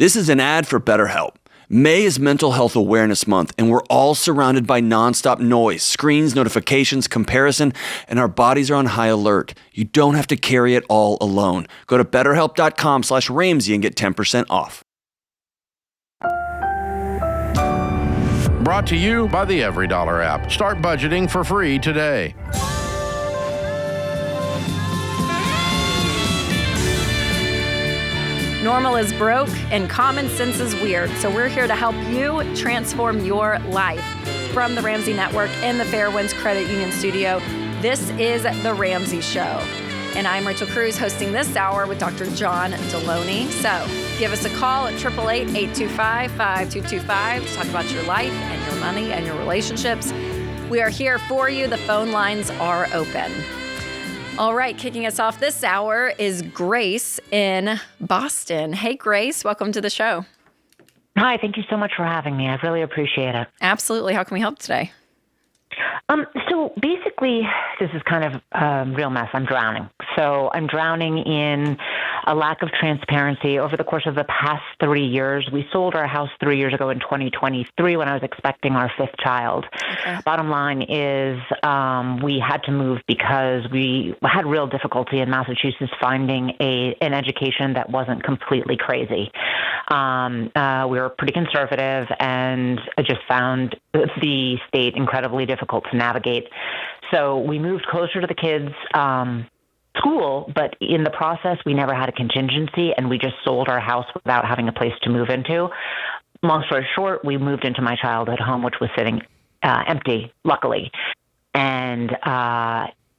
This is an ad for BetterHelp. May is Mental Health Awareness Month, and we're all surrounded by nonstop noise, screens, notifications, comparison, and our bodies are on high alert. You don't have to carry it all alone. Go to betterhelp.com/Ramsey and get 10% off. Brought to you by the EveryDollar app. Start budgeting for free today. Normal is broke and common sense is weird. So we're here to help you transform your life. From the Ramsey Network in the Fairwinds Credit Union studio, this is The Ramsey Show. And I'm Rachel Cruze, hosting this hour with Dr. John Delony. So give us a call at 888-825-5225 to talk about your life and your money and your relationships. We are here for you. The phone lines are open. All right, kicking us off this hour is Grace in Boston. Hey, Grace, welcome to the show. Hi, thank you so much for having me. I really appreciate it. Absolutely. How can we help today? So basically, this is kind of a real mess. I'm drowning. So I'm drowning in a lack of transparency. Over the course of the past 3 years, we sold our house 3 years ago in 2023 when I was expecting our fifth child. Okay. Bottom line is we had to move because we had real difficulty in Massachusetts finding an education that wasn't completely crazy. We were pretty conservative, and I just found the state incredibly difficult to navigate. So we moved closer to the kids' school, but in the process, we never had a contingency, and we just sold our house without having a place to move into. Long story short, we moved into my childhood home, which was sitting empty, luckily. And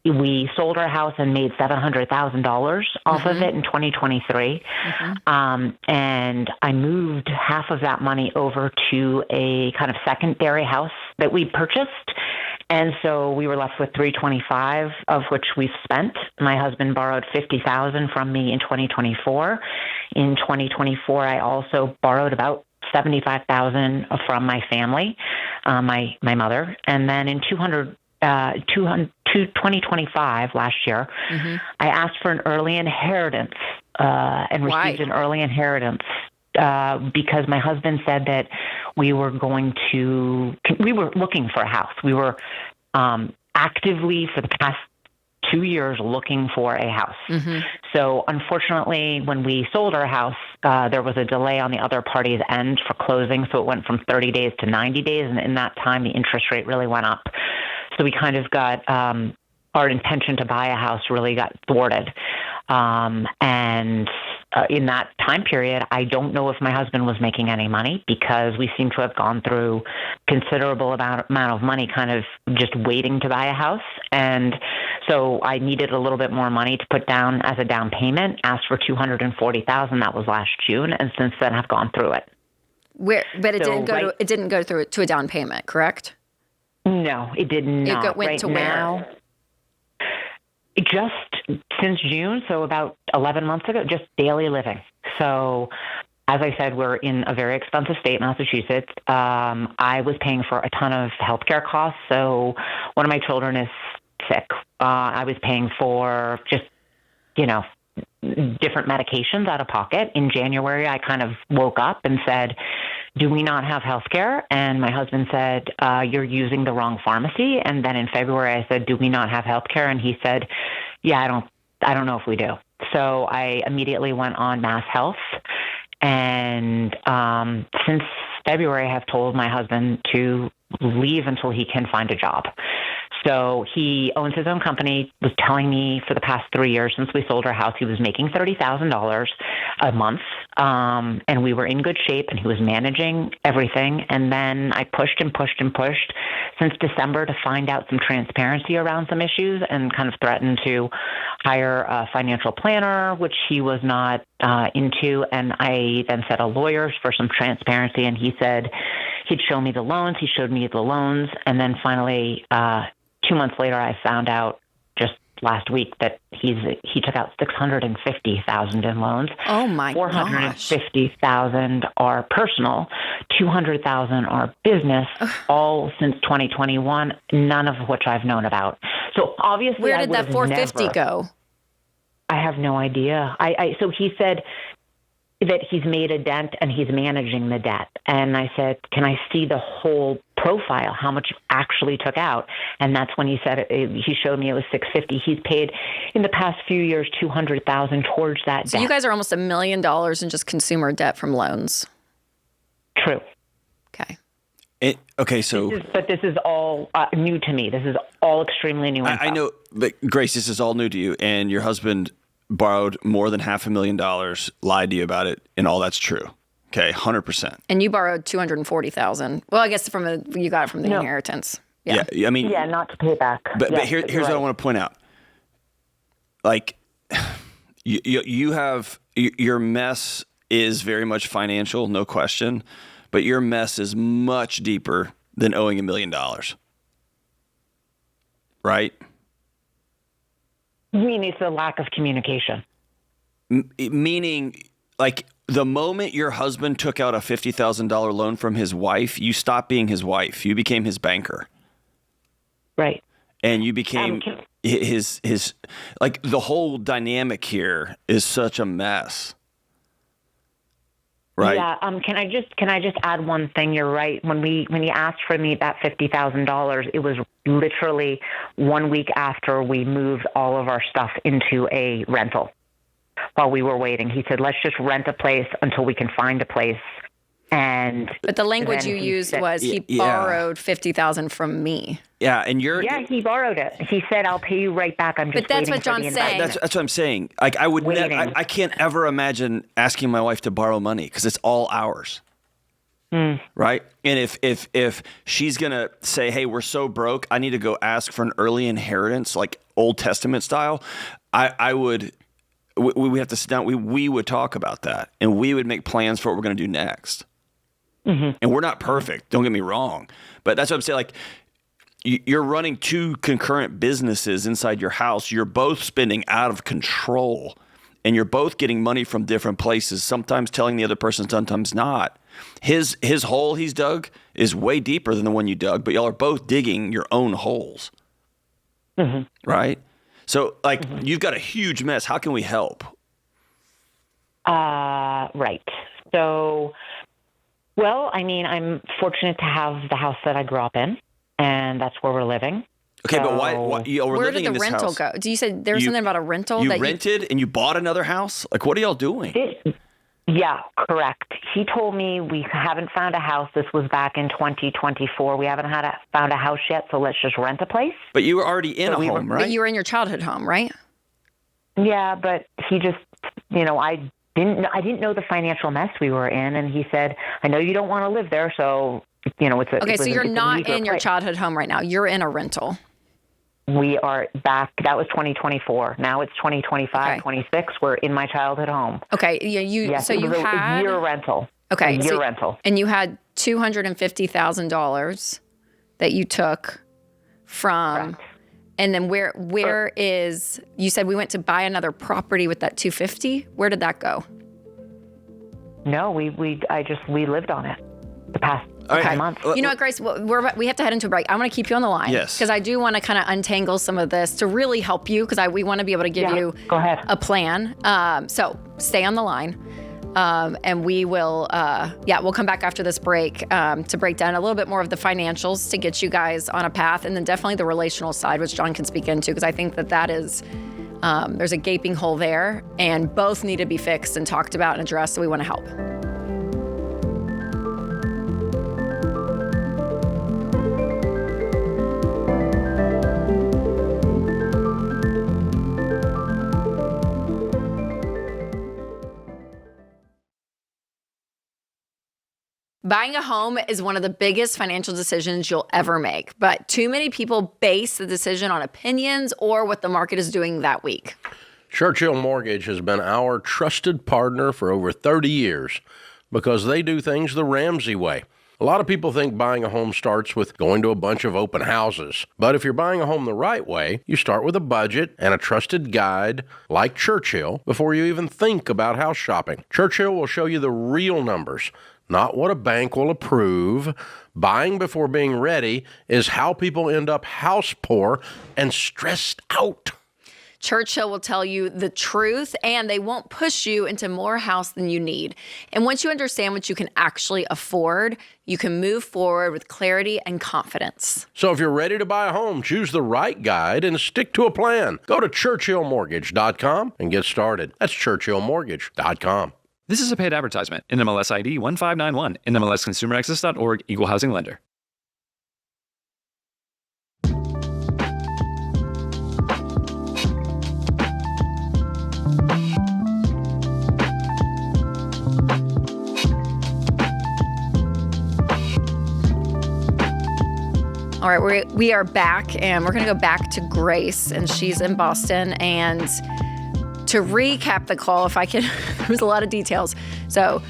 we sold our house and made $700,000 off of it in 2023. And I moved half of that money over to a kind of secondary house that we purchased. And so we were left with $325,000, of which we've spent. My husband borrowed $50,000 from me in 2024. In 2024, I also borrowed about $75,000 from my family, my mother. And then in 2025, last year, I asked for an early inheritance and received an early inheritance because my husband said that we were looking for a house. We were actively for the past 2 years looking for a house. So unfortunately, when we sold our house, there was a delay on the other party's end for closing. So it went from 30 days to 90 days. And in that time, the interest rate really went up. So we kind of got our intention to buy a house really got thwarted. And in that time period, I don't know if my husband was making any money because we seem to have gone through considerable amount of money kind of just waiting to buy a house. And so I needed a little bit more money to put down as a down payment, asked for $240,000. That was last June. And since then I've gone through it. But it didn't go through to a down payment, correct? No, it did not. It went to where? Just since June, so about 11 months ago, just daily living. So as I said, we're in a very expensive state, Massachusetts. I was paying for a ton of healthcare costs. So one of my children is sick. I was paying for just, different medications out of pocket. In January, I kind of woke up and said, do we not have health care? And my husband said, you're using the wrong pharmacy. And then in February, I said, do we not have health care? And he said, yeah, I don't know if we do. So I immediately went on Mass Health. And since February, I have told my husband to leave until he can find a job. So he owns his own company, was telling me for the past 3 years since we sold our house, he was making $30,000 a month, and we were in good shape, and he was managing everything. And then I pushed and pushed and pushed since December to find out some transparency around some issues and kind of threatened to hire a financial planner, which he was not into. And I then set a lawyer for some transparency, and he said he'd show me the loans. He showed me the loans. And then finally, 2 months later, I found out just last week that he took out $650,000 in loans. Oh my gosh. $450,000 are personal, $200,000 are business, all since 2021, none of which I've known about. So obviously, where did that $450,000 go? I have no idea. So he said that he's made a dent and he's managing the debt. And I said, can I see the whole profile, how much actually took out? And that's when he said, he showed me it was $650. He's paid in the past few years $200,000 towards that debt. So you guys are almost $1 million in just consumer debt from loans. True. Okay. But this is all new to me. This is all extremely new. I know, but Grace, this is all new to you, and your husband borrowed more than $500,000, lied to you about it, and all that's true. Okay, 100%. And you borrowed $240,000. Well, I guess you got it from the inheritance. Yeah, I mean, not to pay back. But here's what I want to point out. Like, you have your mess is very much financial, no question, but your mess is much deeper than owing $1 million. Right? You mean it's a lack of communication? Meaning, like, the moment your husband took out a $50,000 loan from his wife, you stopped being his wife. You became his banker. Right. And you became his like, the whole dynamic here is such a mess. Right. Yeah. Can I just add one thing? You're right. When he asked for me that $50,000, it was literally 1 week after we moved all of our stuff into a rental. While we were waiting, he said, "Let's just rent a place until we can find a place." But the language you used was he borrowed $50,000 from me. Yeah, and he borrowed it. He said, "I'll pay you right back." I'm just. But that's what John's saying. That's what I'm saying. Like, I would, I can't ever imagine asking my wife to borrow money because it's all ours. Right? And if she's gonna say, "Hey, we're so broke, I need to go ask for an early inheritance, like Old Testament style," I would. We have to sit down. We would talk about that, and we would make plans for what we're going to do next. Mm-hmm. And we're not perfect. Don't get me wrong, but that's what I'm saying. Like, you're running two concurrent businesses inside your house. You're both spending out of control, and you're both getting money from different places. Sometimes telling the other person, sometimes not. His hole he's dug is way deeper than the one you dug, but y'all are both digging your own holes, right? So, like, you've got a huge mess. How can we help? Right. So, well, I mean, I'm fortunate to have the house that I grew up in, and that's where we're living. Okay, but why where did the rental go? You said there was something about a rental? You rented and you bought another house? Like, what are y'all doing? Yeah, correct. He told me we haven't found a house. This was back in 2024. We haven't found a house yet, so let's just rent a place. But you were already in a home, right? But you were in your childhood home, right? Yeah, but he just, I didn't know the financial mess we were in, and he said, "I know you don't want to live there, so it's a." Okay, so you're not in your childhood home right now. You're in a rental. We are back. That was 2024. Now it's 2025, 26. We're in my childhood home. Okay. Yeah. So you had a year rental. Okay. A year rental. And you had $250,000 that you took from. Correct. And then where is? You said we went to buy another property with that $250,000. Where did that go? No, we lived on it the past. Okay. Months. You know what, Grace? We have to head into a break. I want to keep you on the line. Yes. Because I do want to kind of untangle some of this to really help you because we want to be able to give you a plan. So stay on the line. And we will, we'll come back after this break to break down a little bit more of the financials to get you guys on a path. And then definitely the relational side, which John can speak into because I think that is, there's a gaping hole there and both need to be fixed and talked about and addressed. So we want to help. Buying a home is one of the biggest financial decisions you'll ever make, but too many people base the decision on opinions or what the market is doing that week. Churchill Mortgage has been our trusted partner for over 30 years because they do things the Ramsey way. A lot of people think buying a home starts with going to a bunch of open houses. But if you're buying a home the right way, you start with a budget and a trusted guide like Churchill before you even think about house shopping. Churchill will show you the real numbers, not what a bank will approve. Buying before being ready is how people end up house poor and stressed out. Churchill will tell you the truth, and they won't push you into more house than you need. And once you understand what you can actually afford, you can move forward with clarity and confidence. So if you're ready to buy a home, choose the right guide and stick to a plan. Go to ChurchillMortgage.com and get started. That's ChurchillMortgage.com. This is a paid advertisement. NMLS ID 1591. NMLSConsumerAccess.org. Equal Housing Lender. All right, we are back, and we're going to go back to Grace, and she's in Boston. And to recap the call, if I can, there was a lot of details. So,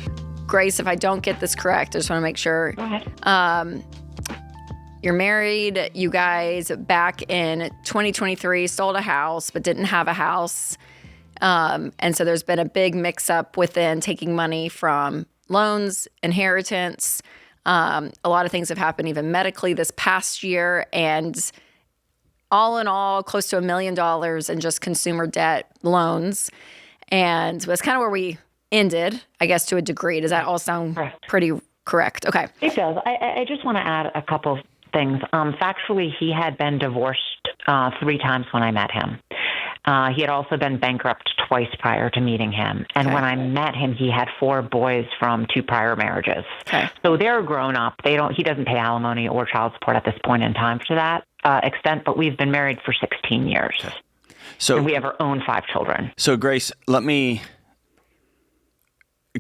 Grace, if I don't get this correct, I just want to make sure. Go ahead. You're married. You guys back in 2023 sold a house, but didn't have a house. And so there's been a big mix-up within taking money from loans, inheritance. A lot of things have happened even medically this past year, and all in all, close to $1 million in just consumer debt loans. And that's kind of where we ended, I guess, to a degree. Does that all sound pretty correct? Okay. It does. I just want to add a couple of things. Factually, he had been divorced 3 times when I met him. He had also been bankrupt twice prior to meeting him. And when I met him, he had 4 boys from 2 prior marriages. Okay. So they're grown up. He doesn't pay alimony or child support at this point in time to that extent, but we've been married for 16 years. Okay. So, and we have our own 5 children. So Grace, can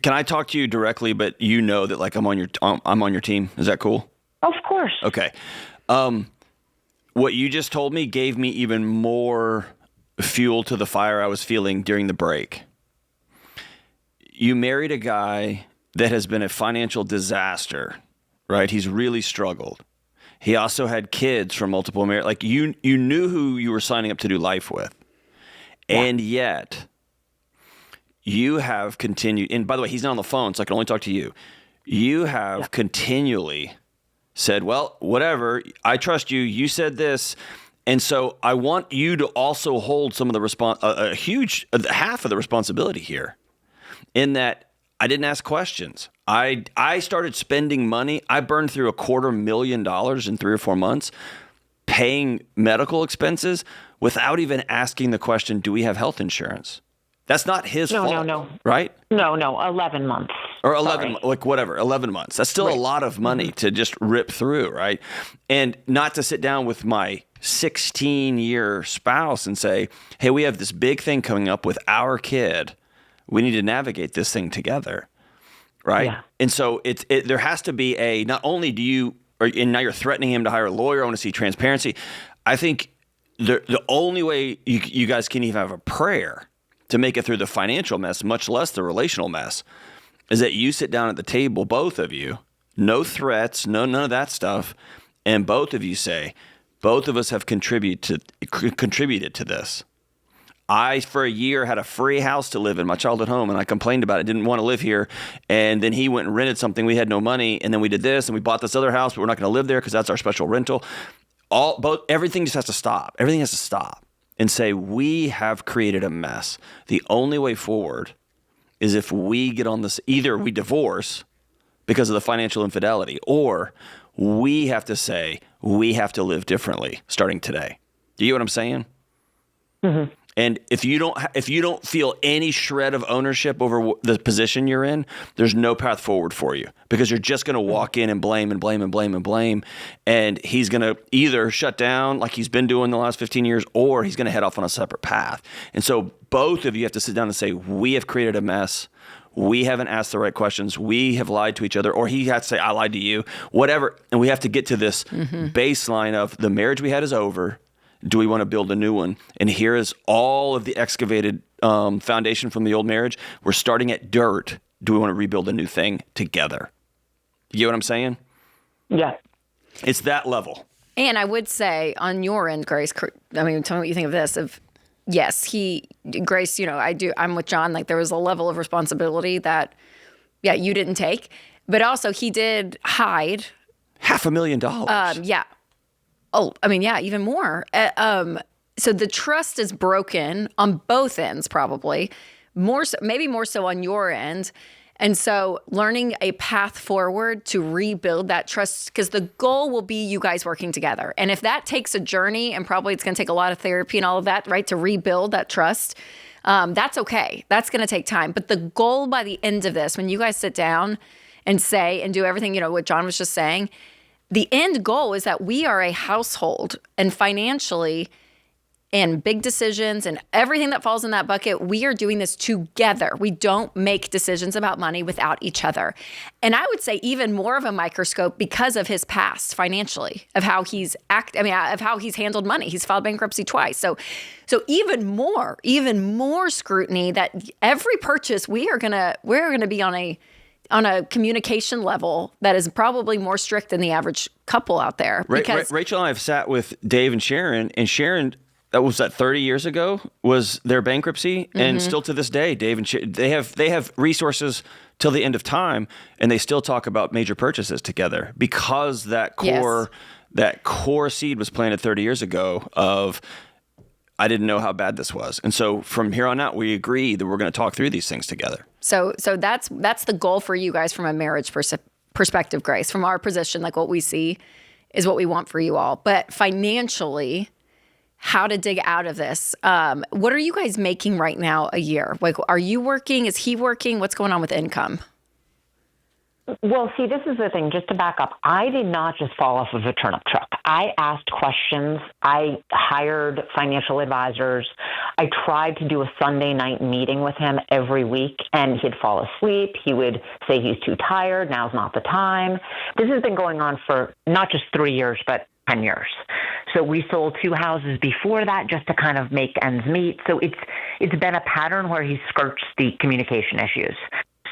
I talk to you directly, but you know that like I'm on your team. Is that cool? Of course. Okay. What you just told me gave me even more fuel to the fire I was feeling during the break. You married a guy that has been a financial disaster, right? He's really struggled. He also had kids from multiple marriages. Like you knew who you were signing up to do life with. Yeah. And yet you have continued, and by the way, he's not on the phone, so I can only talk to you. You have continually said, well, whatever, I trust you. You said this. And so I want you to also hold some of the a huge half of the responsibility here, in that I didn't ask questions. I started spending money. I burned through $250,000 in 3 or 4 months, paying medical expenses without even asking the question, do we have health insurance? That's not his fault. No. Right? No, 11 months. Or 11, like whatever, 11 months. That's still a lot of money to just rip through, right? And not to sit down with my 16-year spouse and say, hey, we have this big thing coming up with our kid. We need to navigate this thing together, right? Yeah. And so there has to be not only do you, and now you're threatening him to hire a lawyer, I want to see transparency. I think the only way you guys can even have a prayer to make it through the financial mess, much less the relational mess, is that you sit down at the table, both of you, no threats, none of that stuff, and both of you say, both of us have contributed to this. I, for a year, had a free house to live in, my childhood home, and I complained about it, didn't want to live here. And then he went and rented something. We had no money, and then we did this, and we bought this other house, but we're not going to live there because that's our special rental. Everything just has to stop. Everything has to stop and say, we have created a mess. The only way forward is if we get on this, either we divorce because of the financial infidelity, or we have to say, we have to live differently starting today. Do you get what I'm saying? Mm-hmm. And if you don't feel any shred of ownership over the position you're in, there's no path forward for you, because you're just going to walk in and blame and blame and blame and blame. And he's going to either shut down like he's been doing the last 15 years, or he's going to head off on a separate path. And so both of you have to sit down and say, we have created a mess. We haven't asked the right questions. We have lied to each other, or he has to say, I lied to you, whatever. And we have to get to this baseline of the marriage we had is over. Do we want to build a new one? And here is all of the excavated foundation from the old marriage. We're starting at dirt. Do we want to rebuild a new thing together? You get what I'm saying? Yeah. It's that level. And I would say on your end, Grace, I mean, tell me what you think of this. Yes, Grace, I'm with John. Like, there was a level of responsibility that, you didn't take. But also he did hide. $500,000. Yeah. Oh, I mean, yeah, even more. So the trust is broken on both ends, probably more so, maybe more so on your end. And so learning a path forward to rebuild that trust, because the goal will be you guys working together. And if that takes a journey, and probably it's going to take a lot of therapy and all of that, right, to rebuild that trust, that's okay. That's going to take time. But the goal by the end of this, when you guys sit down and say and do everything, what John was just saying, the end goal is that we are a household, and financially and big decisions and everything that falls in that bucket, we are doing this together. We don't make decisions about money without each other. And I would say even more of a microscope because of his past financially, of how he's of how he's handled money. He's filed bankruptcy twice. So even more scrutiny that every purchase we're gonna be on a communication level that is probably more strict than the average couple out there. Because Rachel and I have sat with Dave and Sharon, that was 30 years ago was their bankruptcy, and still to this day, Dave and Sharon, they have resources till the end of time, and they still talk about major purchases together because that core seed was planted 30 years ago of I didn't know how bad this was, and so from here on out, we agree that we're going to talk through these things together. So that's the goal for you guys from a marriage perspective, Grace. From our position, like what we see is what we want for you all, but financially, how to dig out of this. What are you guys making right now a year? Like, are you working? Is he working? What's going on with income? Well, see, this is the thing. Just to back up, I did not just fall off of a turnip truck. I asked questions. I hired financial advisors. I tried to do a Sunday night meeting with him every week, and he'd fall asleep. He would say he's too tired. Now's not the time. This has been going on for not just 3 years, but 10 years. So we sold 2 houses before that just to kind of make ends meet. So it's been a pattern where he skirts the communication issues.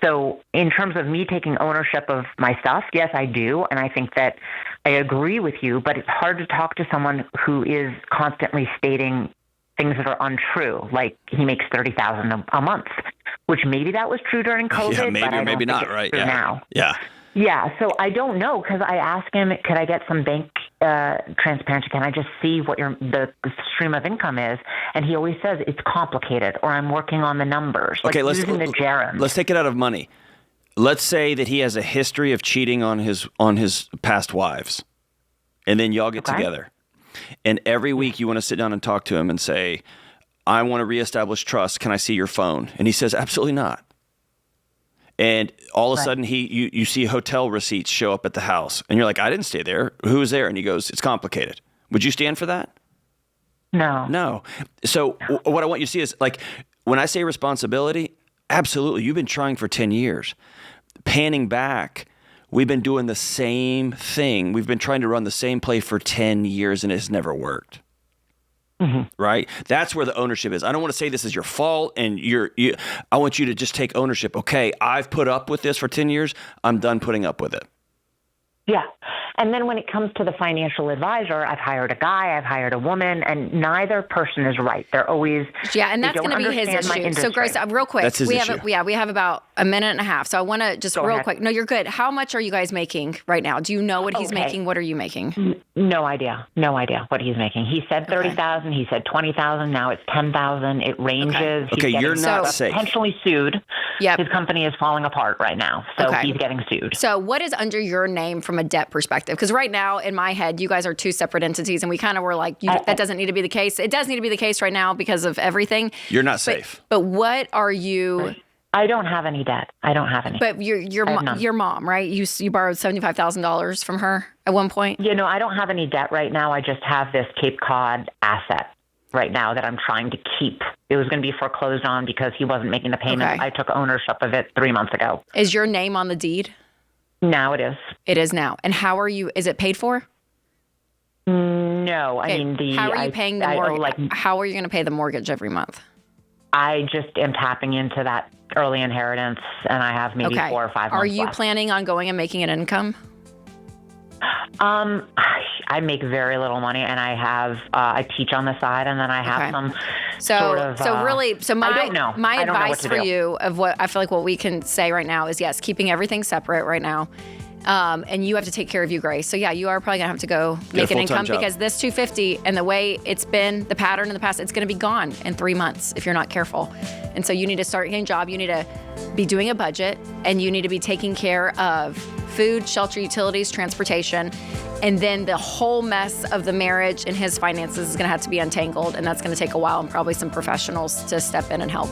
So in terms of me taking ownership of my stuff, yes, I do. And I think that I agree with you, but it's hard to talk to someone who is constantly stating things that are untrue. Like he makes $30,000 a month, which maybe that was true during COVID. Yeah, maybe or maybe not, right? Yeah. Now. Yeah. Yeah, so I don't know because I asked him, could I get some bank transparency? Can I just see what the stream of income is? And he always says it's complicated, or I'm working on the numbers. Okay, let's take it out of money. Let's say that he has a history of cheating on his past wives, and then y'all get together, and every week you want to sit down and talk to him and say, "I want to reestablish trust. Can I see your phone?" And he says, "Absolutely not." And all of a sudden, you see hotel receipts show up at the house. And you're like, I didn't stay there. Who was there? And he goes, it's complicated. Would you stand for that? No. So what I want you to see is, like, when I say responsibility, absolutely. You've been trying for 10 years. Panning back, we've been doing the same thing. We've been trying to run the same play for 10 years, and it's never worked. Mm-hmm. Right? That's where the ownership is. I don't want to say this is your fault and I want you to just take ownership. Okay, I've put up with this for 10 years. I'm done putting up with it. Yeah. And then when it comes to the financial advisor, I've hired a guy, I've hired a woman, and neither person is right. They're always and that's going to be his issue. So Grace, real quick, that's his issue. We have about a minute and a half. So I want to just quick. No, you're good. How much are you guys making right now? Do you know what he's making? What are you making? No idea what he's making. He said 30,000. He said 20,000. Now it's 10,000. It ranges. Okay, you're not safe. Potentially sued. Yep. His company is falling apart right now, so he's getting sued. So what is under your name from a debt perspective? Because right now, in my head, you guys are two separate entities, and we kind of were like, that doesn't need to be the case. It does need to be the case right now because of everything. You're not safe. But what are you? I don't have any debt. I don't have any. But your mom, right? You borrowed $75,000 from her at one point? I don't have any debt right now. I just have this Cape Cod asset right now that I'm trying to keep. It was going to be foreclosed on because he wasn't making the payment. Okay. I took ownership of it 3 months ago. Is your name on the deed? Now it is. It is now. And how are you? Is it paid for? No. Okay. I mean, how are you paying the mortgage? How are you going to pay the mortgage every month? I just am tapping into that early inheritance, and I have maybe 4 or 5 months Are you left. planning on going and making an income? I make very little money, and I have I teach on the side, and then I have some sort of. My I don't know. Advice for you of what I feel like what we can say right now is yes, keeping everything separate right now. And you have to take care of you, Grace. So yeah, you are probably gonna have to go make an income because this $250 and the way it's been the pattern in the past, it's gonna be gone in 3 months if you're not careful. And so you need to start getting a job. You need to be doing a budget, and you need to be taking care of food, shelter, utilities, transportation. And then the whole mess of the marriage and his finances is gonna have to be untangled, and that's gonna take a while and probably some professionals to step in and help.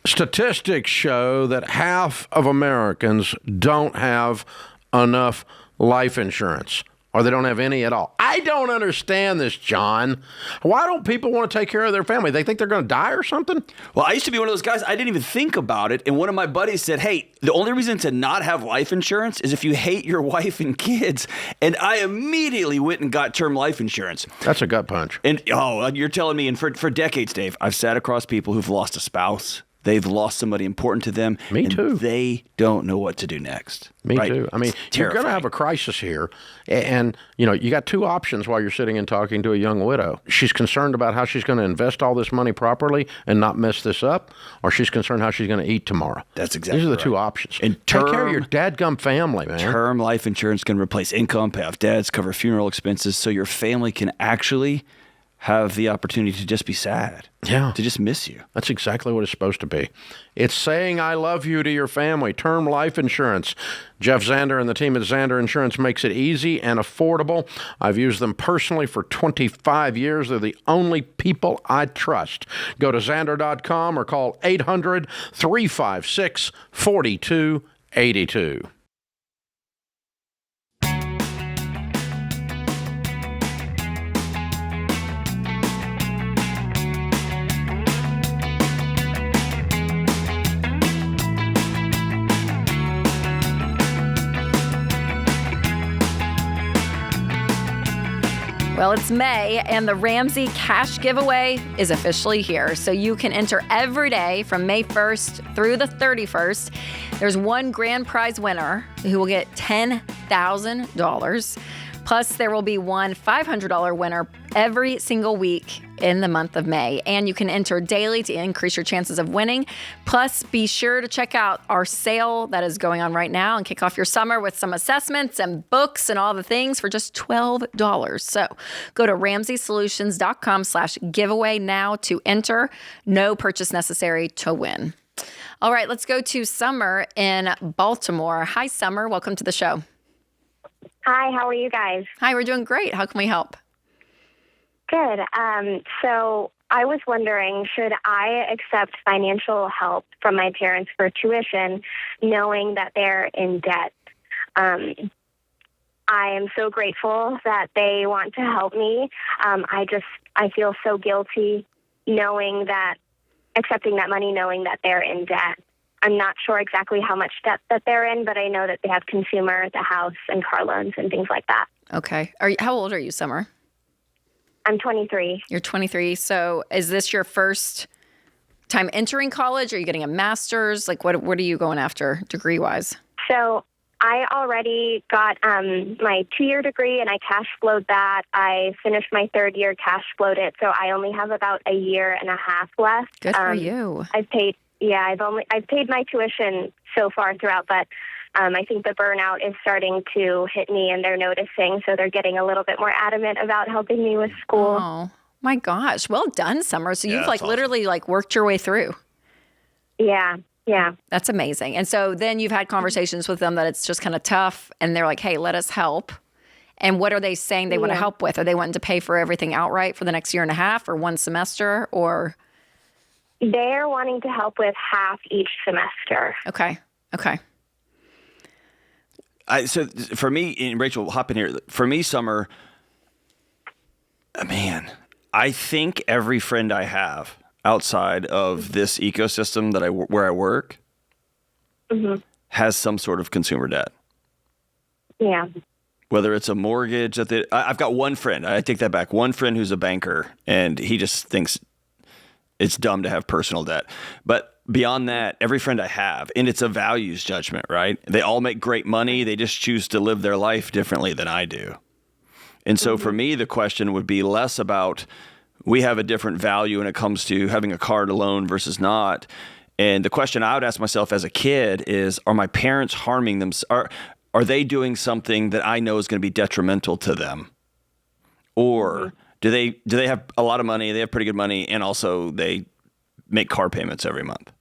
Statistics show that half of Americans don't have enough life insurance, or they don't have any at all. I don't understand this, John. Why don't people want to take care of their family? They think they're going to die or something? Well, I used to be one of those guys, I didn't even think about it. And one of my buddies said, hey, the only reason to not have life insurance is if you hate your wife and kids. And I immediately went and got term life insurance. That's a gut punch. And, you're telling me, and for decades, Dave, I've sat across people who've lost a spouse. They've lost somebody important to them. Me and too. They don't know what to do next. Me right? too. I mean, you're going to have a crisis here. And, you got two options while you're sitting and talking to a young widow. She's concerned about how she's going to invest all this money properly and not mess this up, or she's concerned how she's going to eat tomorrow. That's exactly These are the right. two options. And take care of your dadgum family, man. Term life insurance can replace income, pay off debts, cover funeral expenses, so your family can actually have the opportunity to just be sad. Yeah. To just miss you. That's exactly what it's supposed to be. It's saying I love you to your family. Term life insurance. Jeff Zander and the team at Zander Insurance makes it easy and affordable. I've used them personally for 25 years. They're the only people I trust. Go to Zander.com or call 800-356-4282. Well, it's May, and the Ramsey Cash Giveaway is officially here. So you can enter every day from May 1st through the 31st. There's one grand prize winner who will get $10,000. Plus, there will be one $500 winner every single week in the month of May. And you can enter daily to increase your chances of winning. Plus, be sure to check out our sale that is going on right now and kick off your summer with some assessments and books and all the things for just $12. So go to RamseySolutions.com/giveaway now to enter. No purchase necessary to win. All right, let's go to Summer in Baltimore. Hi, Summer. Welcome to the show. Hi, how are you guys? Hi, we're doing great. How can we help? Good. So I was wondering, should I accept financial help from my parents for tuition, knowing that they're in debt? I am so grateful that they want to help me. I feel so guilty accepting that money, knowing that they're in debt. I'm not sure exactly how much debt that they're in, but I know that they have consumer, the house, and car loans and things like that. Okay. How old are you, Summer? I'm 23. You're 23. So is this your first time entering college? Are you getting a master's? Like, what are you going after degree-wise? So I already got my 2-year degree, and I cash flowed that. I finished my 3rd year, cash flowed it, so I only have about a year and a half left. Good for you. I've paid my tuition so far throughout, but I think the burnout is starting to hit me, and they're noticing, so they're getting a little bit more adamant about helping me with school. Oh my gosh! Well done, Summer. So you've awesome. literally worked your way through. Yeah. That's amazing. And so then you've had conversations with them that it's just kind of tough, and they're like, "Hey, let us help." And what are they saying they want to help with? Are they wanting to pay for everything outright for the next year and a half, or one semester, or? They're wanting to help with half each semester. Okay. So for me, and Rachel, hop in here. For me, Summer, man, I think every friend I have outside of this ecosystem where I work has some sort of consumer debt. Yeah. Whether it's a mortgage I've got one friend. I take that back. One friend who's a banker, and he just thinks it's dumb to have personal debt. But beyond that, every friend I have, and it's a values judgment, right? They all make great money. They just choose to live their life differently than I do. And so for me, the question would be less about we have a different value when it comes to having a car loan versus not. And the question I would ask myself as a kid is, are my parents harming them? Are they doing something that I know is going to be detrimental to them? Or do they have a lot of money, they have pretty good money, and also they make car payments every month?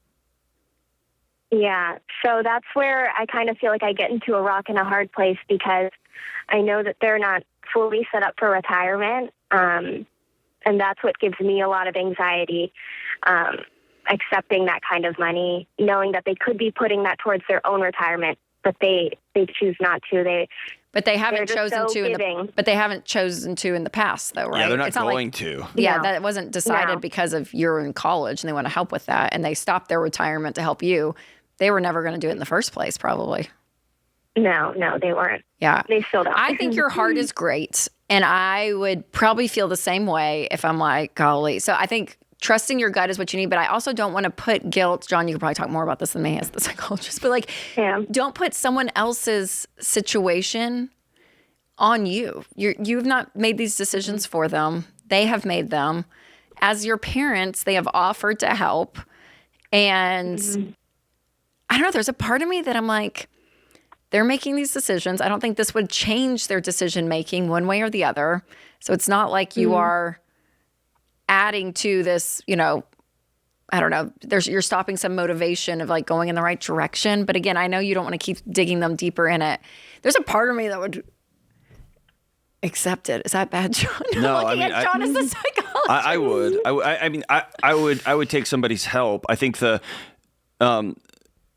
Yeah, so that's where I kind of feel like I get into a rock and a hard place, because I know that they're not fully set up for retirement, and that's what gives me a lot of anxiety, accepting that kind of money, knowing that they could be putting that towards their own retirement, but they choose not to. But they haven't chosen so to. But they haven't chosen to in the past, though, right? Yeah, they're not going to. Yeah, No. that wasn't decided because of you're in college and they want to help with that, and they stopped their retirement to help you. They were never going to do it in the first place, probably. No, they weren't. Yeah, they still don't. I think your heart is great, and I would probably feel the same way if I'm like, golly. So I think trusting your gut is what you need, but I also don't want to put guilt. John, you could probably talk more about this than me as the psychologist, but don't put someone else's situation on you. You've not made these decisions for them. They have made them. As your parents, they have offered to help. And I don't know, there's a part of me that I'm like, they're making these decisions. I don't think this would change their decision making one way or the other. So it's not like you are adding to this, I don't know, you're stopping some motivation of like going in the right direction. But again, I know you don't want to keep digging them deeper in it. There's a part of me that would accept it. Is that bad, John? No, Looking at John as the psychologist. I would. I would take somebody's help. I think I've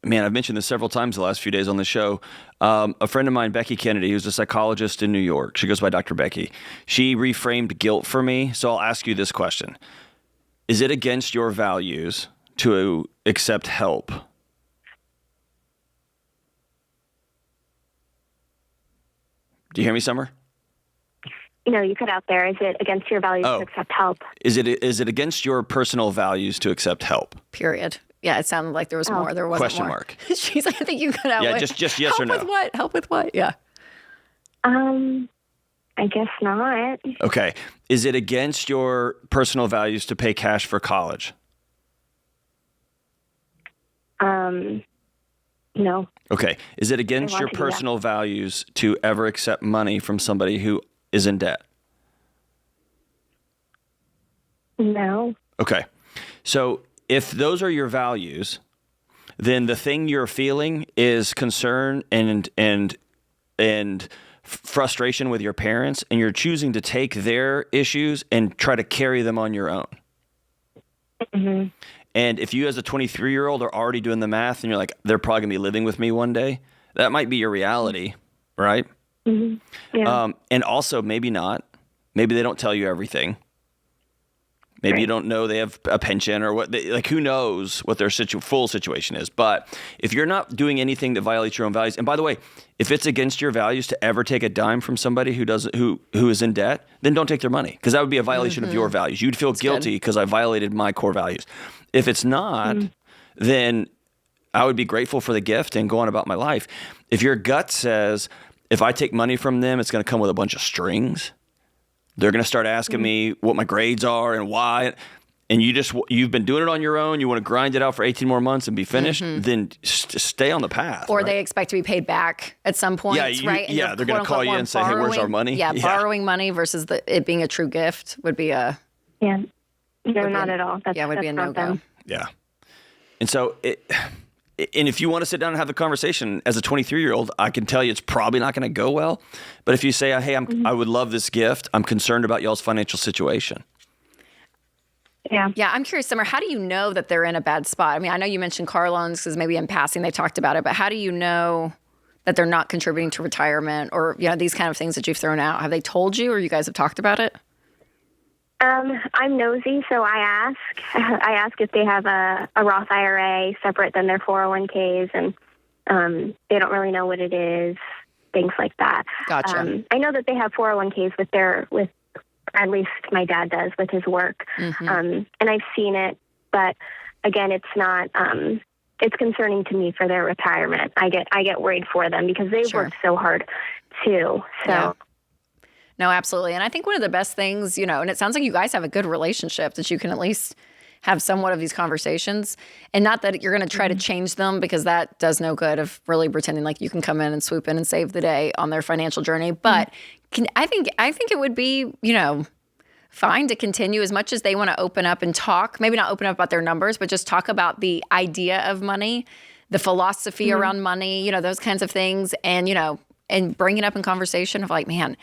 mentioned this several times the last few days on the show. A friend of mine, Becky Kennedy, who's a psychologist in New York. She goes by Dr. Becky. She reframed guilt for me. So I'll ask you this question. Is it against your values to accept help? Do you hear me, Summer? You cut out there. Is it against your values to accept help? Is it against your personal values to accept help? Period. Yeah, it sounded like there was more. There wasn't Question more. mark. She's like, I think you cut out. Yeah, just yes or no. Help with what? Help with what? Yeah. I guess not. Okay. Is it against your personal values to pay cash for college? No. Okay. Is it against your personal values to ever accept money from somebody who is in debt? No. Okay. So if those are your values, then the thing you're feeling is concern and frustration with your parents, and you're choosing to take their issues and try to carry them on your own. Mm-hmm. And if you as a 23-year-old are already doing the math and you're like, they're probably going to be living with me one day, that might be your reality, right? Mm-hmm. Yeah. And also maybe not. Maybe they don't tell you everything. Maybe you don't know they have a pension or what. Who knows what their full situation is. But if you're not doing anything that violates your own values, and by the way, if it's against your values to ever take a dime from somebody who is in debt, then don't take their money, because that would be a violation of your values. You'd feel guilty because I violated my core values. If it's not, then I would be grateful for the gift and go on about my life. If your gut says, if I take money from them, it's going to come with a bunch of strings. They're going to start asking me what my grades are and why. And you've been doing it on your own. You want to grind it out for 18 more months and be finished, then stay on the path. Or they expect to be paid back at some point, right? And they're going to call you and say, hey, where's our money? Yeah, borrowing money versus it being a true gift would be a... Yeah. No, not at all. Would be a no-go. Yeah. And so... And if you want to sit down and have the conversation as a 23-year-old, I can tell you it's probably not going to go well. But if you say, hey, I would love this gift, I'm concerned about y'all's financial situation. Yeah. Yeah, I'm curious, Summer, how do you know that they're in a bad spot? I mean, I know you mentioned car loans because maybe in passing they talked about it, but how do you know that they're not contributing to retirement or, these kind of things that you've thrown out? Have they told you or you guys have talked about it? I'm nosy, so I ask if they have a Roth IRA separate than their 401ks, and they don't really know what it is, things like that. Gotcha. I know that they have 401ks with at least my dad does with his work, and I've seen it, but again, it's not. It's concerning to me for their retirement. I get worried for them because they've worked so hard too. So. Yeah. No, absolutely. And I think one of the best things, and it sounds like you guys have a good relationship that you can at least have somewhat of these conversations, and not that you're going to try to change them, because that does no good of really pretending like you can come in and swoop in and save the day on their financial journey. But I think it would be, fine to continue, as much as they want to open up and talk, maybe not open up about their numbers, but just talk about the idea of money, the philosophy around money, those kinds of things. And, and bring it up in conversation of like, man,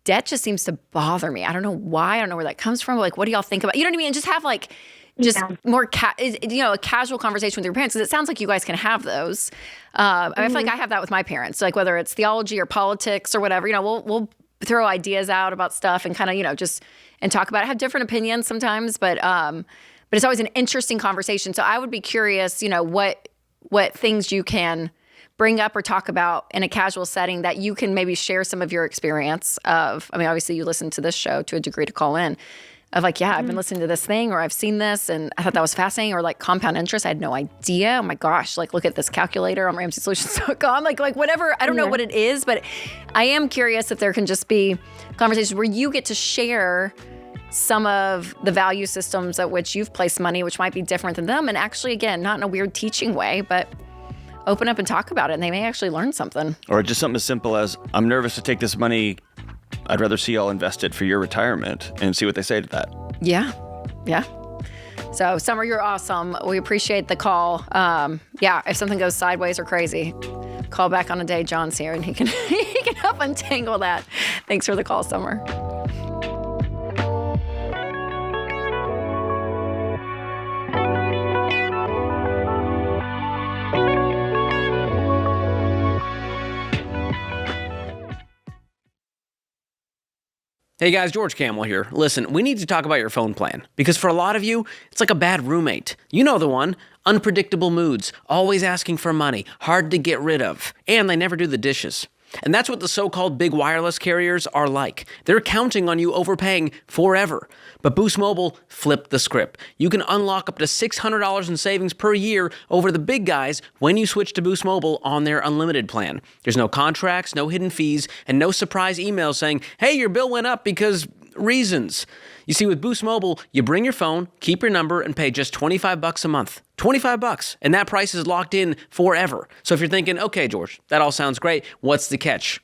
debt just seems to bother me. I don't know why. I don't know where that comes from. Like, what do y'all think about? You know what I mean? And just have more, a casual conversation with your parents. Because it sounds like you guys can have those. I feel like I have that with my parents. Like whether it's theology or politics or whatever, we'll throw ideas out about stuff and kind of, and talk about it. I have different opinions sometimes, but it's always an interesting conversation. So I would be curious, what things you can bring up or talk about in a casual setting that you can maybe share some of your experience of. I mean, obviously you listen to this show to a degree to call in of like, yeah, I've been listening to this thing, or I've seen this and I thought that was fascinating, or like compound interest. I had no idea. Oh my gosh. Like look at this calculator on RamseySolutions.com. Like whatever. I don't know what it is, but I am curious if there can just be conversations where you get to share some of the value systems at which you've placed money, which might be different than them. And actually, again, not in a weird teaching way, but open up and talk about it, and they may actually learn something. Or just something as simple as, I'm nervous to take this money. I'd rather see y'all invest it for your retirement, and see what they say to that. Yeah. So, Summer, you're awesome. We appreciate the call. If something goes sideways or crazy, call back on a day. John's here, and he can help untangle that. Thanks for the call, Summer. Hey guys, George Camel here. Listen, we need to talk about your phone plan, because for a lot of you, it's like a bad roommate. You know the one. Unpredictable moods, always asking for money, hard to get rid of, and they never do the dishes. And that's what the so-called big wireless carriers are like. They're counting on you overpaying forever. But Boost Mobile flipped the script. You can unlock up to $600 in savings per year over the big guys when you switch to Boost Mobile on their unlimited plan. There's no contracts, no hidden fees, and no surprise emails saying, hey, your bill went up because reasons. You see, with Boost Mobile, you bring your phone, keep your number, and pay just $25 a month. $25, and that price is locked in forever. So if you're thinking, okay, George, that all sounds great, what's the catch?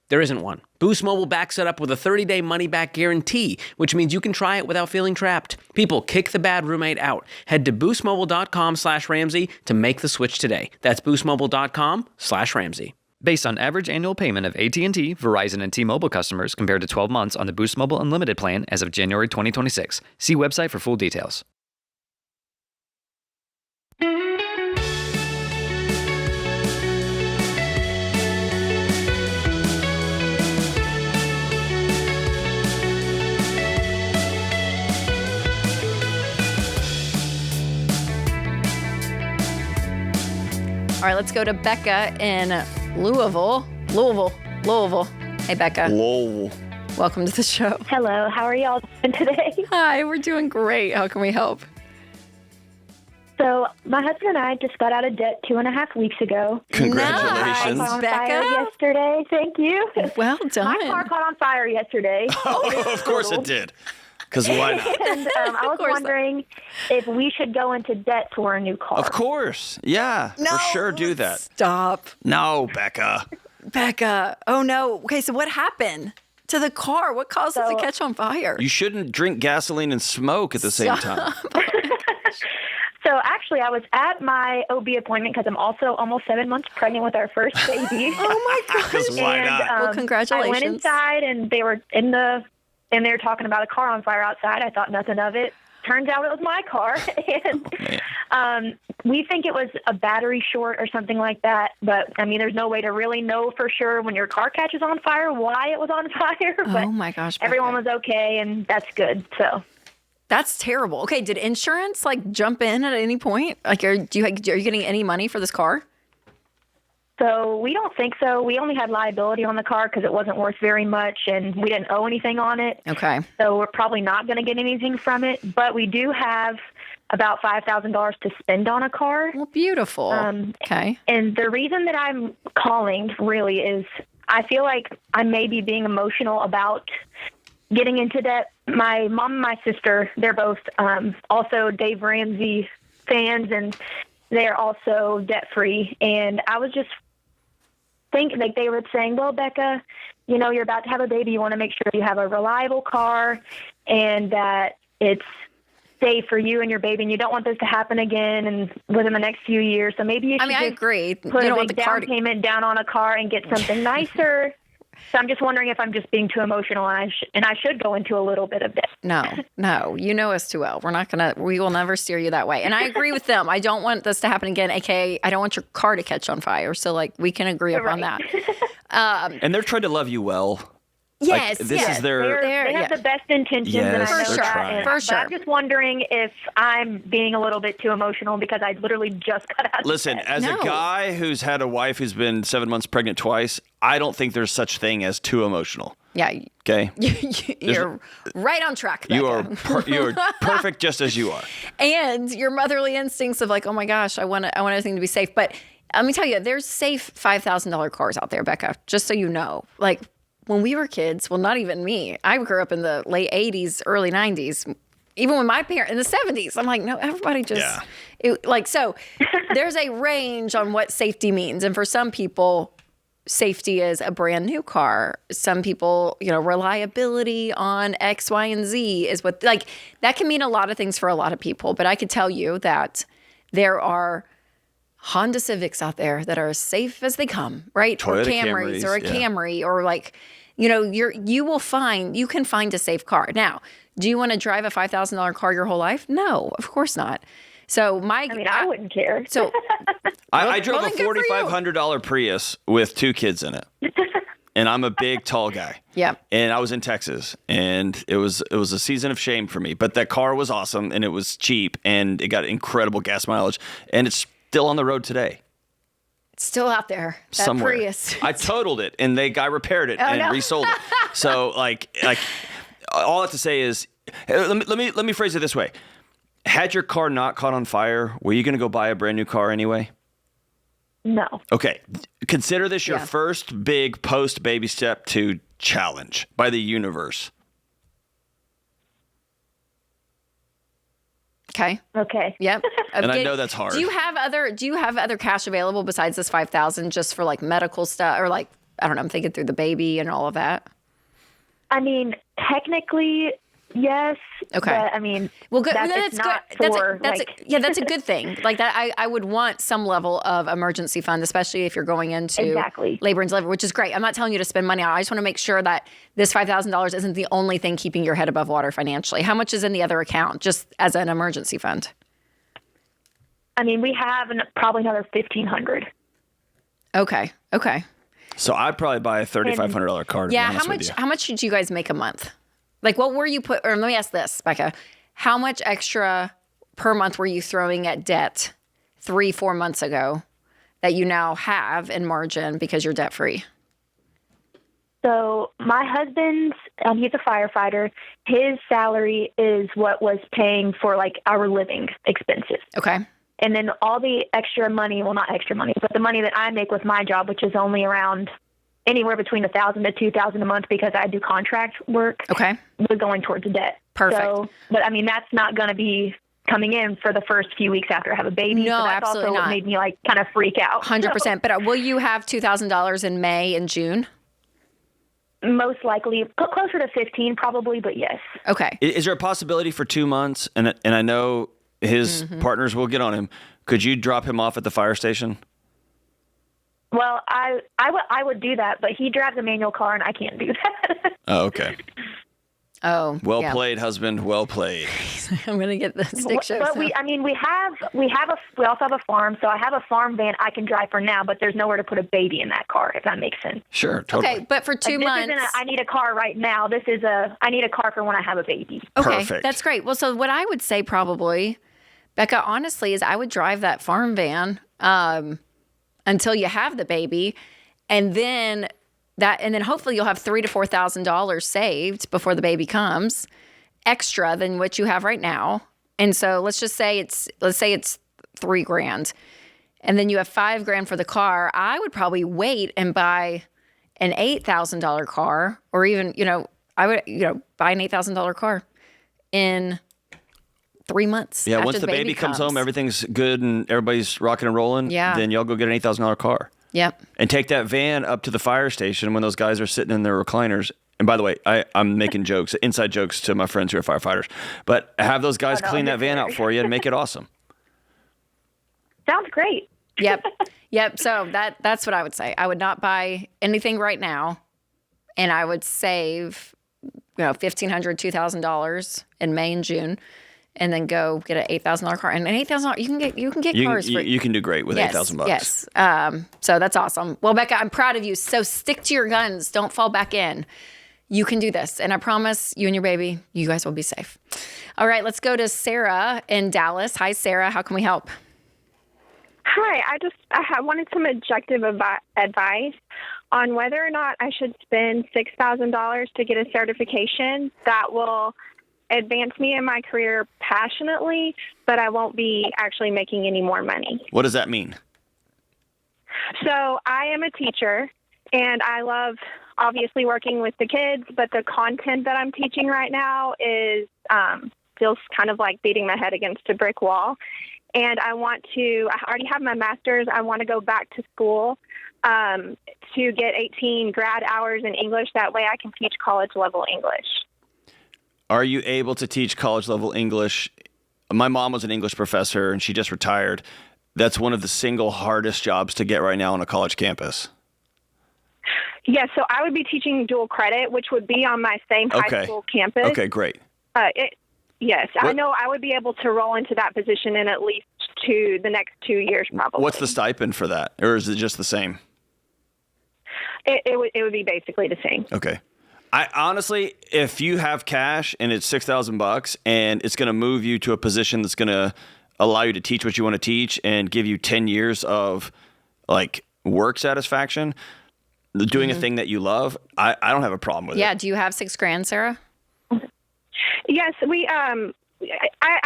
There isn't one. Boost Mobile backs it up with a 30-day money-back guarantee, which means you can try it without feeling trapped. People, kick the bad roommate out. Head to boostmobile.com/Ramsey to make the switch today. That's boostmobile.com/Ramsey. Based on average annual payment of AT&T, Verizon, and T-Mobile customers compared to 12 months on the Boost Mobile Unlimited plan as of January 2026. See website for full details. All right, let's go to Becca in Louisville. Hey, Becca. Whoa. Welcome to the show. Hello, how are y'all doing today? Hi, we're doing great. How can we help? So my husband and I just got out of debt 2.5 weeks ago. Congratulations. My car caught on Becca. fire yesterday. Thank you. Well done. My car caught on fire yesterday. Oh, of course it did. Because why not? And I was wondering if we should go into debt for a new car. Of course. Yeah. For sure do that. Stop. No, Becca. Becca. Oh, no. Okay, so what happened to the car? What caused it to catch on fire? You shouldn't drink gasoline and smoke at the same time. So actually, I was at my OB appointment because I'm also almost 7 months pregnant with our first baby. Oh, my gosh. Because why not? Well, congratulations. I went inside, and they were they were talking about a car on fire outside. I thought nothing of it. Turns out it was my car. And we think it was a battery short or something like that. But, I mean, there's no way to really know for sure when your car catches on fire why it was on fire. But oh, my gosh. Becca. Everyone was okay, and that's good. So that's terrible. Okay, did insurance, jump in at any point? Are you getting any money for this car? So we don't think so. We only had liability on the car because it wasn't worth very much, and we didn't owe anything on it. Okay. So we're probably not going to get anything from it. But we do have about $5,000 to spend on a car. Well, beautiful. Okay. And the reason that I'm calling really is I feel like I may be being emotional about getting into debt. My mom and my sister, they're both also Dave Ramsey fans, and they're also debt-free. And I was just thinking, like, they were saying, well, Becca, you know, you're about to have a baby. You want to make sure you have a reliable car and that it's safe for you and your baby, and you don't want this to happen again and within the next few years. So maybe you should I agree. put You a don't want big the car down payment down on a car and get something nicer. So I'm just wondering if I'm just being too emotional, and I should go into a little bit of debt. No, you know us too well. We will never steer you that way. And I agree with them. I don't want this to happen again, aka I don't want your car to catch on fire. So like we can agree upon that. And they're trying to love you well. Yes, Like, this is their. They have the best intentions, Yes, and I know for that. sure. And, For sure. But I'm just wondering if I'm being a little bit too emotional because I literally just got out of Listen, debt. as a guy who's had a wife who's been 7 months pregnant twice, I don't think there's such thing as too emotional. Yeah. Okay? You're right on track, Becca. You are perfect just as you are. And your motherly instincts of like, oh my gosh, I want everything to be safe. But let me tell you, there's safe $5,000 cars out there, Becca, just so you know. Like when we were kids, well, not even me. I grew up in the late 80s, early 90s. Even when my parents, in the 70s, I'm like, no, everybody just, so there's a range on what safety means. And for some people, safety is a brand new car. Some people, reliability on X, Y, and Z is what, like, that can mean a lot of things for a lot of people. But I could tell you that there are Honda Civics out there that are as safe as they come, right? Toyota or Camrys or a Camry or like, you can find a safe car. Now, do you want to drive a $5,000 car your whole life? No, of course not. So I wouldn't care. So I drove a $4,500 Prius with 2 kids in it. And I'm a big, tall guy. Yeah. And I was in Texas, and it was a season of shame for me. But that car was awesome, and it was cheap, and it got incredible gas mileage, and it's still on the road today. It's still out there. That Somewhere. Prius. I totaled it, and the guy repaired it and resold it. So, like, all I have to say is, let me phrase it this way: had your car not caught on fire, were you going to go buy a brand new car anyway? No. Okay. Consider this your first big post-baby step to challenge by the universe. Okay. Yep. And I know that's hard. Do you have other cash available besides this $5,000 just for like medical stuff or like, I don't know, I'm thinking through the baby and all of that? I mean, technically, yes. Okay. But I mean, well, good. that's good. for, That's a good thing. Like that, I would want some level of emergency fund, especially if you're going into labor and delivery, which is great. I'm not telling you to spend money on it. I just want to make sure that this $5,000 isn't the only thing keeping your head above water financially. How much is in the other account, just as an emergency fund? I mean, we have probably another $1,500. Okay. So I'd probably buy a $3,500 car. To be honest with you. How much did you guys make a month? Like, what were you or let me ask this, Becca. How much extra per month were you throwing at debt 3-4 months ago that you now have in margin because you're debt free? So my husband's, he's a firefighter. His salary is what was paying for like our living expenses. Okay. And then all the extra money, well, not extra money, but the money that I make with my job, which is only around anywhere between $1,000 to $2,000 a month because I do contract work. Okay. We're going towards debt. Perfect. So, but I mean, that's not going to be coming in for the first few weeks after I have a baby. No, so that's absolutely also not. what made me like kind of freak out. 100%. But will you have $2,000 in May and June? Most likely closer to 15 probably, but yes. Okay. Is there a possibility for 2 months? And I know his partners will get on him. Could you drop him off at the fire station? Well, I would do that, but he drives a manual car and I can't do that. Oh, okay. Oh, well played, husband. Well played. I'm gonna get the stick shows. But we also have a farm, so I have a farm van I can drive for now. But there's nowhere to put a baby in that car, if that makes sense. Sure, totally. Okay, but for 2 months, I need a car right now. I need a car for when I have a baby. Okay, perfect. That's great. Well, so what I would say probably, Becca, honestly, is I would drive that farm van until you have the baby, and then hopefully you'll have $3,000 to $4,000 saved before the baby comes, extra than what you have right now. And so let's say it's $3,000, and then you have $5,000 for the car. I would probably wait and buy an $8,000 car, or even, I would, buy an $8,000 car in 3 months. Yeah, after once the baby comes home, everything's good and everybody's rocking and rolling, then y'all go get an $8,000 car. Yep. And take that van up to the fire station when those guys are sitting in their recliners. And by the way, I'm making jokes, inside jokes to my friends who are firefighters. But have those guys clean that van out for you and make it awesome. Sounds great. Yep. So that's what I would say. I would not buy anything right now, and I would save, $1,500, $2,000 in May and June, and then go get an $8,000 car. And an $8,000, you can get cars for you can do great with $8,000. Yes. So that's awesome. Well, Becca, I'm proud of you. So stick to your guns. Don't fall back in. You can do this. And I promise you and your baby, you guys will be safe. All right, let's go to Sarah in Dallas. Hi, Sarah. How can we help? Hi, I wanted some objective advice on whether or not I should spend $6,000 to get a certification that will advance me in my career passionately, but I won't be actually making any more money. What does that mean? So I am a teacher, and I love obviously working with the kids, but the content that I'm teaching right now feels kind of like beating my head against a brick wall. And I already have my master's. I want to go back to school to get 18 grad hours in English. That way I can teach college level English. Are you able to teach college level English? My mom was an English professor and she just retired. That's one of the single hardest jobs to get right now on a college campus. Yes, so I would be teaching dual credit, which would be on my same high school campus. Okay, great. Yes, I know I would be able to roll into that position in at least the next 2 years, probably. What's the stipend for that, or is it just the same? It would be basically the same. Okay. I honestly, if you have cash and it's $6,000 and it's going to move you to a position that's going to allow you to teach what you want to teach and give you 10 years of like work satisfaction, doing a thing that you love, I don't have a problem with it. Yeah. Do you have $6,000, Sarah? Yes, I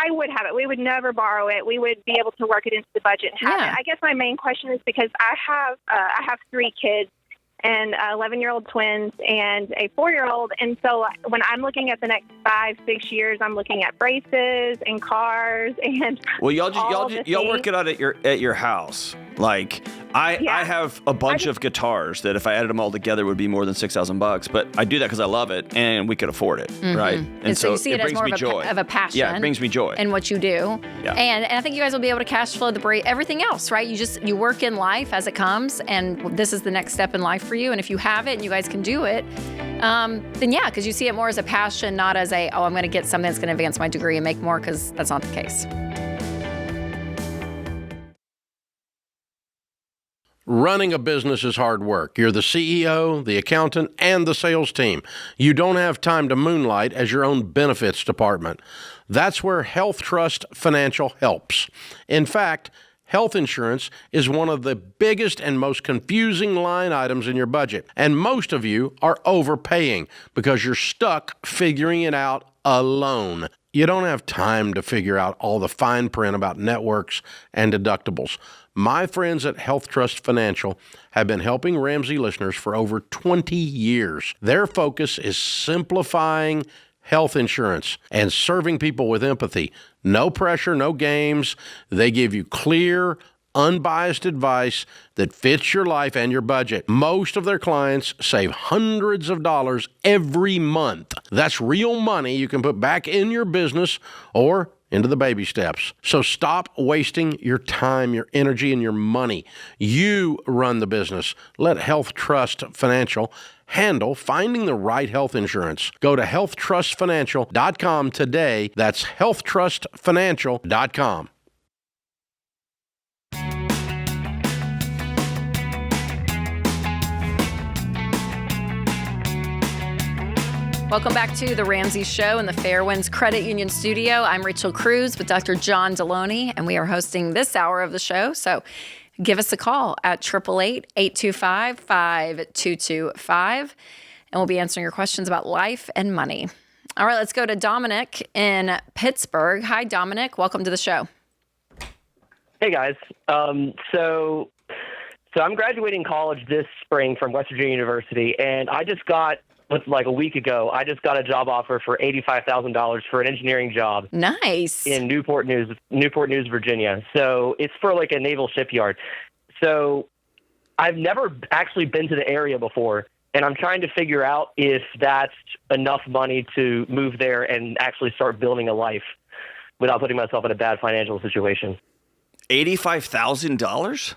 would have it. We would never borrow it. We would be able to work it into the budget and have it. I guess my main question is because I have 3 kids and 11-year-old twins and a 4-year-old. And so when I'm looking at the next 5-6 years, I'm looking at braces and cars and y'all work it out at your house. Like I have a bunch of guitars that if I added them all together would be more than $6,000, but I do that because I love it and we could afford it, right? And so you see it as more of a passion. Yeah, it brings me joy in what you do. Yeah. And I think you guys will be able to cash flow everything else, right? You work in life as it comes, and this is the next step in life for you. And if you have it and you guys can do it, then yeah, because you see it more as a passion, not as I'm going to get something that's going to advance my degree and make more, because that's not the case. Running a business is hard work. You're the CEO, the accountant, and the sales team. You don't have time to moonlight as your own benefits department. That's where Health Trust Financial helps. In fact, health insurance is one of the biggest and most confusing line items in your budget. And most of you are overpaying because you're stuck figuring it out alone. You don't have time to figure out all the fine print about networks and deductibles. My friends at Health Trust Financial have been helping Ramsey listeners for over 20 years. Their focus is simplifying health insurance and serving people with empathy. No pressure, no games. They give you clear, unbiased advice that fits your life and your budget. Most of their clients save hundreds of dollars every month. That's real money you can put back in your business or into the baby steps. So stop wasting your time, your energy, and your money. You run the business. Let Health Trust Financial handle finding the right health insurance. Go to healthtrustfinancial.com today. That's healthtrustfinancial.com. Welcome back to The Ramsey Show in the Fairwinds Credit Union studio. I'm Rachel Cruze with Dr. John Delony, and we are hosting this hour of the show. So give us a call at 888-825-5225, and we'll be answering your questions about life and money. All right, let's go to Dominic in Pittsburgh. Hi, Dominic. Welcome to the show. Hey, guys. So So I'm graduating college this spring from West Virginia University, and I just got, like a week ago, I just got a job offer for $85,000 for an engineering job. Nice. In Newport News, Virginia. So it's for like a naval shipyard. So I've never actually been to the area before, and I'm trying to figure out if that's enough money to move there and actually start building a life without putting myself in a bad financial situation. $85,000?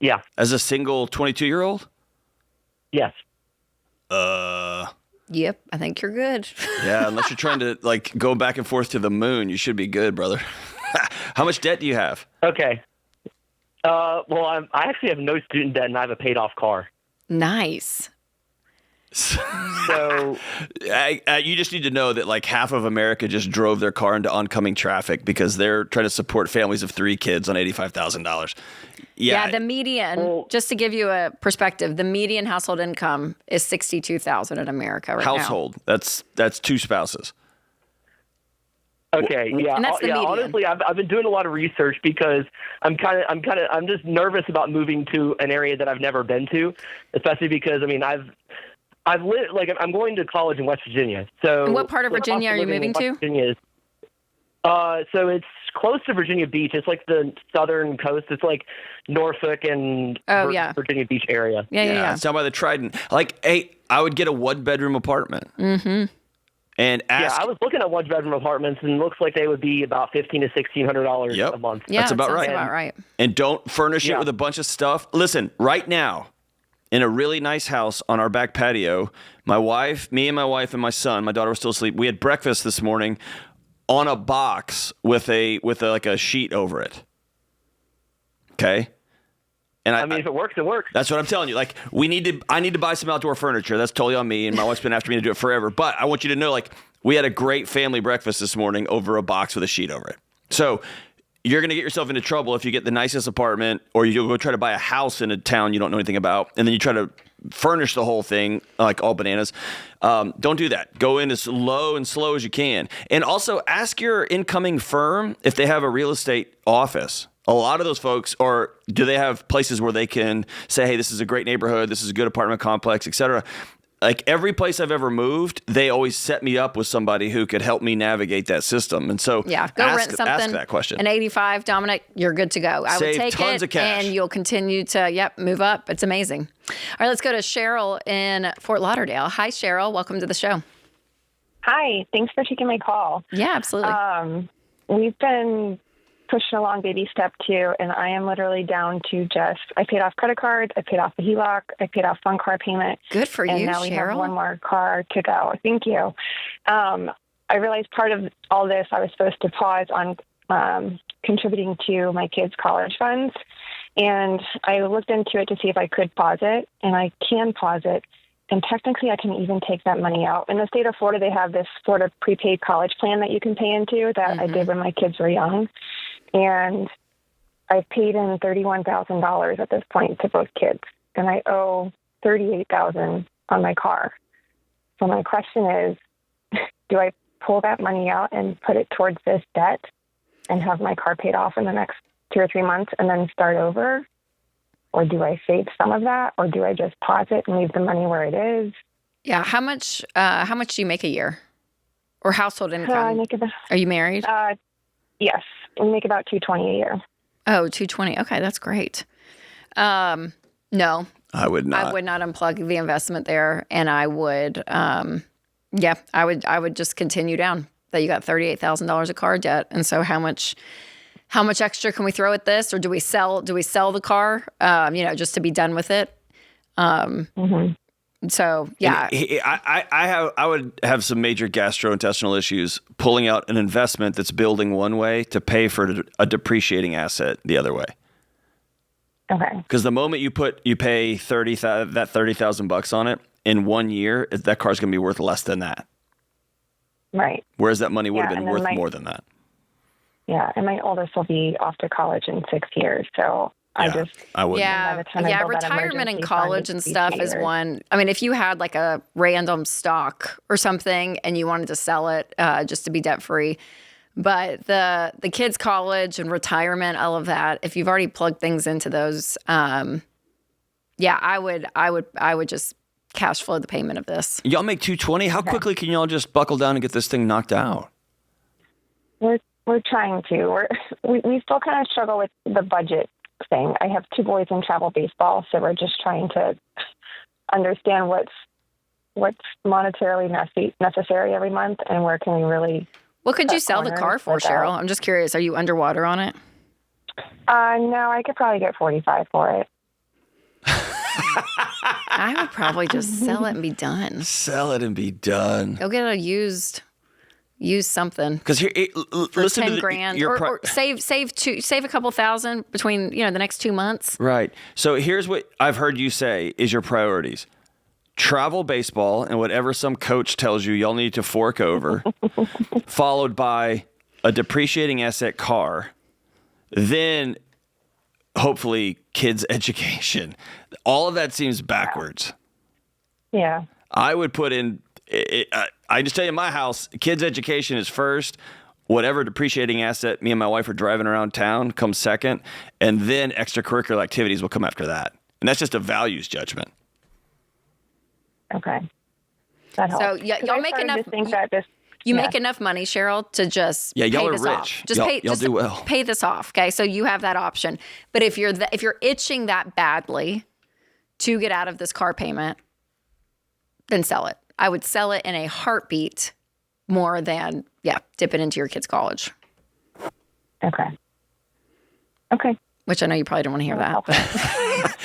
Yeah. As a single 22-year-old? Yes. Yep, I think you're good. Yeah, unless you're trying to like go back and forth to the moon, you should be good, brother. How much debt do you have? Okay. Well, I actually have no student debt, and I have a paid-off car. Nice. So you just need to know that like half of America just drove their car into oncoming traffic because they're trying to support families of 3 kids on $85,000. Yeah, the median, just to give you a perspective, the median household income is $62,000 in America right household. now. That's 2 spouses. Okay, yeah, and that's the median. Honestly, I've been doing a lot of research because I'm just nervous about moving to an area that I've never been to, especially because I've lived, like, I'm going to college in West Virginia. So and what part of Virginia are you moving to? Virginia is, so it's close to Virginia Beach. It's like the southern coast. It's like Norfolk and Virginia Beach area. Yeah. It's down by the Trident. Like, hey, I would get a 1-bedroom apartment. Mm-hmm. And I was looking at 1-bedroom apartments, and it looks like they would be about $1,500 to $1,600 a month. Yeah, that's about right. About right. And don't furnish it with a bunch of stuff. Listen, right now, in a really nice house on our back patio, me and my wife and my son, my daughter was still asleep. We had breakfast this morning on a box with a like a sheet over it. Okay. And I mean, if it works, it works. That's what I'm telling you. Like, I need to buy some outdoor furniture. That's totally on me, and my wife's been after me to do it forever. But I want you to know, like, we had a great family breakfast this morning over a box with a sheet over it. So you're going to get yourself into trouble if you get the nicest apartment, or you go try to buy a house in a town you don't know anything about, and then you try to furnish the whole thing like all bananas. Don't do that. Go in as low and slow as you can. And also ask your incoming firm if they have a real estate office. A lot of those folks, or do they have places where they can say, hey, this is a great neighborhood, this is a good apartment complex, et cetera. Like every place I've ever moved, they always set me up with somebody who could help me navigate that system. And so go rent something. Ask that question. An 85, Dominic, you're good to go. I would take tons of cash. And you'll continue to, move up. It's amazing. All right, let's go to Cheryl in Fort Lauderdale. Hi, Cheryl. Welcome to the show. Hi. Thanks for taking my call. Yeah, absolutely. We've been pushing along baby step 2, and I am literally down to I paid off credit cards, I paid off the HELOC, I paid off one car payment. Good for you, and now we Cheryl. have one more car to go. Thank you. I realized part of all this, I was supposed to pause on contributing to my kids' college funds, and I looked into it to see if I could pause it, and I can pause it. And technically, I can even take that money out. In the state of Florida, they have this Florida prepaid college plan that you can pay into that I did when my kids were young. And I've paid in $31,000 at this point to both kids. And I owe $38,000 on my car. So my question is, do I pull that money out and put it towards this debt and have my car paid off in the next 2 or 3 months and then start over? Or do I save some of that? Or do I just pause it and leave the money where it is? Yeah. How much do you make a year? Or household income? Are you married? Yes. We make about $220 a year. Oh, $220. Okay, that's great. No. I would not. I would not unplug the investment there. And I would, I would just continue down that you got $38,000 of car debt. And so how much extra can we throw at this? Or do we sell the car, just to be done with it? So, yeah. I would have some major gastrointestinal issues pulling out an investment that's building one way to pay for a depreciating asset the other way. Okay. Because the moment you pay $30,000 on it in 1 year, that car's going to be worth less than that. Right. Whereas that money would have been worth more than that. Yeah, and my oldest will be off to college in 6 years, so I wouldn't. Yeah, retirement in college and stuff is one. I mean, if you had like a random stock or something and you wanted to sell it just to be debt free, But the kids' college and retirement, all of that, if you've already plugged things into those, I would just cash flow the payment of this. Y'all make $220. How quickly can y'all just buckle down and get this thing knocked out? We're trying to. We still kind of struggle with the budget thing. I have 2 boys in travel baseball, so we're just trying to understand what's monetarily necessary every month, and where can we really. What could you sell the car for, Cheryl? I'm just curious. Are you underwater on it? No, I could probably get $45 for it. I would probably just sell it and be done. Sell it and be done. Go get a used something. Because here, for listen $10 to grand, or save a couple thousand between the next 2 months. Right. So here's what I've heard you say is your priorities: travel baseball and whatever some coach tells you y'all need to fork over, followed by a depreciating asset car, then hopefully kids' education. All of that seems backwards. Yeah. I would put in, I just tell you, in my house, kids' education is first. Whatever depreciating asset me and my wife are driving around town comes second. And then extracurricular activities will come after that. And that's just a values judgment. Okay. That helps. So y'all make enough. Make enough money, Cheryl, to just y'all pay are this rich. off. Just do well. Pay this off, okay? So you have that option. But if you're itching that badly to get out of this car payment, then sell it. I would sell it in a heartbeat more than dip it into your kid's college. Okay. Which I know you probably don't want to hear that. But.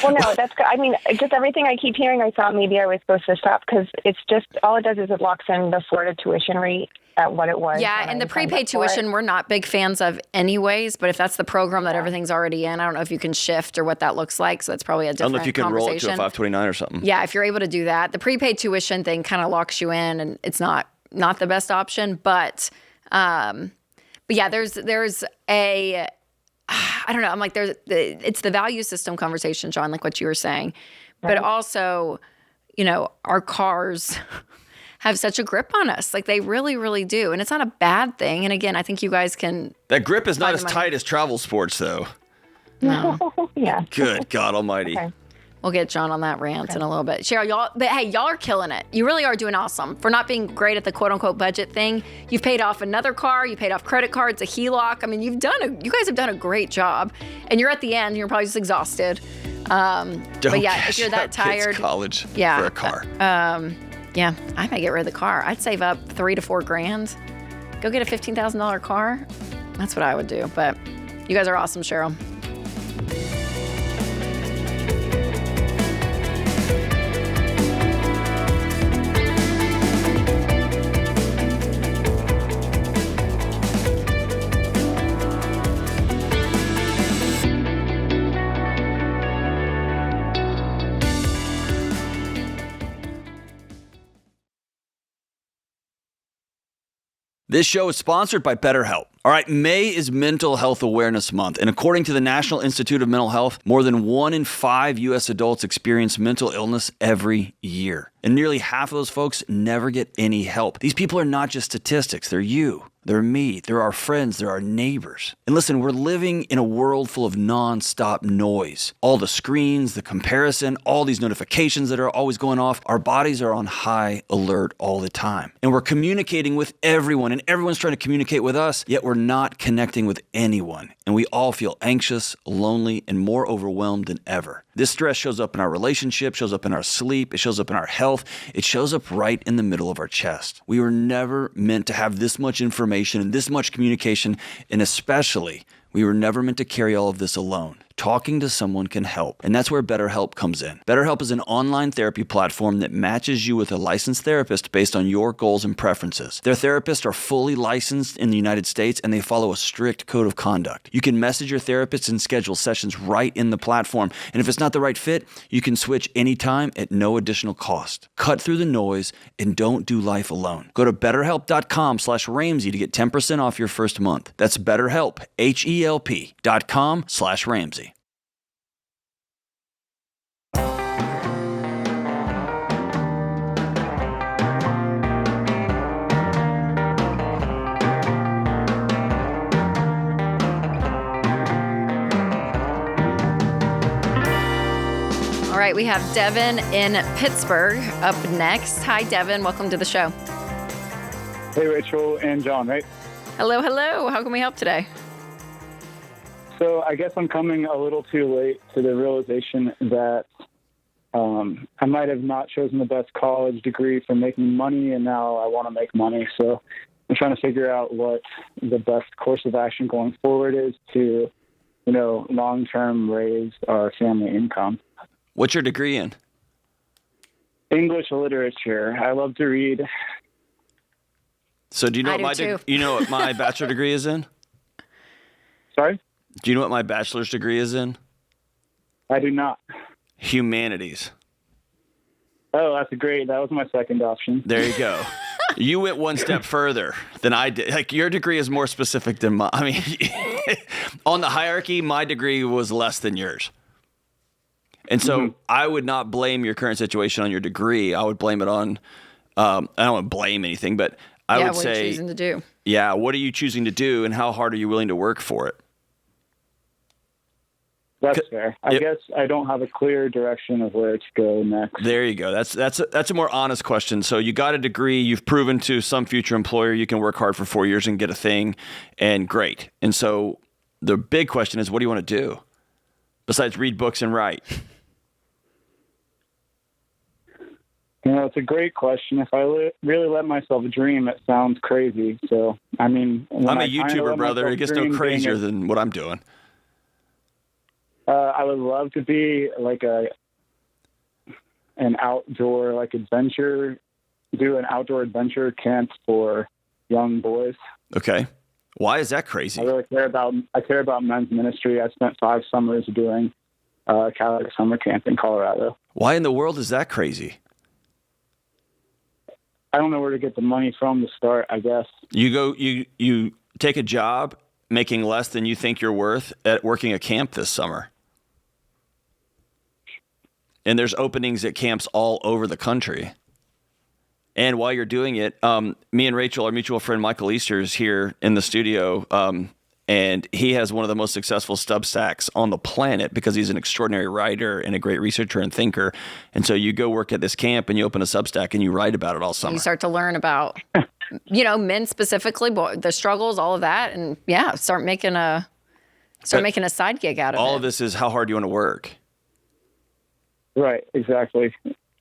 Well, no, that's good. I mean, just everything I keep hearing, I thought maybe I was supposed to stop, because it's just, all it does is it locks in the Florida tuition rate at what it was. Yeah, and the prepaid tuition we're not big fans of anyways, but if that's the program that everything's already in, I don't know if you can shift or what that looks like, so that's probably a different conversation. I don't know if you can roll it to a 529 or something. Yeah, if you're able to do that. The prepaid tuition thing kind of locks you in, and it's not the best option, but yeah, there's a... I don't know. I'm like, it's the value system conversation, John, like what you were saying. Right. But also, our cars have such a grip on us. Like, they really, really do. And it's not a bad thing. And again, I think you guys can. That grip is not as tight as travel sports, though. No. Yeah. Good God Almighty. Okay. We'll get John on that rant in a little bit. Cheryl, y'all are killing it. You really are doing awesome. For not being great at the quote unquote budget thing, you've paid off another car, you paid off credit cards, a HELOC. I mean, you guys have done a great job. And you're at the end, you're probably just exhausted. But yeah, if you're that tired, college for a car. Yeah, I might get rid of the car. I'd save up $3,000 to $4,000. Go get a $15,000 car. That's what I would do. But you guys are awesome, Cheryl. This show is sponsored by BetterHelp. All right, May is Mental Health Awareness Month, and according to the National Institute of Mental Health, more than 1 in 5 U.S. adults experience mental illness every year. And nearly half of those folks never get any help. These people are not just statistics, they're you. They're me. They're our friends. They're our neighbors. And listen, we're living in a world full of nonstop noise. All the screens, the comparison, all these notifications that are always going off. Our bodies are on high alert all the time. And we're communicating with everyone, and everyone's trying to communicate with us, yet we're not connecting with anyone. And we all feel anxious, lonely, and more overwhelmed than ever. This stress shows up in our relationship, shows up in our sleep, it shows up in our health, it shows up right in the middle of our chest. We were never meant to have this much information and this much communication, and especially, we were never meant to carry all of this alone. Talking to someone can help, and that's where BetterHelp comes in. BetterHelp is an online therapy platform that matches you with a licensed therapist based on your goals and preferences. Their therapists are fully licensed in the United States, and they follow a strict code of conduct. You can message your therapist and schedule sessions right in the platform, and if it's not the right fit, you can switch anytime at no additional cost. Cut through the noise and don't do life alone. Go to BetterHelp.com/Ramsey to get 10% off your first month. That's BetterHelp, HELP.com/Ramsey. right, we have Devin in Pittsburgh up next. Hi, Devin. Welcome to the show. Hey, Rachel and John, right? Hello, hello. How can we help today? So I guess I'm coming a little too late to the realization that I might have not chosen the best college degree for making money, and now I want to make money. So I'm trying to figure out what the best course of action going forward is to, long-term raise our family income. What's your degree in? English literature. I love to read. So do you know you know what my bachelor degree is in? Sorry? Do you know what my bachelor's degree is in? I do not. Humanities. Oh, that's great. That was my second option. There you go. You went one step further than I did. Like, your degree is more specific than mine. I mean, on the hierarchy, my degree was less than yours. And so I would not blame your current situation on your degree. I would blame it on, I don't want to blame anything, but I would say, what are you choosing to do? Yeah, what are you choosing to do, and how hard are you willing to work for it? That's fair. I guess I don't have a clear direction of where to go next. There you go. That's a more honest question. So you got a degree. You've proven to some future employer you can work hard for 4 years and get a thing, and great. And so the big question is, what do you want to do besides read books and write? It's a great question. If I really let myself dream, it sounds crazy. So, I'm a YouTuber, brother. It gets no crazier than what I'm doing. I would love to be like an outdoor adventure, do an outdoor adventure camp for young boys. Okay. Why is that crazy? I really care about men's ministry. I spent 5 summers doing Catholic summer camp in Colorado. Why in the world is that crazy? I don't know where to get the money from to start, I guess. You take a job making less than you think you're worth at working a camp this summer. And there's openings at camps all over the country. And while you're doing it, me and Rachel, our mutual friend Michael Easter, is here in the studio, and he has one of the most successful Substacks on the planet because he's an extraordinary writer and a great researcher and thinker. And so you go work at this camp and you open a Substack and you write about it all summer. You start to learn about, men specifically, the struggles, all of that, and start making a side gig out of it. All of this is how hard you want to work. Right, exactly.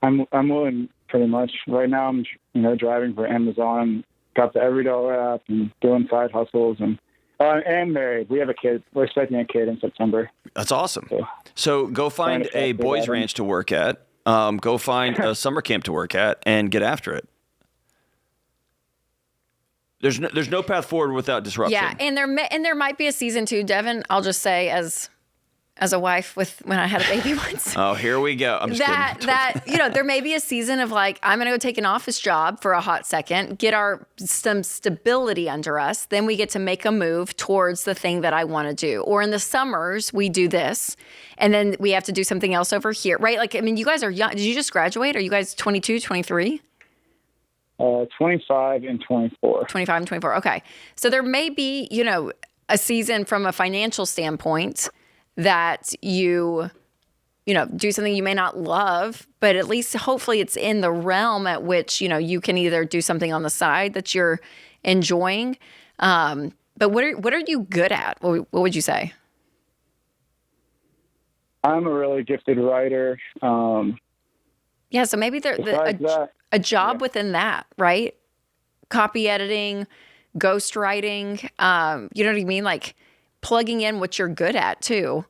I'm willing pretty much. Right now I'm driving for Amazon, got the EveryDollar app and doing side hustles and married. We have a kid. We're expecting a kid in September. That's awesome. So go find a boys ranch to work at. Go find a summer camp to work at and get after it. There's no path forward without disruption. Yeah, and there might be a season 2, Devin. I'll just say as a wife when I had a baby once. Oh, here we go. I'm just kidding. There may be a season of I'm going to go take an office job for a hot second, get some stability under us. Then we get to make a move towards the thing that I want to do. Or in the summers, we do this, and then we have to do something else over here, right? You guys are young. Did you just graduate? Are you guys 22, 23? 25 and 24. 25 and 24. Okay. So there may be, a season from a financial standpoint that you do something you may not love, but at least hopefully it's in the realm at which, you can either do something on the side that you're enjoying. But what are you good at? What would you say? I'm a really gifted writer. Yeah, so maybe a job within that, right? Copy editing, ghost writing, you know what I mean? Plugging in what you're good at too,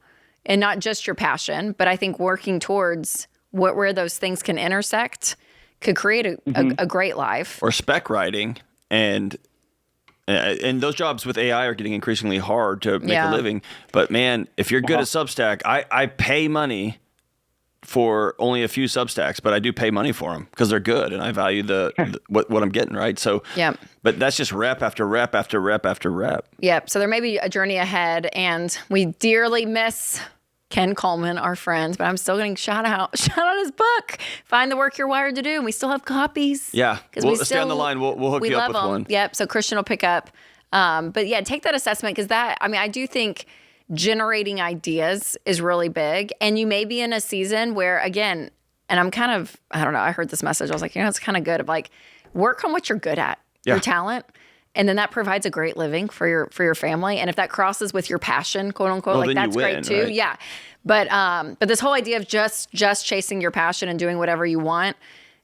and not just your passion, but I think working towards where those things can intersect could create a great life. Or spec writing, and those jobs with AI are getting increasingly hard to make a living. But man, if you're good at Substack, I pay money for only a few Substacks, but I do pay money for them because they're good and I value what I'm getting, right? So, but that's just rep after rep after rep after rep. Yep. So there may be a journey ahead, and we dearly miss Ken Coleman, our friend, but I'm still getting shout out his book, Find the Work You're Wired to Do, and we still have copies. Yeah. We'll stay on the line. We'll hook you up with one. Yep. So Christian will pick up. But yeah, take that assessment because I do think generating ideas is really big. And you may be in a season where, again, and I'm kind of, I don't know, I heard this message. I was like, it's kind of good of like, work on what you're good at, your talent. And then that provides a great living for your family. And if that crosses with your passion, quote unquote, like that's great too. Right? Yeah. But this whole idea of just chasing your passion and doing whatever you want,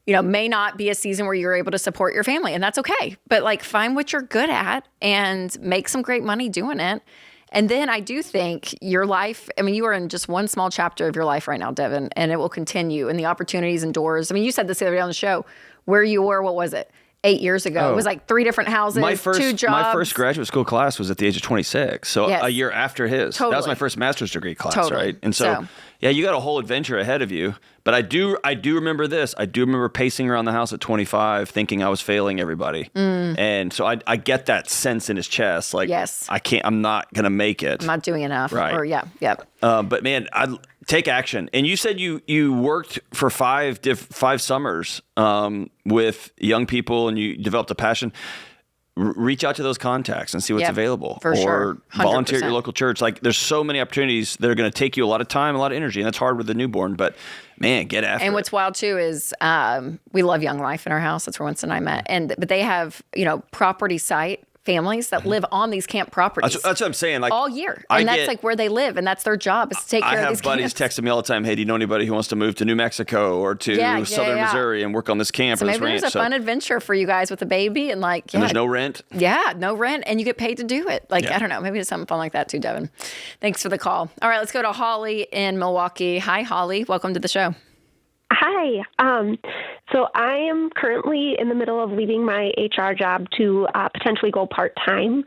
may not be a season where you're able to support your family, and that's okay. But like, find what you're good at and make some great money doing it. And then I do think your life, you are in just one small chapter of your life right now, Devin, and it will continue. And the opportunities and doors. You said this the other day on the show, where you were, what was it? 8 years ago. It was like 3 different houses, 2 jobs. My first graduate school class was at the age of 26. So a year after his. Totally. That was my first master's degree class, right? And so, you got a whole adventure ahead of you. But I do remember this. I do remember pacing around the house at 25 thinking I was failing everybody. And so I get that sense in his chest. Like, yes. I'm not going to make it. I'm not doing enough. Right. Or, but man, take action. And you said you worked for 5 summers with young people and you developed a passion. Reach out to those contacts and see what's available. For sure. Or volunteer at your local church. Like, there's so many opportunities that are going to take you a lot of time, a lot of energy, and that's hard with a newborn. But man, get after it. And what's wild too is we love Young Life in our house. That's where Winston and I met. But they have property site families that live on these camp properties. That's what I'm saying. Like, all year. And that's like where they live. And that's their job is to take care of these camps. I have buddies texting me all the time, hey, do you know anybody who wants to move to New Mexico or to Southern Missouri and work on this camp or this ranch? Maybe there's a fun adventure for you guys with a baby and like, and there's no rent? Yeah, no rent. And you get paid to do it. Like, I don't know. Maybe there's something fun like that too, Devin. Thanks for the call. All right, let's go to Holly in Milwaukee. Hi, Holly. Welcome to the show. Hi. So I am currently in the middle of leaving my HR job to potentially go part-time.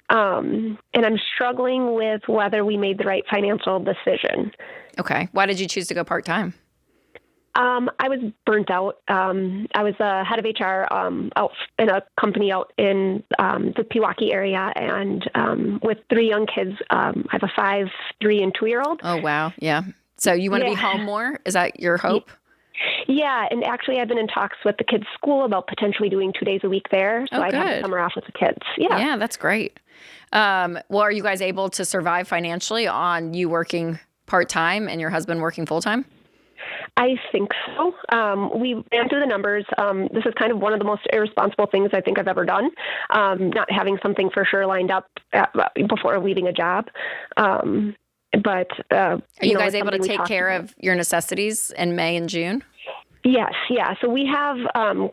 And I'm struggling with whether we made the right financial decision. Okay. Why did you choose to go part-time? I was burnt out. I was the head of HR out in a company out in the Pewaukee area, and with 3 young kids. I have a 5, 3, and 2-year-old. Oh, wow. Yeah. So you want to be home more? Is that your hope? Yeah, and actually I've been in talks with the kids' school about potentially doing 2 days a week there, so I'd have the summer off with the kids. Yeah, that's great. Well, are you guys able to survive financially on you working part-time and your husband working full-time? I think so. We ran through the numbers. This is kind of one of the most irresponsible things I think I've ever done, not having something for sure lined up before leaving a job. But are you guys able to take care of your necessities in May and June? Yes, yeah. So we have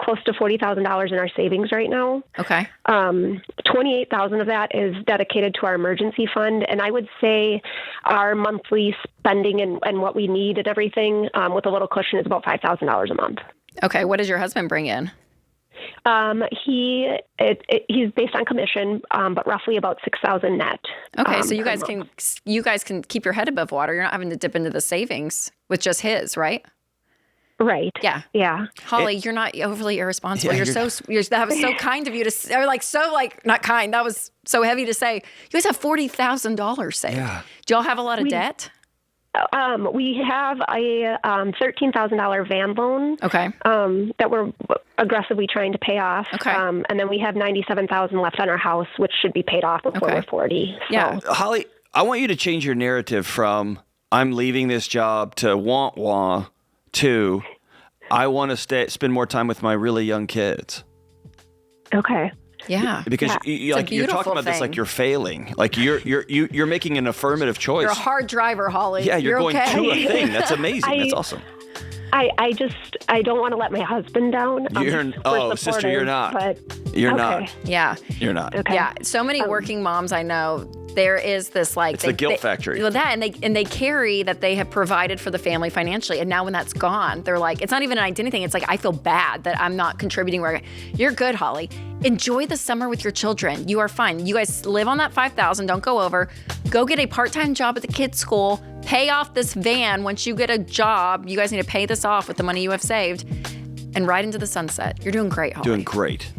close to $40,000 in our savings right now. Okay. $28,000 of that is dedicated to our emergency fund, and I would say our monthly spending and what we need and everything, with a little cushion, is about $5,000 a month. Okay. What does your husband bring in? He's based on commission, but roughly about $6,000 net. Okay, so you guys can keep your head above water. You're not having to dip into the savings with just his, right? Right. Yeah. Yeah. Holly, you're not overly irresponsible. That was so kind of you to say, or not kind. That was so heavy to say. You guys have $40,000 saved. Yeah. Do y'all have a lot of debt? We have a $13,000 van loan. Okay. That we're aggressively trying to pay off. Okay. And then we have $97,000 left on our house, which should be paid off before we're 40. So. Yeah. Holly, I want you to change your narrative from I'm leaving this job to wah to I want to spend more time with my really young kids. Okay. Yeah. Because you're talking about this like you're failing. Like you're making an affirmative choice. You're a hard driver, Holly. Yeah, you're going okay. to a thing. That's amazing. That's awesome. I don't want to let my husband down. Sister, you're not. But, you're not. Yeah. You're not. Okay. Yeah. So many working moms I know, there is this it's the guilt factory. Well, that and they carry that they have provided for the family financially, and now when that's gone, they're like, it's not even an identity thing. It's like, I feel bad that I'm not contributing. You're good, Holly. Enjoy the summer with your children. You are fine. You guys live on that $5,000. Don't go over. Go get a part-time job at the kids' school. Pay off this van. Once you get a job, you guys need to pay this off with the money you have saved, and ride into the sunset. You're doing great, Holly. Doing great.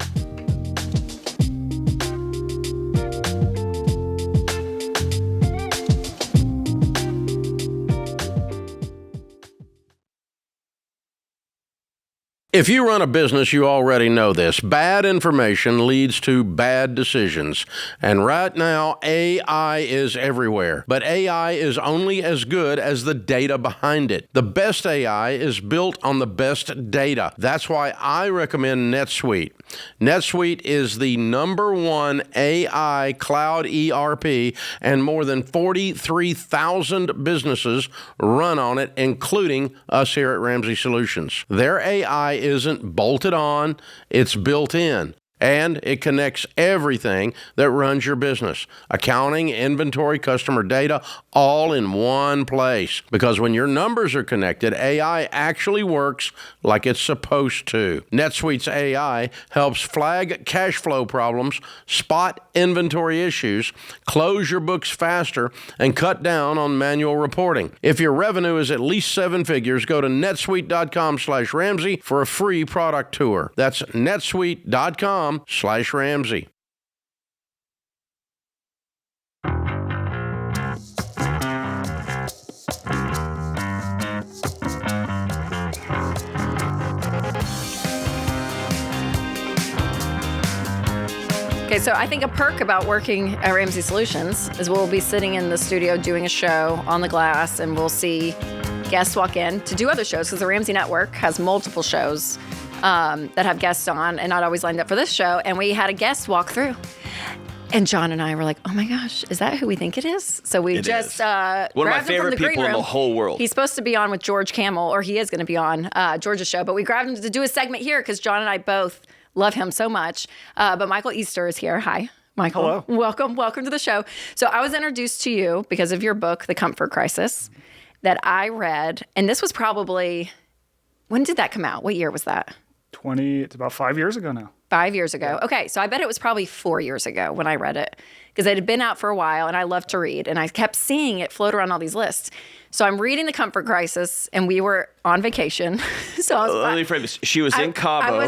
If you run a business, you already know this. Bad information leads to bad decisions. And right now, AI is everywhere. But AI is only as good as the data behind it. The best AI is built on the best data. That's why I recommend NetSuite. NetSuite is the #1 AI cloud ERP, and more than 43,000 businesses run on it, including us here at Ramsey Solutions. Their AI isn't bolted on, it's built in. And it connects everything that runs your business. Accounting, inventory, customer data, all in one place. Because when your numbers are connected, AI actually works like it's supposed to. NetSuite's AI helps flag cash flow problems, spot inventory issues, close your books faster, and cut down on manual reporting. If your revenue is at least 7 figures, go to netsuite.com/Ramsey for a free product tour. That's netsuite.com/Ramsey. Okay, so I think a perk about working at Ramsey Solutions is we'll be sitting in the studio doing a show on the glass, and we'll see guests walk in to do other shows, because the Ramsey Network has multiple shows that have guests on, and not always lined up for this show. And we had a guest walk through, and John and I were like, "Oh my gosh, is that who we think it is?" So we just one of my favorite people in the whole world. He's supposed to be on with George Camel, or he is going to be on George's show, but we grabbed him to do a segment here because John and I both love him so much. But Michael Easter is here. Hi, Michael. Hello. Welcome to the show. So I was introduced to you because of your book, The Comfort Crisis, that I read, and this was probably, when did that come out? What year was that? It's about 5 years ago now. 5 years ago. Yeah. Okay, so I bet it was probably 4 years ago when I read it, because it had been out for a while, and I love to read, and I kept seeing it float around all these lists. So I'm reading The Comfort Crisis, and we were on vacation. So I was let me frame this. She was in Cabo. I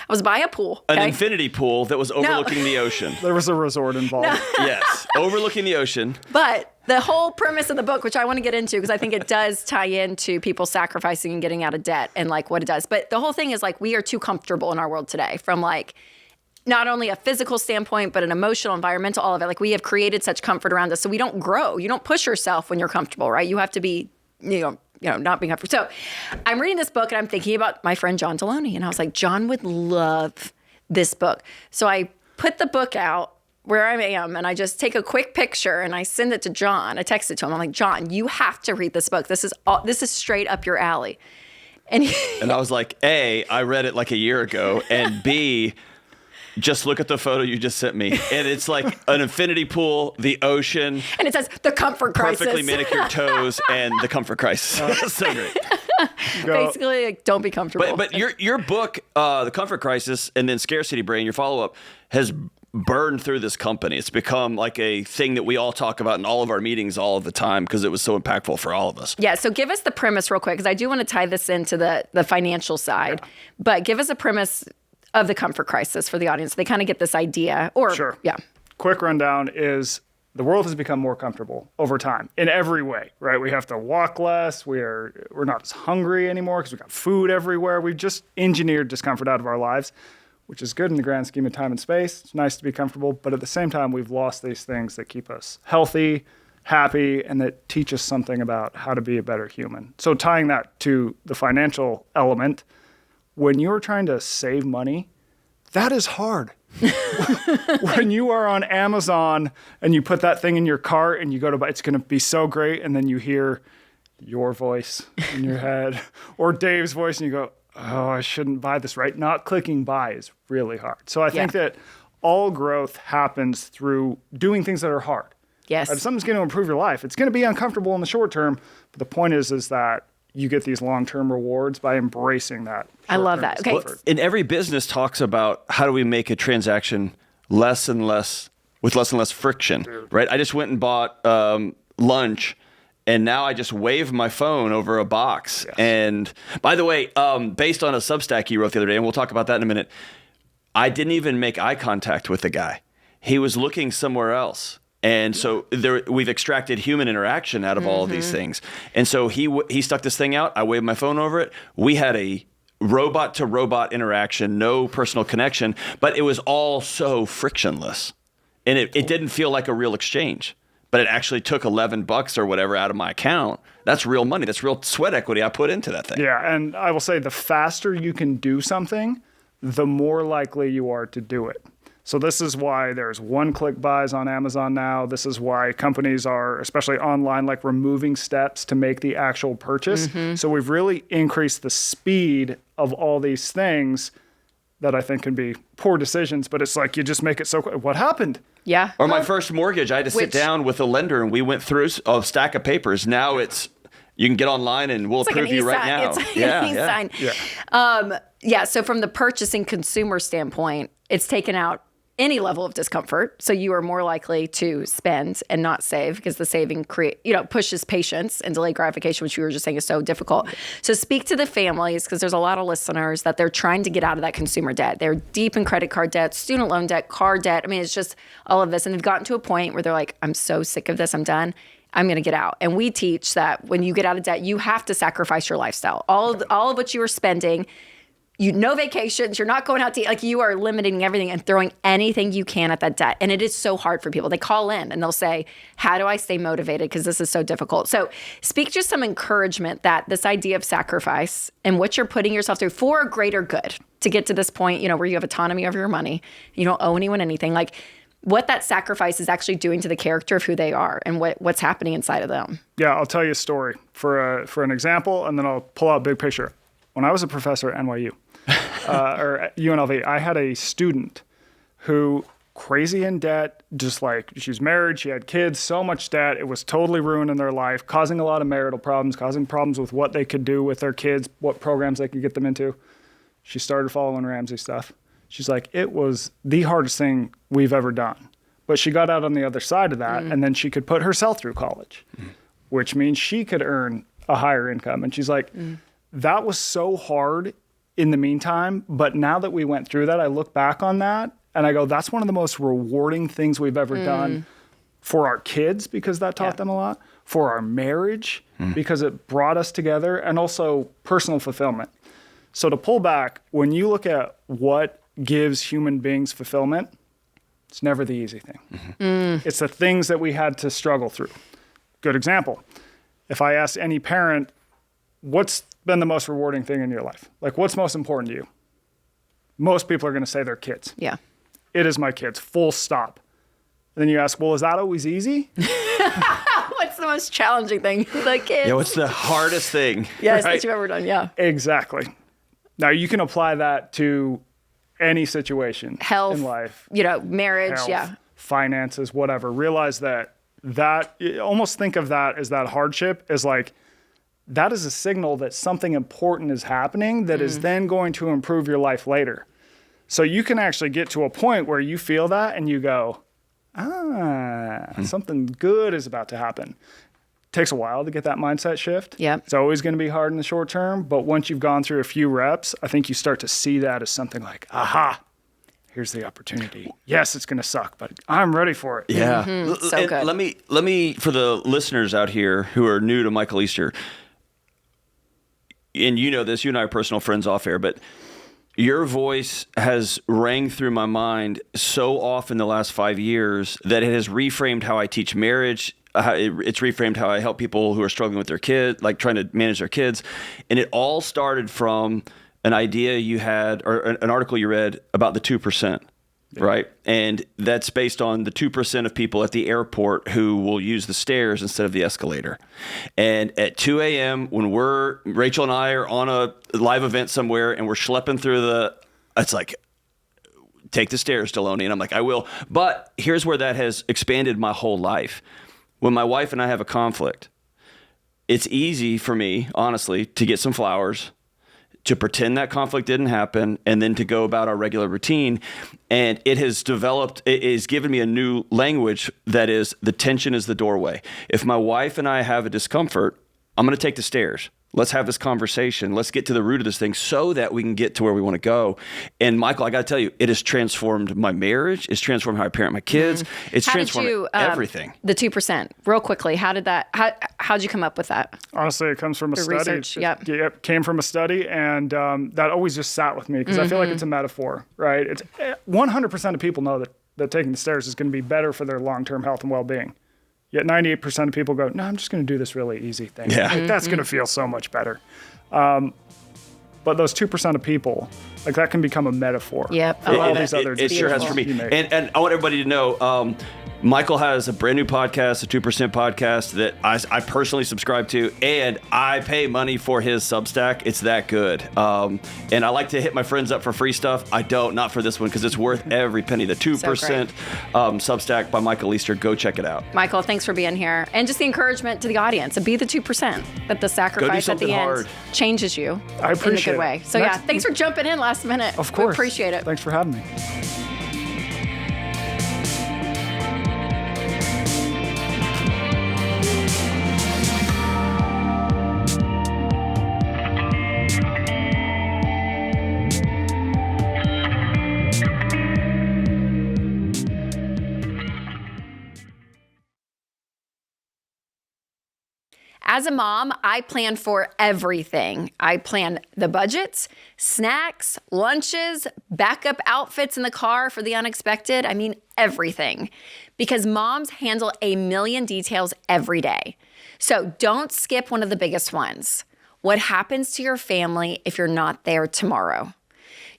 was by a pool. Okay? An infinity pool that was overlooking the ocean. There was a resort involved. Yes, overlooking the ocean. But the whole premise of the book, which I want to get into because I think it does tie into people sacrificing and getting out of debt and like what it does. But the whole thing is like we are too comfortable in our world today, from like not only a physical standpoint, but an emotional, environmental, all of it. Like we have created such comfort around us, so we don't grow. You don't push yourself when you're comfortable, right? You have to be, you know, not being comfortable. So I'm reading this book and I'm thinking about my friend John Delony, and I was like, John would love this book. So I put the book out where I am, and I just take a quick picture and I send it to John. I text it to him. I'm like, John, you have to read this book. This is straight up your alley. And I was like, A, I read it like a year ago, and B, just look at the photo you just sent me. And it's like an infinity pool, the ocean. And it says The Comfort Crisis. Perfectly manicured toes and The Comfort Crisis. That's so great. Basically, like, don't be comfortable. But your book, The Comfort Crisis, and then Scarcity Brain, your follow-up, has burned through this company. It's become like a thing that we all talk about in all of our meetings all of the time because it was so impactful for all of us. Yeah, so give us the premise real quick, because I do want to tie this into the financial side. Yeah. But give us a premise of The Comfort Crisis for the audience. They kind of get this idea. Sure. Yeah. Quick rundown is the world has become more comfortable over time in every way, right? We have to walk less. We're not as hungry anymore because we've got food everywhere. We've just engineered discomfort out of our lives, which is good in the grand scheme of time and space. It's nice to be comfortable, but at the same time, we've lost these things that keep us healthy, happy, and that teach us something about how to be a better human. So tying that to the financial element, when you're trying to save money, that is hard. When you are on Amazon and you put that thing in your cart and you go to buy, it's going to be so great, and then you hear your voice in your head or Dave's voice and you go, oh, I shouldn't buy this, right? Not clicking buy is really hard. So I think that all growth happens through doing things that are hard. Yes. If something's going to improve your life, it's going to be uncomfortable in the short term, but the point is that you get these long-term rewards by embracing that. I love that. Okay. Well, and every business talks about how do we make a transaction with less and less friction, right? I just went and bought lunch, and now I just wave my phone over a box. Yes. And by the way, based on a Substack you wrote the other day, and we'll talk about that in a minute, I didn't even make eye contact with the guy. He was looking somewhere else. And so we've extracted human interaction out of all of these things. And so he stuck this thing out. I waved my phone over it. We had a robot to robot interaction, no personal connection, but it was all so frictionless. And it didn't feel like a real exchange, but it actually took $11 or whatever out of my account. That's real money. That's real sweat equity I put into that thing. Yeah. And I will say the faster you can do something, the more likely you are to do it. So this is why there's one-click buys on Amazon now. This is why companies are, especially online, like removing steps to make the actual purchase. So we've really increased the speed of all these things that I think can be poor decisions, but it's like you just make it so quick. What happened? Yeah. Or my first mortgage, I had to sit down with a lender and we went through a stack of papers. Now it's, you can get online and we'll approve you right now. It's like an e-sign. Yeah. So from the purchasing consumer standpoint, it's taken out any level of discomfort. So you are more likely to spend and not save because the saving pushes patience and delayed gratification, which you were just saying is so difficult. So speak to the families, because there's a lot of listeners that they're trying to get out of that consumer debt. They're deep in credit card debt, student loan debt, car debt. I mean, it's just all of this. And they've gotten to a point where they're like, I'm so sick of this. I'm done. I'm going to get out. And we teach that when you get out of debt, you have to sacrifice your lifestyle. All of what you were spending, no vacations, you're not going out to eat, like you are limiting everything and throwing anything you can at that debt. And it is so hard for people. They call in and they'll say, how do I stay motivated? Because this is so difficult. So speak just some encouragement that this idea of sacrifice and what you're putting yourself through for a greater good to get to this point, where you have autonomy over your money, you don't owe anyone anything, like what that sacrifice is actually doing to the character of who they are and what's happening inside of them. Yeah, I'll tell you a story for an example, and then I'll pull out big picture. When I was a professor at NYU, or UNLV, I had a student who crazy in debt, just like she's married, she had kids, so much debt. It was totally ruining their life, causing a lot of marital problems, causing problems with what they could do with their kids, what programs they could get them into. She started following Ramsey stuff. She's like, it was the hardest thing we've ever done. But she got out on the other side of that, and then she could put herself through college, which means she could earn a higher income. And she's like, that was so hard in the meantime, but now that we went through that, I look back on that and I go, that's one of the most rewarding things we've ever done for our kids, because that taught them a lot, for our marriage, because it brought us together, and also personal fulfillment. So to pull back, when you look at what gives human beings fulfillment, it's never the easy thing. It's the things that we had to struggle through. Good example. If I asked any parent, what's been the most rewarding thing in your life? Like, what's most important to you? Most people are going to say their kids. Yeah. It is my kids, full stop. And then you ask, well, is that always easy? What's the most challenging thing? The kids. Yeah, what's the hardest thing? Yes, that you've ever done, yeah. Exactly. Now, you can apply that to any situation health, in life. Marriage, health, finances, whatever. Realize that almost think of that as that hardship as like, that is a signal that something important is happening that is then going to improve your life later. So you can actually get to a point where you feel that and you go, something good is about to happen. It takes a while to get that mindset shift. Yep. It's always going to be hard in the short term, but once you've gone through a few reps, I think you start to see that as something like, aha, here's the opportunity. Yes, it's going to suck, but I'm ready for it. Yeah. So good. Let me, for the listeners out here who are new to Michael Easter, and you know this, you and I are personal friends off air, but your voice has rang through my mind so often the last 5 years that it has reframed how I teach marriage. It's reframed how I help people who are struggling with their kids, like trying to manage their kids. And it all started from an idea you had, or an article you read about the 2%. Right. And that's based on the 2% of people at the airport who will use the stairs instead of the escalator. And at 2 a.m., when Rachel and I are on a live event somewhere and we're schlepping through it's like, take the stairs, Delony. And I'm like, I will. But here's where that has expanded my whole life. When my wife and I have a conflict, it's easy for me, honestly, to get some flowers, to pretend that conflict didn't happen, and then to go about our regular routine. And it has given me a new language that is, the tension is the doorway. If my wife and I have a discomfort, I'm going to take the stairs. Let's have this conversation. Let's get to the root of this thing so that we can get to where we want to go. And Michael, I got to tell you, it has transformed my marriage. It's transformed how I parent my kids. It's transformed everything. The 2%, real quickly, how'd you come up with that? Honestly, it comes from a study. Research, It came from a study, and that always just sat with me because I feel like it's a metaphor, right? It's 100% of people know that taking the stairs is going to be better for their long-term health and well-being. Yet 98% of people go, no, I'm just going to do this really easy thing. Yeah. Like, that's going to feel so much better. But those 2% of people, like that can become a metaphor. Yep. For all these other it sure has for me. And I want everybody to know, Michael has a brand new podcast, a 2% podcast that I personally subscribe to, and I pay money for his Substack. It's that good. And I like to hit my friends up for free stuff. I don't, not for this one, because it's worth every penny. The 2% Substack by Michael Easter. Go check it out. Michael, thanks for being here. And just the encouragement to the audience, be the 2%, but the sacrifice at the end changes you I appreciate in a good way. So thanks for jumping in last minute. Of course. We appreciate it. Thanks for having me. As a mom, I plan for everything. I plan the budgets, snacks, lunches, backup outfits in the car for the unexpected. I mean, everything. Because moms handle a million details every day. So don't skip one of the biggest ones. What happens to your family if you're not there tomorrow?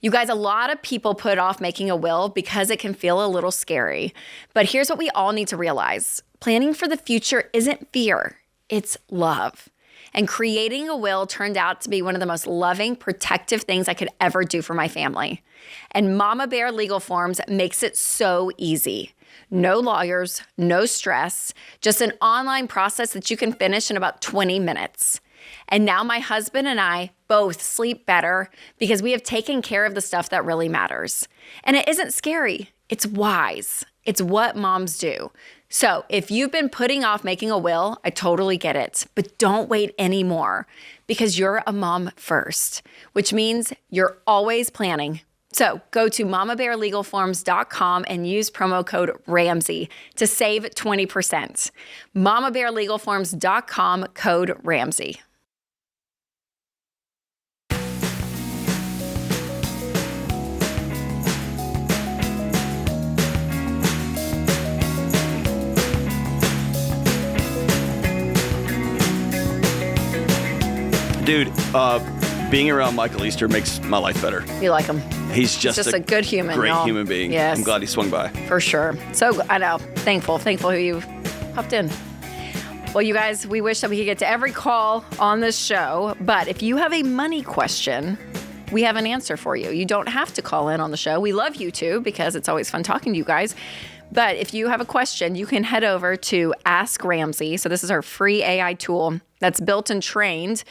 You guys, a lot of people put off making a will because it can feel a little scary. But here's what we all need to realize. Planning for the future isn't fear. It's love. And creating a will turned out to be one of the most loving, protective things I could ever do for my family. And Mama Bear Legal Forms makes it so easy. No lawyers, no stress, just an online process that you can finish in about 20 minutes. And now my husband and I both sleep better because we have taken care of the stuff that really matters. And it isn't scary. It's wise. It's what moms do. So if you've been putting off making a will, I totally get it. But don't wait anymore because you're a mom first, which means you're always planning. So go to mamabearlegalforms.com and use promo code Ramsey to save 20%. mamabearlegalforms.com, code Ramsey. Dude, being around Michael Easter makes my life better. You like him. He's just a good human, great y'all. human being. Yes. I'm glad he swung by. For sure. So, I know. Thankful who you popped in. Well, you guys, we wish that we could get to every call on this show, but if you have a money question, we have an answer for you. You don't have to call in on the show. We love you too because it's always fun talking to you guys. But if you have a question, you can head over to Ask Ramsey. So this is our free AI tool that's built and trained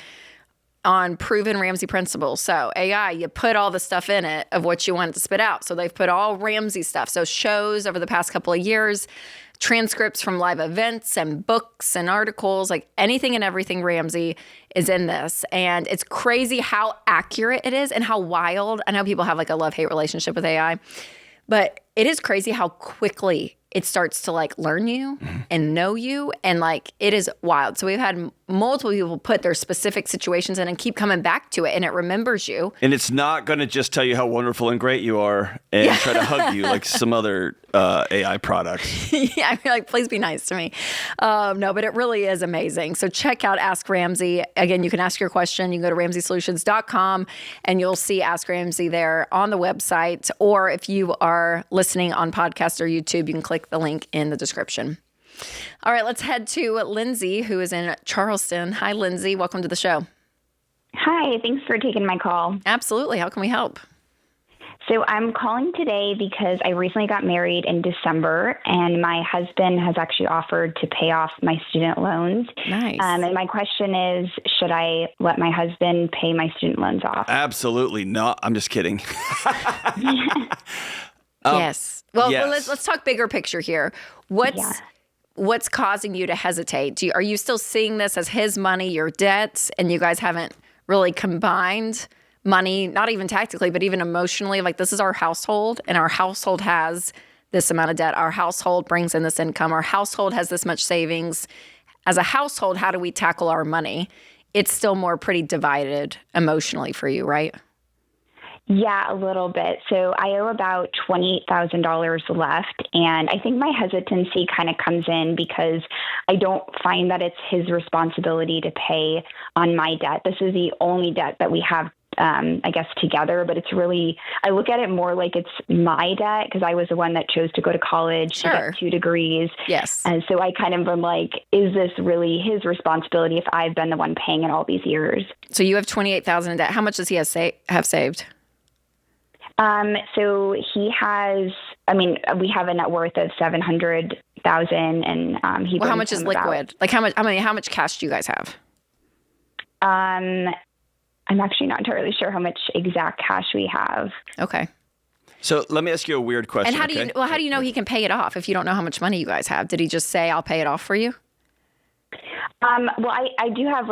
on proven Ramsey principles. So AI, you put all the stuff in it of what you want it to spit out. So they've put all Ramsey stuff. So shows over the past couple of years, transcripts from live events and books and articles, like anything and everything Ramsey is in this. And it's crazy how accurate it is and how wild. I know people have like a love-hate relationship with AI, but it is crazy how quickly it starts to like learn you and know you. And like, it is wild. So we've had multiple people put their specific situations in and keep coming back to it, and it remembers you. And it's not going to just tell you how wonderful and great you are and try to hug you like some other AI products. Yeah, I mean, like, please be nice to me. No, but it really is amazing. So check out Ask Ramsey. Again, you can ask your question. You can go to RamseySolutions.com and you'll see Ask Ramsey there on the website. Or if you are listening on podcast or YouTube, you can click the link in the description. All right, let's head to Lindsay, who is in Charleston. Hi, Lindsay. Welcome to the show. Hi, thanks for taking my call. Absolutely. How can we help? So I'm calling today because I recently got married in December, and my husband has actually offered to pay off my student loans. Nice. And my question is, should I let my husband pay my student loans off? Absolutely not. I'm just kidding. Yes. Well, let's talk bigger picture here. what's causing you to hesitate? Are you still seeing this as his money, your debts, and you guys haven't really combined money, not even tactically, but even emotionally? Like, this is our household, and our household has this amount of debt. Our household brings in this income. Our household has this much savings. As a household, how do we tackle our money? It's still more pretty divided emotionally for you, right? Yeah, a little bit. So I owe about $28,000 left. And I think my hesitancy kind of comes in because I don't find that it's his responsibility to pay on my debt. This is the only debt that we have, I guess, together. But it's really, I look at it more like it's my debt because I was the one that chose to go to college to get 2 degrees. Yes. And so I kind of am like, is this really his responsibility if I've been the one paying it all these years? So you have $28,000 in debt. How much does he have saved? So he has, we have a net worth of $700,000 and he how much is liquid? Like how much cash do you guys have? I'm actually not entirely sure how much exact cash we have. Okay. So let me ask you a weird question. And how do you know he can pay it off if you don't know how much money you guys have? Did he just say, I'll pay it off for you? Well, I do have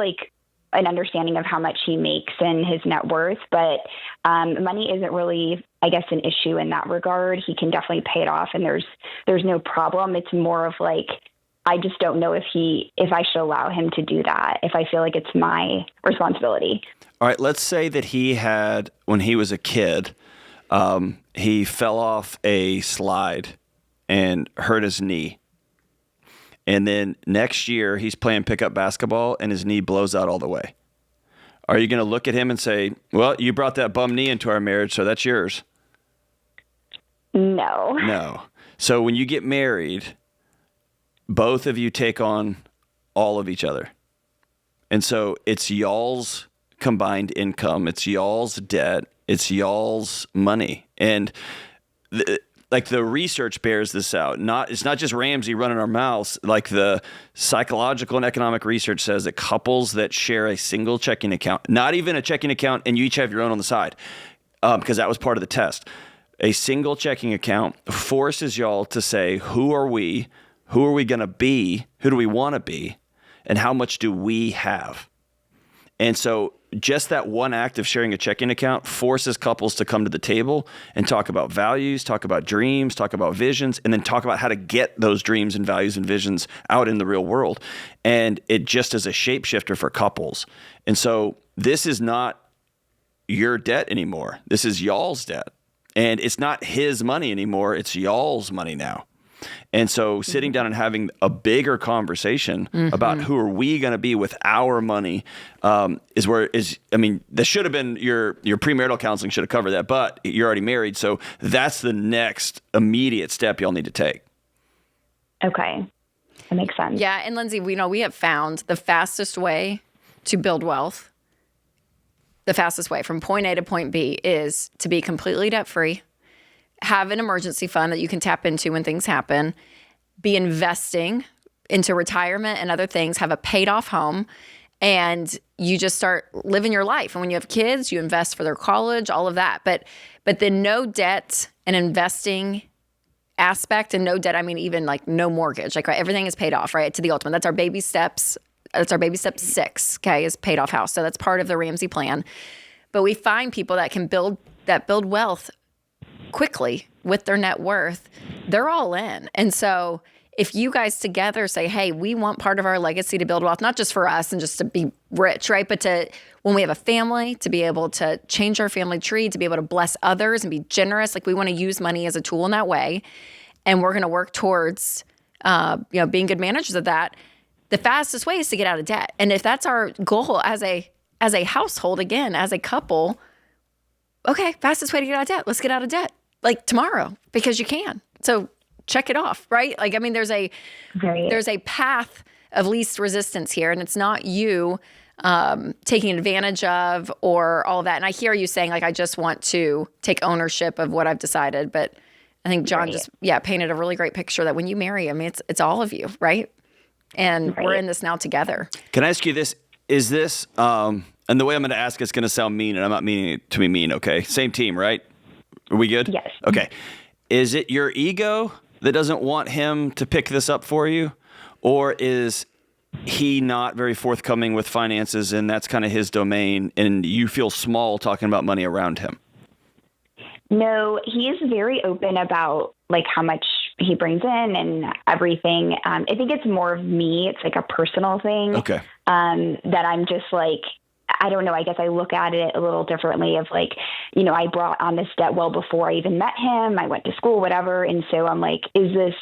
an understanding of how much he makes and his net worth, but money isn't really, I guess, an issue in that regard. He can definitely pay it off and there's no problem. It's more of I just don't know if I should allow him to do that, if I feel like it's my responsibility. All right, let's say that he had, when he was a kid, he fell off a slide and hurt his knee. And then next year, he's playing pickup basketball and his knee blows out all the way. Are you going to look at him and say, well, you brought that bum knee into our marriage, so that's yours? No. So when you get married, both of you take on all of each other. And so it's y'all's combined income. It's y'all's debt. It's y'all's money. And the research bears this out. It's not just Ramsey running our mouths. Like the psychological and economic research says that couples that share a single checking account, not even a checking account, and you each have your own on the side, because that was part of the test. A single checking account forces y'all to say, who are we? Who are we going to be? Who do we want to be? And how much do we have? And so just that one act of sharing a checking account forces couples to come to the table and talk about values, talk about dreams, talk about visions, and then talk about how to get those dreams and values and visions out in the real world. And it just is a shapeshifter for couples. And so this is not your debt anymore. This is y'all's debt. And it's not his money anymore. It's y'all's money now. And so sitting down and having a bigger conversation about who are we going to be with our money this should have been your premarital counseling should have covered that, but you're already married. So that's the next immediate step y'all need to take. Okay. That makes sense. Yeah. And Lindsay, we have found the fastest way to build wealth, the fastest way from point A to point B is to be completely debt free. Have an emergency fund that you can tap into when things happen, be investing into retirement and other things, have a paid off home, and you just start living your life. And when you have kids, you invest for their college, all of that. But then no debt and investing aspect, and no debt, I mean, even no mortgage, right, everything is paid off, right, to the ultimate. That's our baby steps. That's our baby step 6, okay, is paid off house. So that's part of the Ramsey plan. But we find people that can build wealth quickly with their net worth. They're all in. And so if you guys together say, hey, we want part of our legacy to build wealth, not just for us and just to be rich, right? But when we have a family, to be able to change our family tree, to be able to bless others and be generous. We want to use money as a tool in that way. And we're going to work towards, being good managers of that. The fastest way is to get out of debt. And if that's our goal as a household, again, as a couple, okay, fastest way to get out of debt. Let's get out of debt tomorrow because you can. So check it off, right? There's a path of least resistance here, and it's not you taking advantage of or all of that. And I hear you saying I just want to take ownership of what I've decided, but I think John just painted a really great picture that when you marry, it's all of you, right? And we're in this now together. Can I ask you this? Is this, and the way I'm going to ask it's going to sound mean, and I'm not meaning it to be mean, okay? Same team, right? Are we good? Yes. Okay. Is it your ego that doesn't want him to pick this up for you? Or is he not very forthcoming with finances and that's kind of his domain and you feel small talking about money around him? No, he is very open about like how much he brings in and everything. I think it's more of me. It's like a personal thing. Okay. That I'm just like, I don't know. I guess I look at it a little differently of like, you know, I brought on this debt well before I even met him. I went to school, whatever. And so I'm like, is this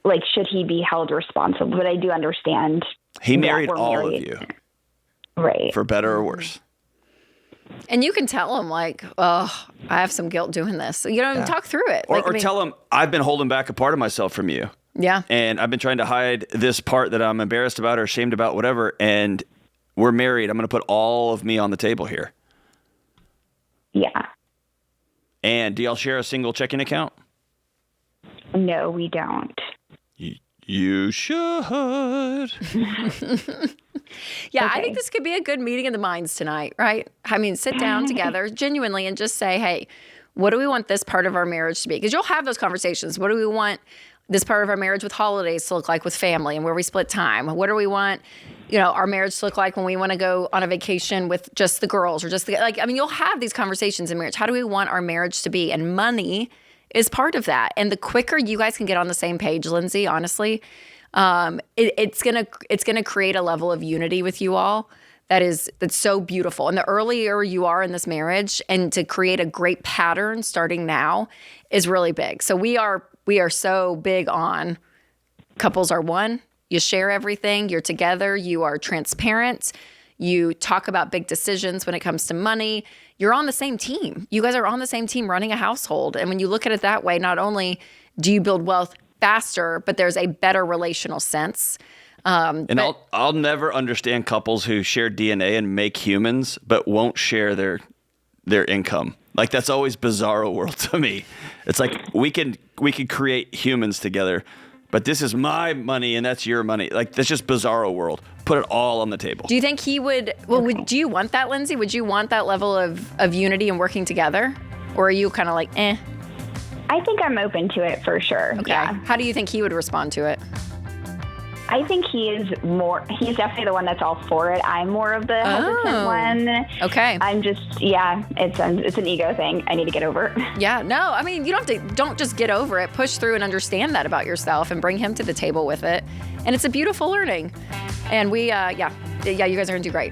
like, should he be held responsible? But I do understand. He married all of you. Right. For better or worse. And you can tell him like, oh, I have some guilt doing this. You know, talk through it. Or tell him, I've been holding back a part of myself from you. Yeah. And I've been trying to hide this part that I'm embarrassed about or ashamed about, whatever. And we're married. I'm going to put all of me on the table here. Yeah. And do y'all share a single checking account? No, we don't. You should. Yeah, okay. I think this could be a good meeting of the minds tonight, right? I mean, sit down together genuinely and just say, hey, what do we want this part of our marriage to be? Because you'll have those conversations. What do we want this part of our marriage with holidays to look like with family and where we split time? What do we want, you know, our marriage to look like when we want to go on a vacation with just the girls or just the, like, I mean, you'll have these conversations in marriage. How do we want our marriage to be? And money is part of that. And the quicker you guys can get on the same page, Lindsay, honestly, it's gonna create a level of unity with you all that's so beautiful. And the earlier you are in this marriage, and to create a great pattern starting now is really big. So we are so big on couples are one. You share everything. You're together. You are transparent. You talk about big decisions when it comes to money. You're on the same team. You guys are on the same team running a household. And when you look at it that way, not only do you build wealth faster, but there's a better relational sense. I'll never understand couples who share DNA and make humans, but won't share their income. Like, that's always bizarro world to me. It's like we can create humans together, but this is my money and that's your money. Like, that's just bizarro world. Put it all on the table. Do you think he would? Well, do you want that, Lindsay? Would you want that level of unity and working together, or are you kind of like, eh? I think I'm open to it for sure. Okay. Yeah. How do you think he would respond to it? I think he's definitely the one that's all for it. I'm more of the hesitant one. Okay. I'm just, it's an ego thing I need to get over. Yeah, no, I mean, you don't just get over it. Push through and understand that about yourself and bring him to the table with it. And it's a beautiful learning. And you guys are going to do great.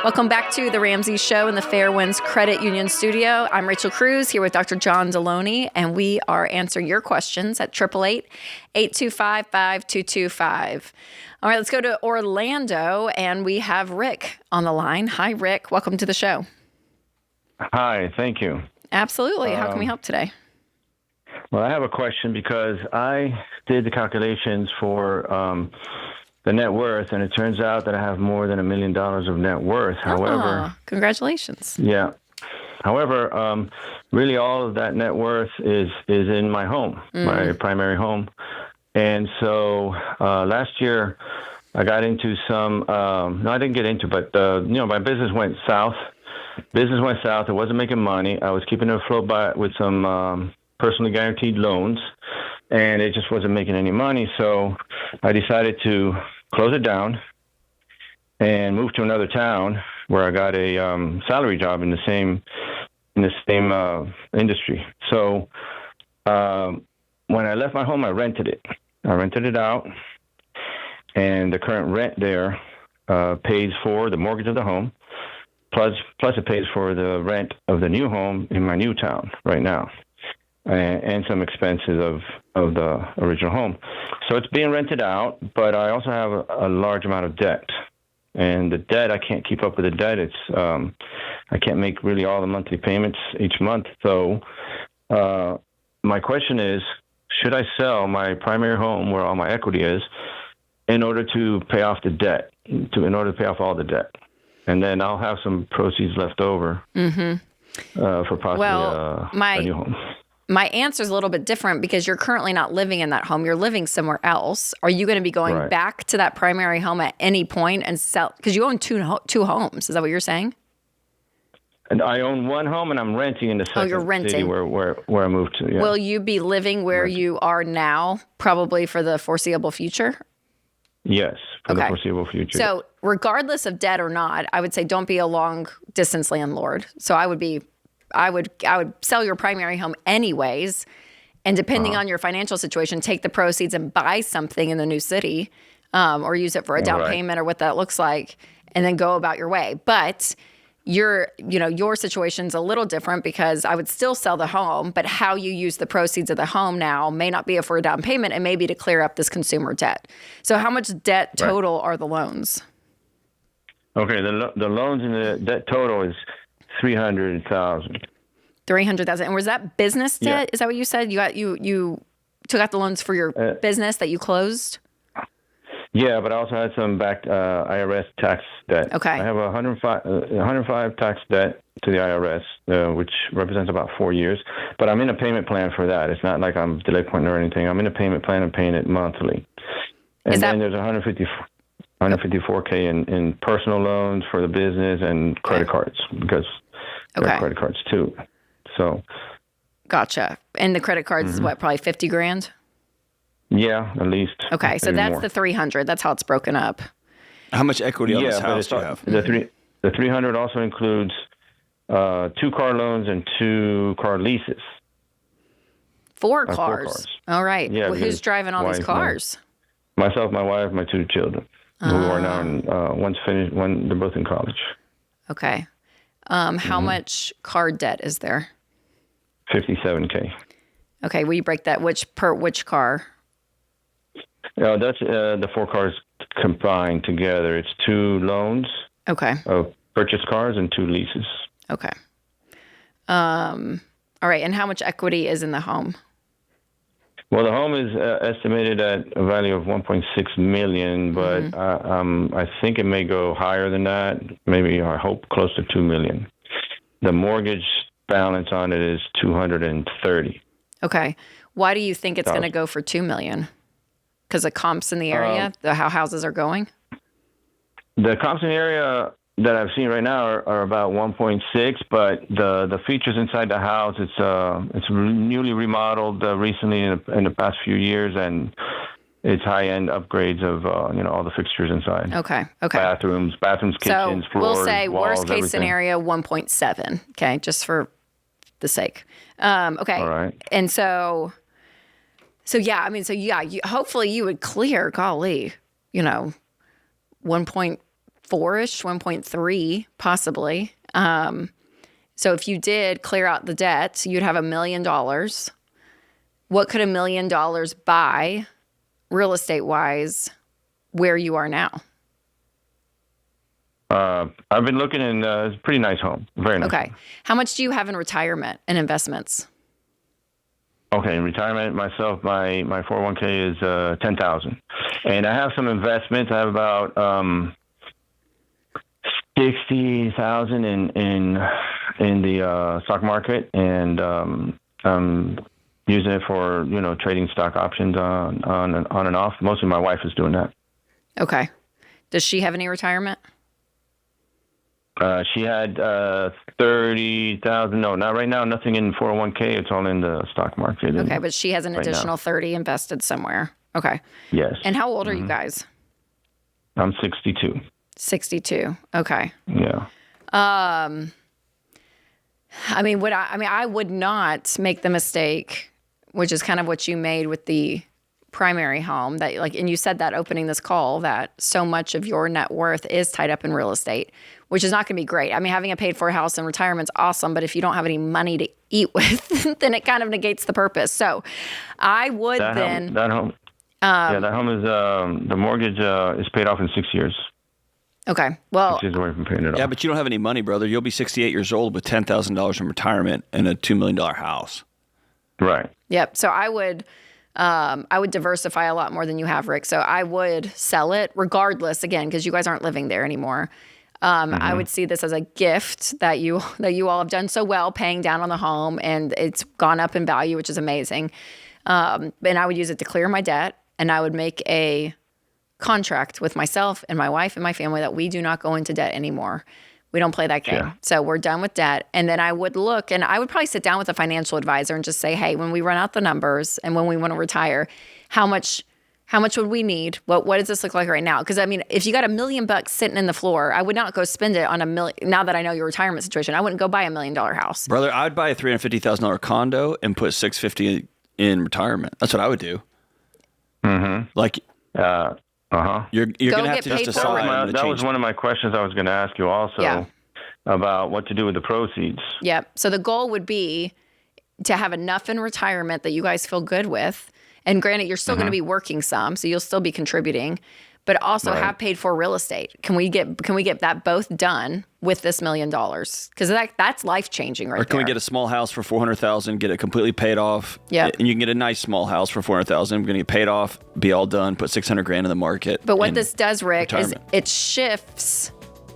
Welcome back to The Ramsey Show in the Fairwinds Credit Union Studio. I'm Rachel Cruze here with Dr. John Delony, and we are answering your questions at 888-825-5225. All right, let's go to Orlando, and we have Rick on the line. Hi, Rick. Welcome to the show. Hi, thank you. Absolutely. How can we help today? Well, I have a question because I did the calculations for the net worth, and it turns out that I have more than $1 million of net worth. However, congratulations. Yeah. However, really all of that net worth is in my home, my primary home. And so last year I got into some, no, I didn't get into, but, my business went south. It wasn't making money. I was keeping it afloat with some personally guaranteed loans, and it just wasn't making any money. So I decided to close it down and move to another town where I got a salary job in the same industry. So when I left my home, I rented it. I rented it out, and the current rent there pays for the mortgage of the home, plus it pays for the rent of the new home in my new town right now, and some expenses of the original home. So it's being rented out, but I also have a large amount of debt. And the debt, I can't keep up with the debt. It's I can't make really all the monthly payments each month. So my question is, should I sell my primary home where all my equity is in order to pay off the debt, in order to pay off all the debt? And then I'll have some proceeds left over for possibly a new home. my answer is a little bit different because you're currently not living in that home. You're living somewhere else. Are you going to be going back to that primary home at any point and sell? Because you own two homes. Is that what you're saying? And I own one home, and I'm renting in the second you're renting. city where I moved to. Yeah. Will you be living where you are now, probably for the foreseeable future? Yes, for the foreseeable future. So regardless of debt or not, I would say don't be a long-distance landlord. So I would sell your primary home anyways, and depending on your financial situation, take the proceeds and buy something in the new city, or use it for a down payment or what that looks like, and then go about your way. But your situation's a little different because I would still sell the home, but how you use the proceeds of the home now may not be for a down payment and maybe to clear up this consumer debt. So how much debt total are the loans? Okay, the loans and the debt total is $300,000. $300,000. And was that business debt? Yeah. Is that what you said? You took out the loans for your business that you closed? Yeah, but I also had some back IRS tax debt. Okay. I have a 105 tax debt to the IRS, which represents about 4 years. But I'm in a payment plan for that. It's not like I'm delinquent or anything. I'm in a payment plan and paying it monthly. And then there's 154K in personal loans for the business and credit cards because there are credit cards too. So. Gotcha. And the credit cards is what, probably 50 grand? Yeah, at least. Okay, so that's more. the 300. That's how it's broken up. How much equity on this house do you have? The 300 also includes 2 car loans and 2 car leases. 4 cars. All right. Yeah, well, who's driving all these cars? Myself, my wife, my 2 children, who are now one's finished, they're both in college. Okay. How much car debt is there? $57K. Okay. Will you break that? Which car? That's the 4 cars combined together. It's 2 loans. Okay. Of purchased cars and 2 leases. Okay. All right. And how much equity is in the home? Well, the home is estimated at a value of $1.6 million, but I think it may go higher than that. Maybe I hope close to $2 million. The mortgage balance on it is $230,000. Okay. Why do you think it's going to go for $2 million? Because of comps in the area, how houses are going? The comps in the area that I've seen right now are about 1.6, but the features inside the house, it's newly remodeled recently in the past few years, and it's high-end upgrades of all the fixtures inside. Okay. Bathrooms, kitchens, so floors, we'll say walls, worst case everything. scenario 1.7. Okay, just for the sake. Okay. All right. And so hopefully you would clear, 1.4ish, 1.3 possibly. So if you did clear out the debt, you'd have $1 million. What could $1 million buy real estate wise where you are now? I've been looking in it's a pretty nice home. Very nice. Okay. How much do you have in retirement and investments? Okay, in retirement, myself, my 401k is $10,000, and I have some investments. I have about $60,000 in the stock market, and I'm using it for trading stock options on and off. Mostly, my wife is doing that. Okay. Does she have any retirement? She had $30,000. No, not right now. Nothing in 401k. It's all in the stock market. Okay, but she has an additional 30 invested somewhere. Okay. Yes. And how old are you guys? I'm 62. 62. Okay. Yeah. I would not make the mistake, which is kind of what you made with the primary home, that and you said that opening this call, that so much of your net worth is tied up in real estate, which is not going to be great. I mean, having a paid for house and retirement's awesome, but if you don't have any money to eat with, then it kind of negates the purpose. So I would that home is the mortgage is paid off in 6 years. Okay. Well, 6 years away from paying it off. Yeah, but you don't have any money, brother. You'll be 68 years old with $10,000 in retirement and a $2 million house. Right. Yep. So I would diversify a lot more than you have, Rick. So I would sell it regardless, again, because you guys aren't living there anymore. I would see this as a gift that you all have done so well paying down on the home, and it's gone up in value, which is amazing. And I would use it to clear my debt, and I would make a contract with myself and my wife and my family that we do not go into debt anymore. We don't play that game. Yeah. So we're done with debt. And then I would look, and I would probably sit down with a financial advisor and just say, hey, when we run out the numbers and when we want to retire, how much would we need? What does this look like right now? Because I mean, if you got $1 million sitting in the floor, I would not go spend it on $1 million. Now that I know your retirement situation, I wouldn't go buy $1 million house. Brother, I'd buy a $350,000 condo and put $650 in retirement. That's what I would do. Like, you're going to have to just decide. That was one of my questions I was going to ask you also about what to do with the proceeds. Yep. So the goal would be to have enough in retirement that you guys feel good with. And granted, you're still going to be working some, so you'll still be contributing, but also have paid for real estate. Can we get that both done with this $1 million? Because that's life changing, right? Or can we get a small house for $400,000, get it completely paid off? Yeah. And you can get a nice small house for $400,000. We're going to get paid off, be all done, put $600,000 in the market. But what this does, Rick, is it shifts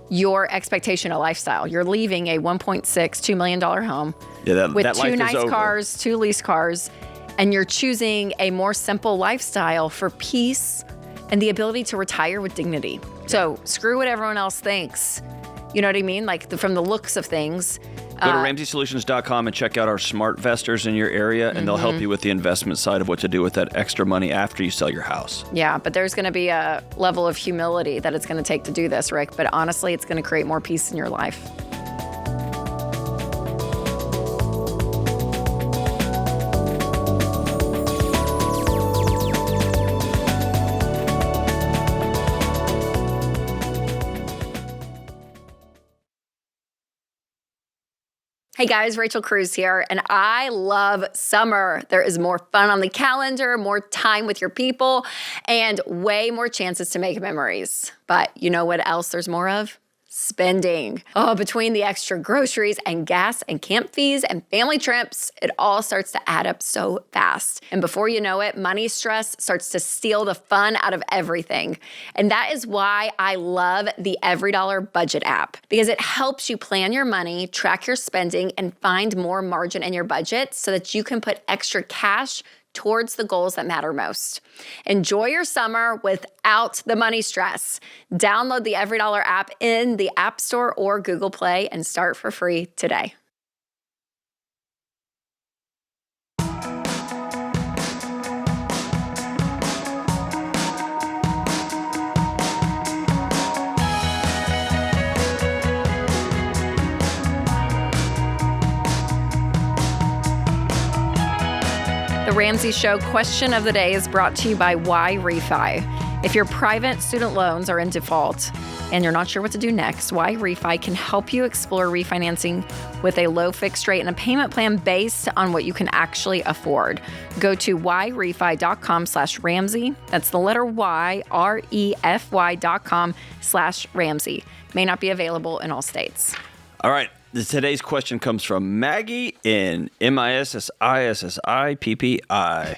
your expectation of lifestyle. You're leaving a $1.2 million home with that 2 nice cars, 2 lease cars, and you're choosing a more simple lifestyle for peace and the ability to retire with dignity. So screw what everyone else thinks. You know what I mean? Like from the looks of things. Go to RamseySolutions.com and check out our smart investors in your area, and they'll help you with the investment side of what to do with that extra money after you sell your house. Yeah, but there's going to be a level of humility that it's going to take to do this, Rick. But honestly, it's going to create more peace in your life. Hey guys, Rachel Cruze here, and I love summer. There is more fun on the calendar, more time with your people, and way more chances to make memories. But you know what else there's more of? Spending. Oh, between the extra groceries and gas and camp fees and family trips, it all starts to add up so fast. And before you know it, money stress starts to steal the fun out of everything. And that is why I love the EveryDollar budget app, because it helps you plan your money, track your spending, and find more margin in your budget so that you can put extra cash towards the goals that matter most. Enjoy your summer without the money stress. Download the EveryDollar app in the App Store or Google Play and start for free today. The Ramsey Show question of the day is brought to you by Why Refi. If your private student loans are in default and you're not sure what to do next, Why Refi can help you explore refinancing with a low fixed rate and a payment plan based on what you can actually afford. Go to whyrefi.com/Ramsey. That's the letter Y, REFY.com/Ramsey. May not be available in all states. All right. Today's question comes from Maggie in MISSISSIPPI. I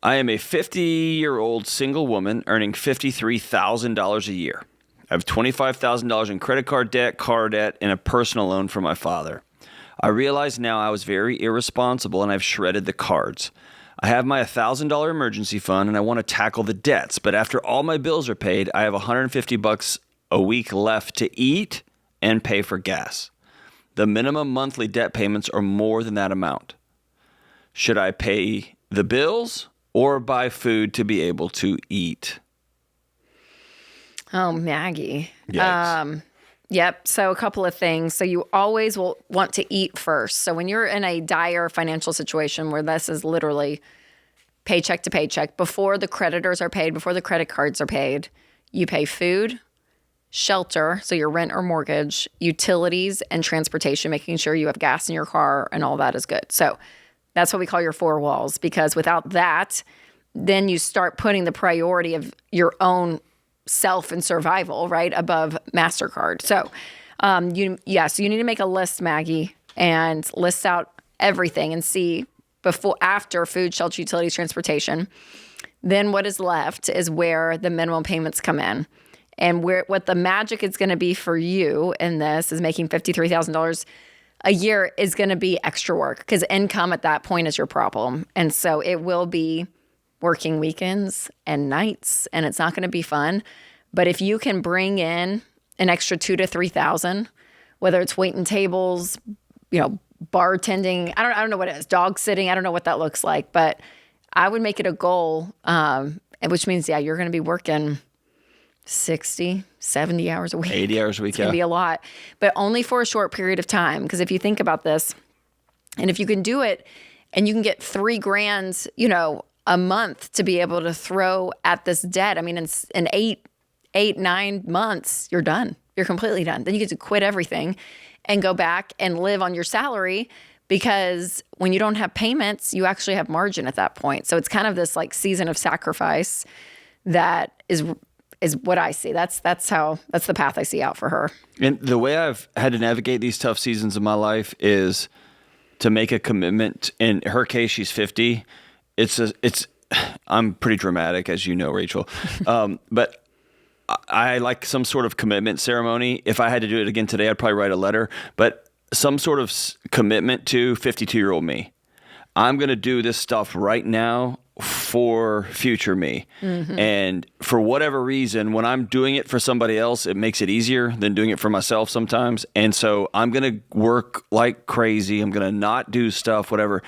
am a 50-year-old single woman earning $53,000 a year. I have $25,000 in credit card debt, car debt, and a personal loan from my father. I realize now I was very irresponsible and I've shredded the cards. I have my $1,000 emergency fund and I want to tackle the debts, but after all my bills are paid, I have $150 a week left to eat and pay for gas. The minimum monthly debt payments are more than that amount. Should I pay the bills or buy food to be able to eat? Oh, Maggie. Yikes. Yep. So a couple of things. So you always will want to eat first. So when you're in a dire financial situation where this is literally paycheck to paycheck, before the creditors are paid, before the credit cards are paid, you pay food, shelter, so your rent or mortgage, utilities, and transportation, making sure you have gas in your car and all that is good. So that's what we call your 4 walls, because without that, then you start putting the priority of your own self and survival, right, above MasterCard. So you need to make a list, Maggie, and list out everything and see after food, shelter, utilities, transportation. Then what is left is where the minimum payments come in. And what the magic is going to be for you in this is making $53,000 a year is going to be extra work, because income at that point is your problem. And so it will be working weekends and nights, and it's not going to be fun. But if you can bring in an extra $2,000 to $3,000, whether it's waiting tables, bartending, I don't know what it is, dog sitting, I don't know what that looks like, but I would make it a goal, which means, you're going to be working 60, 70 hours a week. 80 hours a week, It's going to be a lot, but only for a short period of time. Because if you think about this, and if you can do it and you can get $3,000, a month to be able to throw at this debt, I mean, in 9 months, you're done. You're completely done. Then you get to quit everything and go back and live on your salary, because when you don't have payments, you actually have margin at that point. So it's kind of this like season of sacrifice that is what I see. That's the path I see out for her. And the way I've had to navigate these tough seasons of my life is to make a commitment. In her case, she's 50. I'm pretty dramatic, as you know, Rachel. But I like some sort of commitment ceremony. If I had to do it again today, I'd probably write a letter, but some sort of commitment to 52-year-old me. I'm going to do this stuff right now for future me. Mm-hmm. And for whatever reason, when I'm doing it for somebody else, it makes it easier than doing it for myself sometimes. And so I'm going to work like crazy. I'm going to not do stuff, whatever,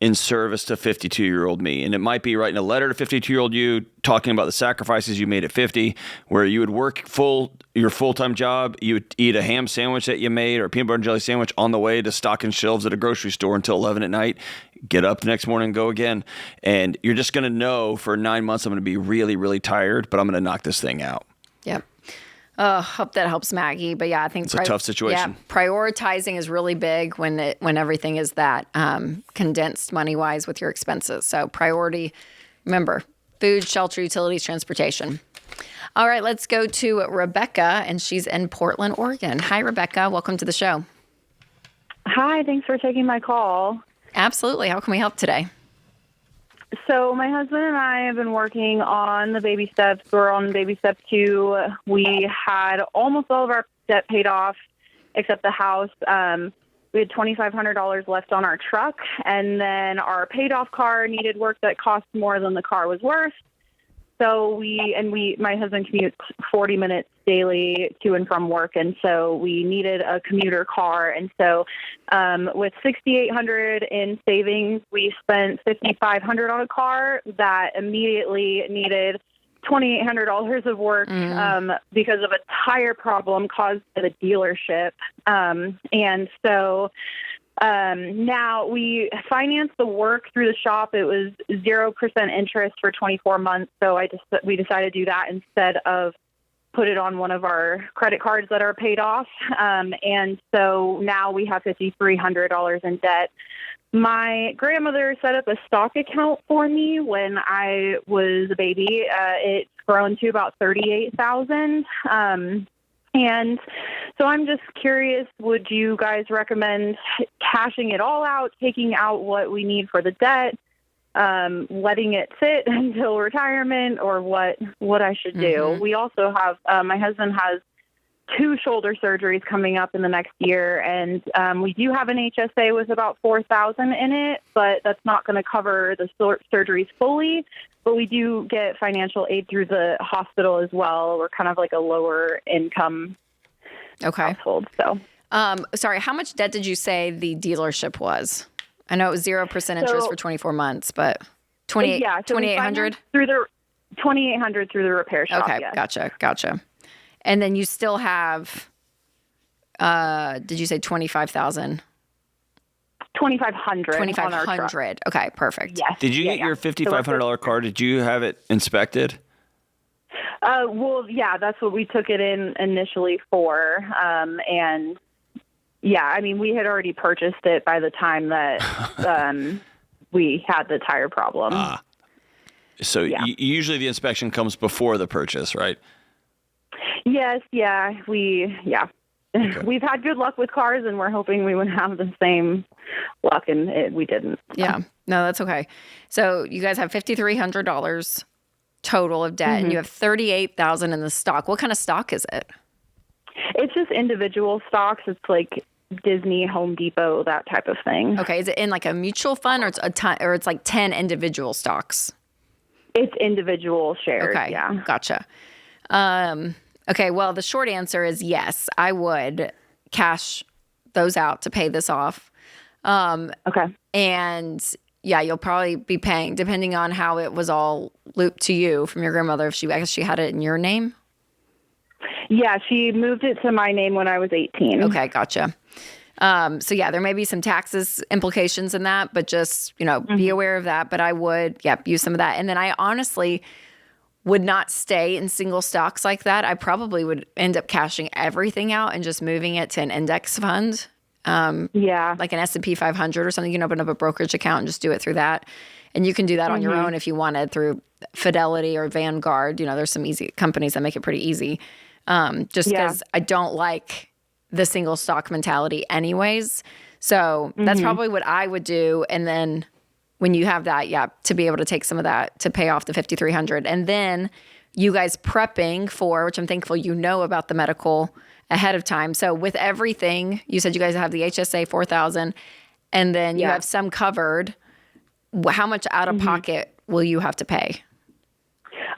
in service to 52-year-old me. And it might be writing a letter to 52-year-old you, talking about the sacrifices you made at 50, where you would work your full-time job, you would eat a ham sandwich that you made or a peanut butter and jelly sandwich on the way to stocking shelves at a grocery store until 11 at night, get up the next morning and go again. And you're just going to know for 9 months I'm going to be really, really tired, but I'm going to knock this thing out. Yep. Hope that helps Maggie. But I think it's a tough situation. Yeah, prioritizing is really big when everything is that condensed money-wise with your expenses. So priority, remember, food, shelter, utilities, transportation. All right, let's go to Rebecca, and she's in Portland, Oregon. Hi, Rebecca. Welcome to the show. Hi, thanks for taking my call. Absolutely. How can we help today? So my husband and I have been working on the baby steps. We're on baby step 2. We had almost all of our debt paid off except the house. We had $2,500 left on our truck, and then our paid off car needed work that cost more than the car was worth. So my husband commutes 40 minutes daily to and from work, and so we needed a commuter car. And so with $6,800 in savings, we spent $5,500 on a car that immediately needed $2,800 of work because of a tire problem caused by the dealership. And so now we financed the work through the shop. It was 0% interest for 24 months. So we decided to do that instead of put it on one of our credit cards that are paid off. And so now we have $5,300 in debt. My grandmother set up a stock account for me when I was a baby. It's grown to about $38,000. And so I'm just curious, would you guys recommend cashing it all out, taking out what we need for the debt, letting it sit until retirement, or what I should do? Mm-hmm. We also have, my husband has 2 shoulder surgeries coming up in the next year, and we do have an HSA with about $4,000 in it, but that's not going to cover the surgeries fully. But we do get financial aid through the hospital as well. We're kind of like a lower income household. So, sorry, how much debt did you say the dealership was? I know it was 0% interest for 24 months, but $2,800 through the $2,800 through the repair shop. Okay, yes. Gotcha. And then you still have, did you say 25,000? 2,500. 2,500. Okay, perfect. Yes. Did you get your $5,500 car? Did you have it inspected? Well, yeah, that's what we took it in initially for. And yeah, I mean, we had already purchased it by the time that we had the tire problem. So usually the inspection comes before the purchase, right? Yes. Yeah. Okay. We've had good luck with cars, and we're hoping we would have the same luck, and we didn't. Yeah. No, that's okay. So you guys have $5,300 total of debt, and you have $38,000 in the stock. What kind of stock is it? It's just individual stocks. It's like Disney, Home Depot, that type of thing. Okay, is it in like a mutual fund, or it's like 10 individual stocks? It's individual shares. Okay, yeah, gotcha. Okay, well, the short answer is yes. I would cash those out to pay this off. Okay, and yeah, you'll probably be paying depending on how it was all looped to you from your grandmother. I guess she had it in your name. Yeah, she moved it to my name when I was 18. Okay, gotcha. So yeah, there may be some taxes implications in that, but just, be aware of that. But I would, use some of that. And then I honestly would not stay in single stocks like that. I probably would end up cashing everything out and just moving it to an index fund. Like an S&P 500 or something. You can open up a brokerage account and just do it through that. And you can do that on your own if you wanted through Fidelity or Vanguard. There's some easy companies that make it pretty easy. Just because I don't like the single stock mentality anyways. So that's probably what I would do. And then when you have that, to be able to take some of that to pay off the $5,300. And then you guys prepping for, which I'm thankful about the medical ahead of time. So with everything, you said you guys have the HSA 4,000 and then you have some covered. How much out of pocket will you have to pay?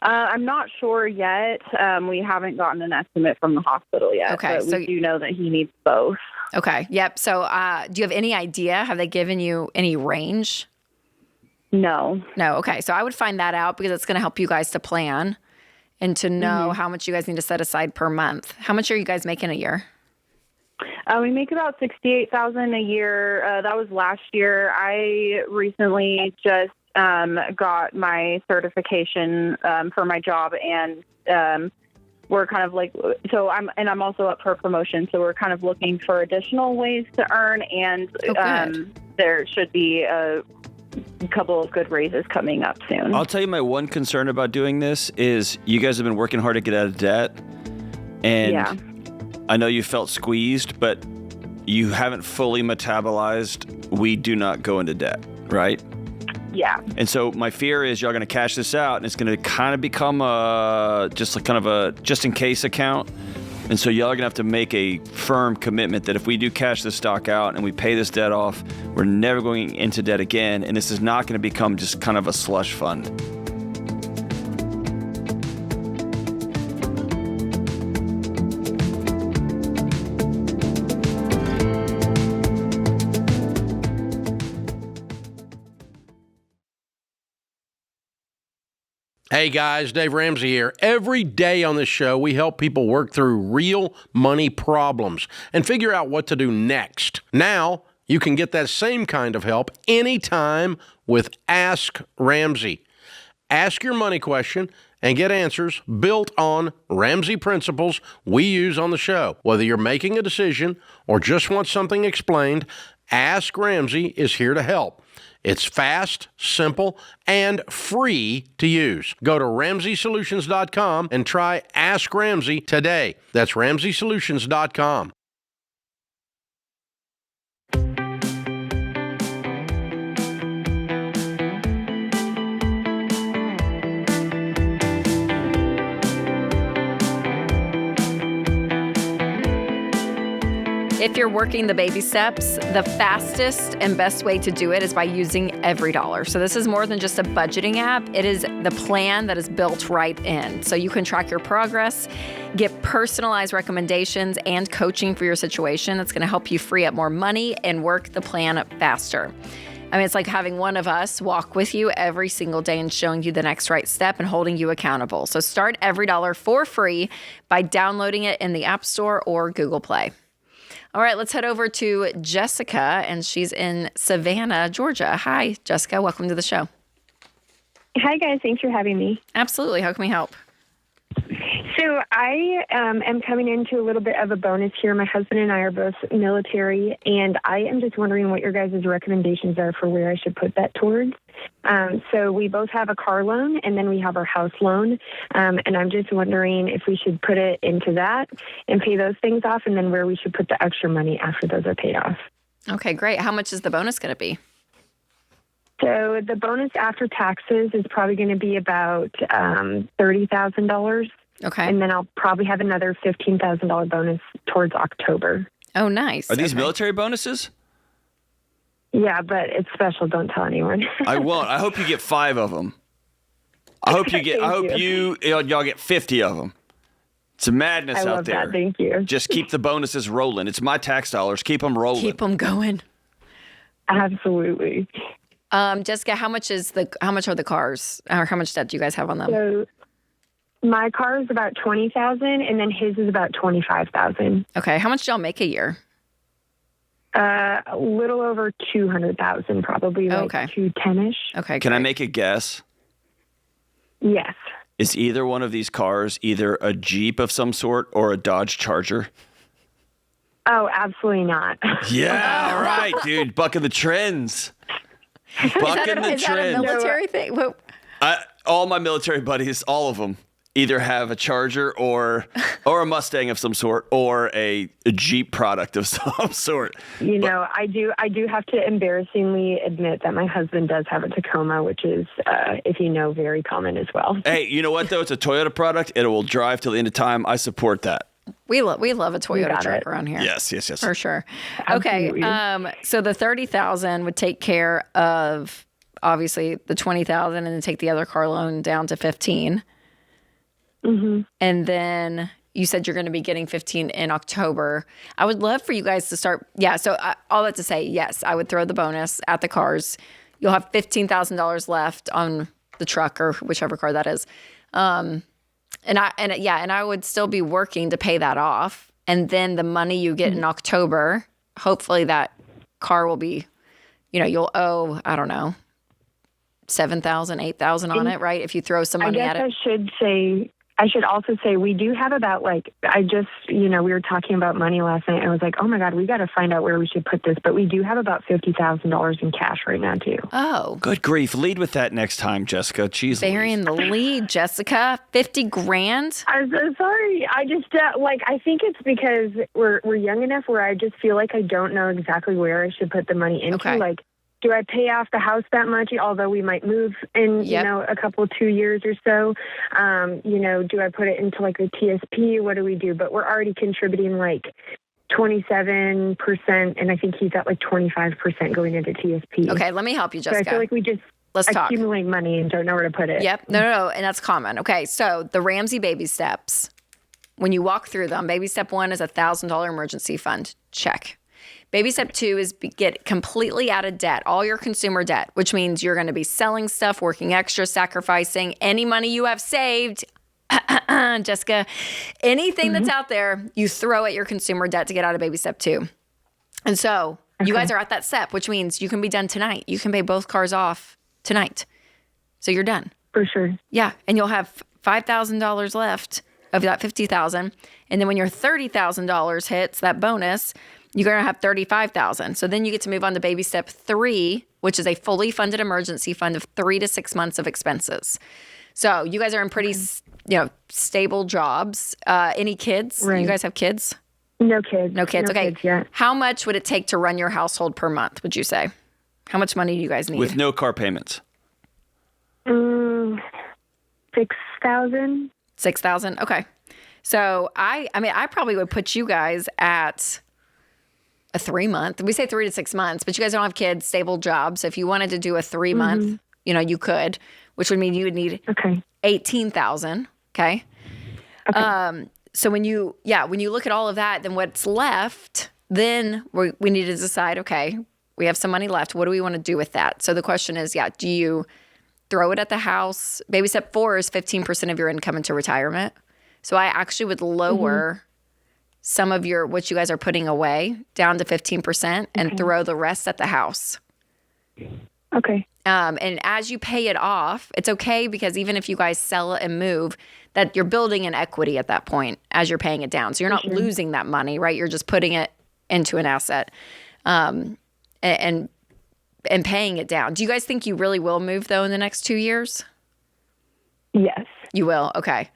I'm not sure yet. We haven't gotten an estimate from the hospital yet. Okay, but so we do know that he needs both. Okay, yep. So do you have any idea? Have they given you any range? No. Okay, so I would find that out because it's going to help you guys to plan and to know how much you guys need to set aside per month. How much are you guys making a year? We make about $68,000 a year. That was last year. I recently just got my certification for my job, and we're kind of like, I'm also up for promotion, so we're kind of looking for additional ways to earn, and there should be a couple of good raises coming up soon. I'll tell you my one concern about doing this is you guys have been working hard to get out of debt, and I know you felt squeezed, but you haven't fully metabolized we do not go into debt, right? Yeah. And so my fear is y'all going to cash this out, and it's going to kind of become just in case account. And so y'all are going to have to make a firm commitment that if we do cash this stock out and we pay this debt off, we're never going into debt again. And this is not going to become just kind of a slush fund. Hey guys, Dave Ramsey here. Every day on this show, we help people work through real money problems and figure out what to do next. Now, you can get that same kind of help anytime with Ask Ramsey. Ask your money question and get answers built on Ramsey principles we use on the show. Whether you're making a decision or just want something explained, Ask Ramsey is here to help. It's fast, simple, and free to use. Go to RamseySolutions.com and try Ask Ramsey today. That's RamseySolutions.com. If you're working the baby steps, the fastest and best way to do it is by using EveryDollar. So this is more than just a budgeting app. It is the plan that is built right in. So you can track your progress, get personalized recommendations and coaching for your situation. That's going to help you free up more money and work the plan faster. I mean, it's like having one of us walk with you every single day and showing you the next right step and holding you accountable. So start EveryDollar for free by downloading it in the App Store or Google Play. All right, let's head over to Jessica, and she's in Savannah, Georgia. Hi, Jessica. Welcome to the show. Hi, guys. Thanks for having me. Absolutely. How can we help? So I am coming into a little bit of a bonus here. My husband and I are both military, and I am just wondering what your guys' recommendations are for where I should put that towards. So we both have a car loan, and then we have our house loan, and I'm just wondering if we should put it into that and pay those things off, and then where we should put the extra money after those are paid off. Okay, great. How much is the bonus going to be? So the bonus after taxes is probably going to be about $30,000. Okay. And then I'll probably have another $15,000 bonus towards October. Oh, nice. Are these military bonuses? Yeah, but it's special. Don't tell anyone. I won't. I hope you get 5 of them. I hope you get. I hope y'all get 50 of them. It's a madness I out love there. that. Thank you. Just keep the bonuses rolling. It's my tax dollars. Keep them rolling. Keep them going. Absolutely. Jessica, how much are the cars? Or how much debt do you guys have on them? So my car is about $20,000, and then his is about $25,000. Okay. How much do y'all make a year? A little over $200,000, probably like $210,000-ish. Okay. Can I make a guess? Yes. Is either one of these cars either a Jeep of some sort or a Dodge Charger? Oh, absolutely not. Yeah, all right, dude. Bucking the trends. Bucking the Is that a trends. military thing? All my military buddies, all of them, either have a Charger or a Mustang of some sort or a Jeep product of some sort. I do have to embarrassingly admit that my husband does have a Tacoma, which is, if you know, very common as well. Hey, you know what, though? It's a Toyota product. It will drive till the end of time. I support that. We love a Toyota truck around here. Yes. For sure. Absolutely. Okay. So the $30,000 would take care of obviously the $20,000 and then take the other car loan down to $15,000. Mm-hmm. And then you said you're going to be getting $15,000 in October. I would love for you guys to start. Yeah. So all that to say, yes, I would throw the bonus at the cars. You'll have $15,000 left on the truck or whichever car that is. And I would still be working to pay that off. And then the money you get in October, hopefully that car will be, you'll owe, I don't know, $7,000, $8,000 on it, right? If you throw some money at it. I should also say we do have about we were talking about money last night and I was like, oh my God, we got to find out where we should put this. But we do have about $50,000 in cash right now too. Oh. Good grief. Lead with that next time, Jessica. Jeez. Burying the lead, Jessica. $50,000? I'm so sorry. I just I think it's because we're young enough where I just feel like I don't know exactly where I should put the money into. Okay. Do I pay off the house that much, although we might move in, a couple, 2 years or so? Do I put it into the TSP? What do we do? But we're already contributing 27%, and I think he's at 25% going into TSP. Okay, let me help you, Jessica. So I feel like we just accumulate money and don't know where to put it. Yep. No, and that's common. Okay, so the Ramsey baby steps, when you walk through them, baby step 1 is a $1,000 emergency fund. Check. Baby step 2 is get completely out of debt, all your consumer debt, which means you're going to be selling stuff, working extra, sacrificing any money you have saved. Jessica, anything that's out there, you throw at your consumer debt to get out of baby step 2. And so you guys are at that step, which means you can be done tonight. You can pay both cars off tonight. So you're done. For sure. Yeah. And you'll have $5,000 left of that $50,000. And then when your $30,000 hits, that bonus, you're going to have $35,000. So then you get to move on to baby step 3, which is a fully funded emergency fund of 3 to 6 months of expenses. So you guys are in pretty, stable jobs. Any kids? Right. You guys have kids? No kids. No kids. Okay. Kids yet. How much would it take to run your household per month, would you say? How much money do you guys need? With no car payments. $6,000. $6,000? Okay. So I probably would put you guys at a 3-month. We say 3 to 6 months, but you guys don't have kids, stable jobs. So if you wanted to do a 3-month, you could, which would mean you would need $18,000. Okay. So when you look at all of that, then what's left, then we need to decide, okay, we have some money left. What do we want to do with that? So the question is, do you throw it at the house? Baby step 4 is 15% of your income into retirement. So I actually would lower some of what you guys are putting away down to 15% and throw the rest at the house. Okay. And as you pay it off, it's okay because even if you guys sell it and move, that you're building an equity at that point as you're paying it down. So you're not losing that money, right? You're just putting it into an asset and paying it down. Do you guys think you really will move though in the next 2 years? Yes. You will? Okay.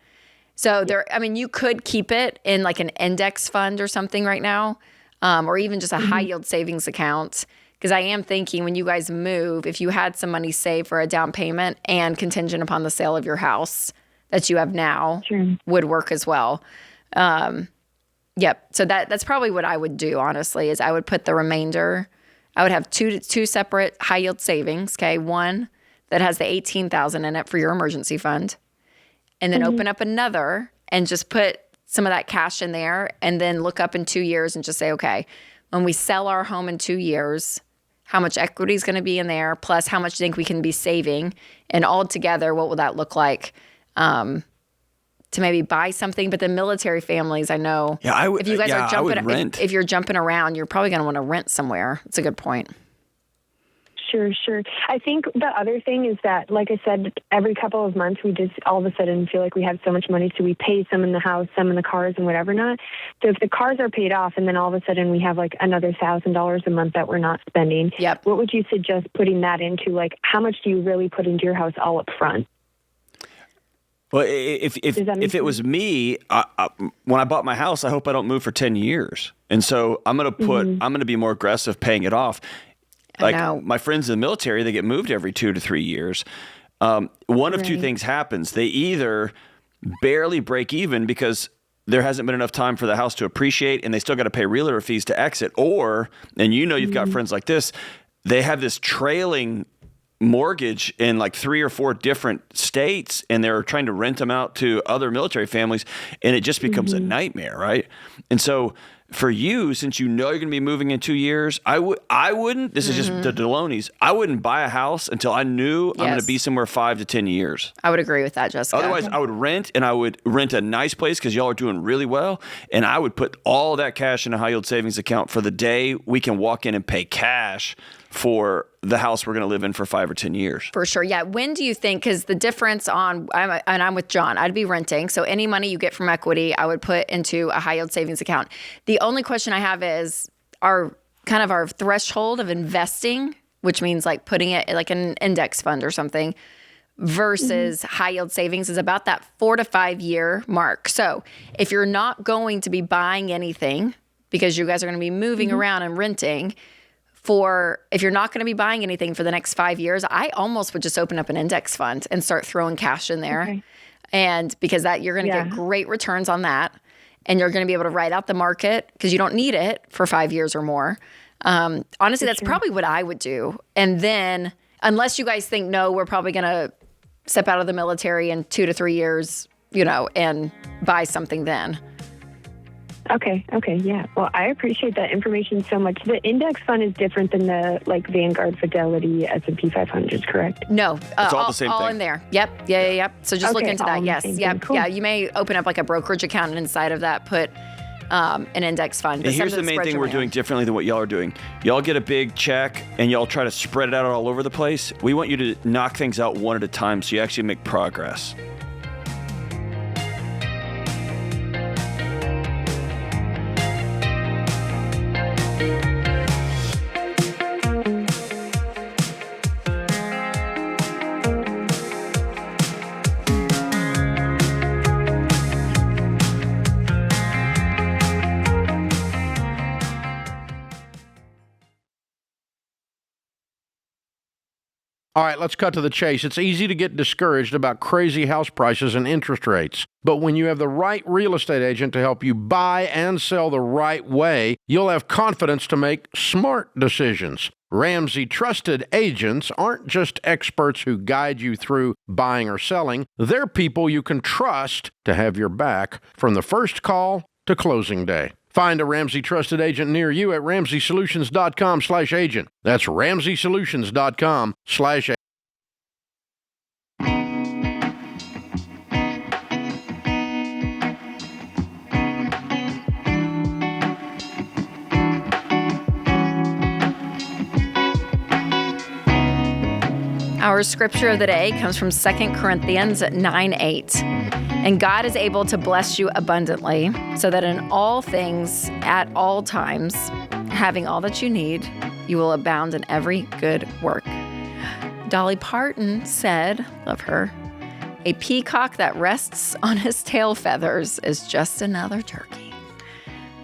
So you could keep it in an index fund or something right now, or even just a high yield savings account. Because I am thinking when you guys move, if you had some money saved for a down payment and contingent upon the sale of your house that you have now would work as well. Yep. So that's probably what I would do, honestly, is I would put the remainder. I would have two separate high yield savings. Okay. One that has the $18,000 in it for your emergency fund, and then open up another and just put some of that cash in there, and then look up in 2 years and just say, okay, when we sell our home in 2 years, how much equity is going to be in there, plus how much do you think we can be saving, and all together, what will that look like? To maybe buy something. But the military families, I know, if you guys are jumping, if you're jumping around, you're probably going to want to rent somewhere. It's a good point. Sure. I think the other thing is that, like I said, every couple of months we just all of a sudden feel like we have so much money, so we pay some in the house, some in the cars, and whatever not. So if the cars are paid off and then all of a sudden we have like another $1,000 a month that we're not spending, what would you suggest putting that into? Like, how much do you really put into your house all up front? Well, if it was me, when I bought my house, I hope I don't move for 10 years. And so I'm going to be more aggressive paying it off. Like my friends in the military, they get moved every 2 to 3 years. One of two things happens. They either barely break even because there hasn't been enough time for the house to appreciate and they still got to pay realtor fees to exit. Or, and you've got friends like this, they have this trailing mortgage in like 3 or 4 different states and they're trying to rent them out to other military families and it just becomes a nightmare, right? And so for you, since you're going to be moving in 2 years, I wouldn't, this is just the Delonys, I wouldn't buy a house until I knew I'm going to be somewhere 5 to 10 years. I would agree with that, Jessica. Otherwise, I would rent, and I would rent a nice place because y'all are doing really well, and I would put all that cash in a high yield savings account for the day we can walk in and pay cash for the house we're going to live in for 5 or 10 years. For sure. Yeah. When do you think, because the difference I'm with John, I'd be renting. So any money you get from equity, I would put into a high yield savings account. The only question I have is our threshold of investing, which means like putting it like an index fund or something, versus high yield savings is about that 4 to 5 year mark. So if you're not going to be buying anything because you guys are going to be moving around and renting, if you're not going to be buying anything for the next 5 years, I almost would just open up an index fund and start throwing cash in there. Okay. And because you're going to get great returns on that. And you're going to be able to ride out the market because you don't need it for 5 years or more. Honestly, that's probably what I would do. And then unless you guys think, no, we're probably going to step out of the military in 2 to 3 years, and buy something then. Okay. Yeah. Well, I appreciate that information so much. The index fund is different than the Vanguard, Fidelity, S&P 500s, correct? No. It's all the same thing. All in there. Yep. Yeah. So just look into that. Yes. Yep. Cool. Yeah. You may open up like a brokerage account and inside of that put an index fund. And here's the main thing we're doing differently than what y'all are doing. Y'all get a big check and y'all try to spread it out all over the place. We want you to knock things out one at a time so you actually make progress. All right, let's cut to the chase. It's easy to get discouraged about crazy house prices and interest rates. But when you have the right real estate agent to help you buy and sell the right way, you'll have confidence to make smart decisions. Ramsey trusted agents aren't just experts who guide you through buying or selling. They're people you can trust to have your back from the first call to closing day. Find a Ramsey trusted agent near you at RamseySolutions.com/agent. That's RamseySolutions.com/agent. Our scripture of the day comes from 2 Corinthians 9:8. And God is able to bless you abundantly, so that in all things, at all times, having all that you need, you will abound in every good work. Dolly Parton said, love her, a peacock that rests on his tail feathers is just another turkey.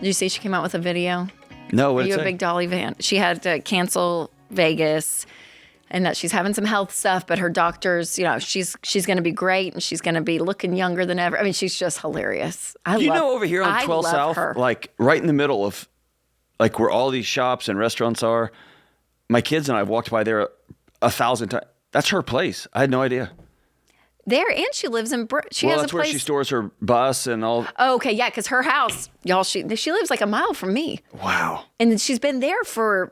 Did you see she came out with a video? No, what Are did you it a say? big Dolly fan? She had to cancel Vegas, and that she's having some health stuff, but her doctors, she's going to be great, and she's going to be looking younger than ever. I mean, she's just hilarious. Over here on I 12 love South, her. like right in the middle of like where all these shops and restaurants are, my kids and I have walked by there 1,000 times. That's her place. I had no idea. There, and she lives in. She Well, has that's a where place. she stores her bus and all. Oh, okay, yeah, because her house, y'all, she lives like a mile from me, Wow. and she's been there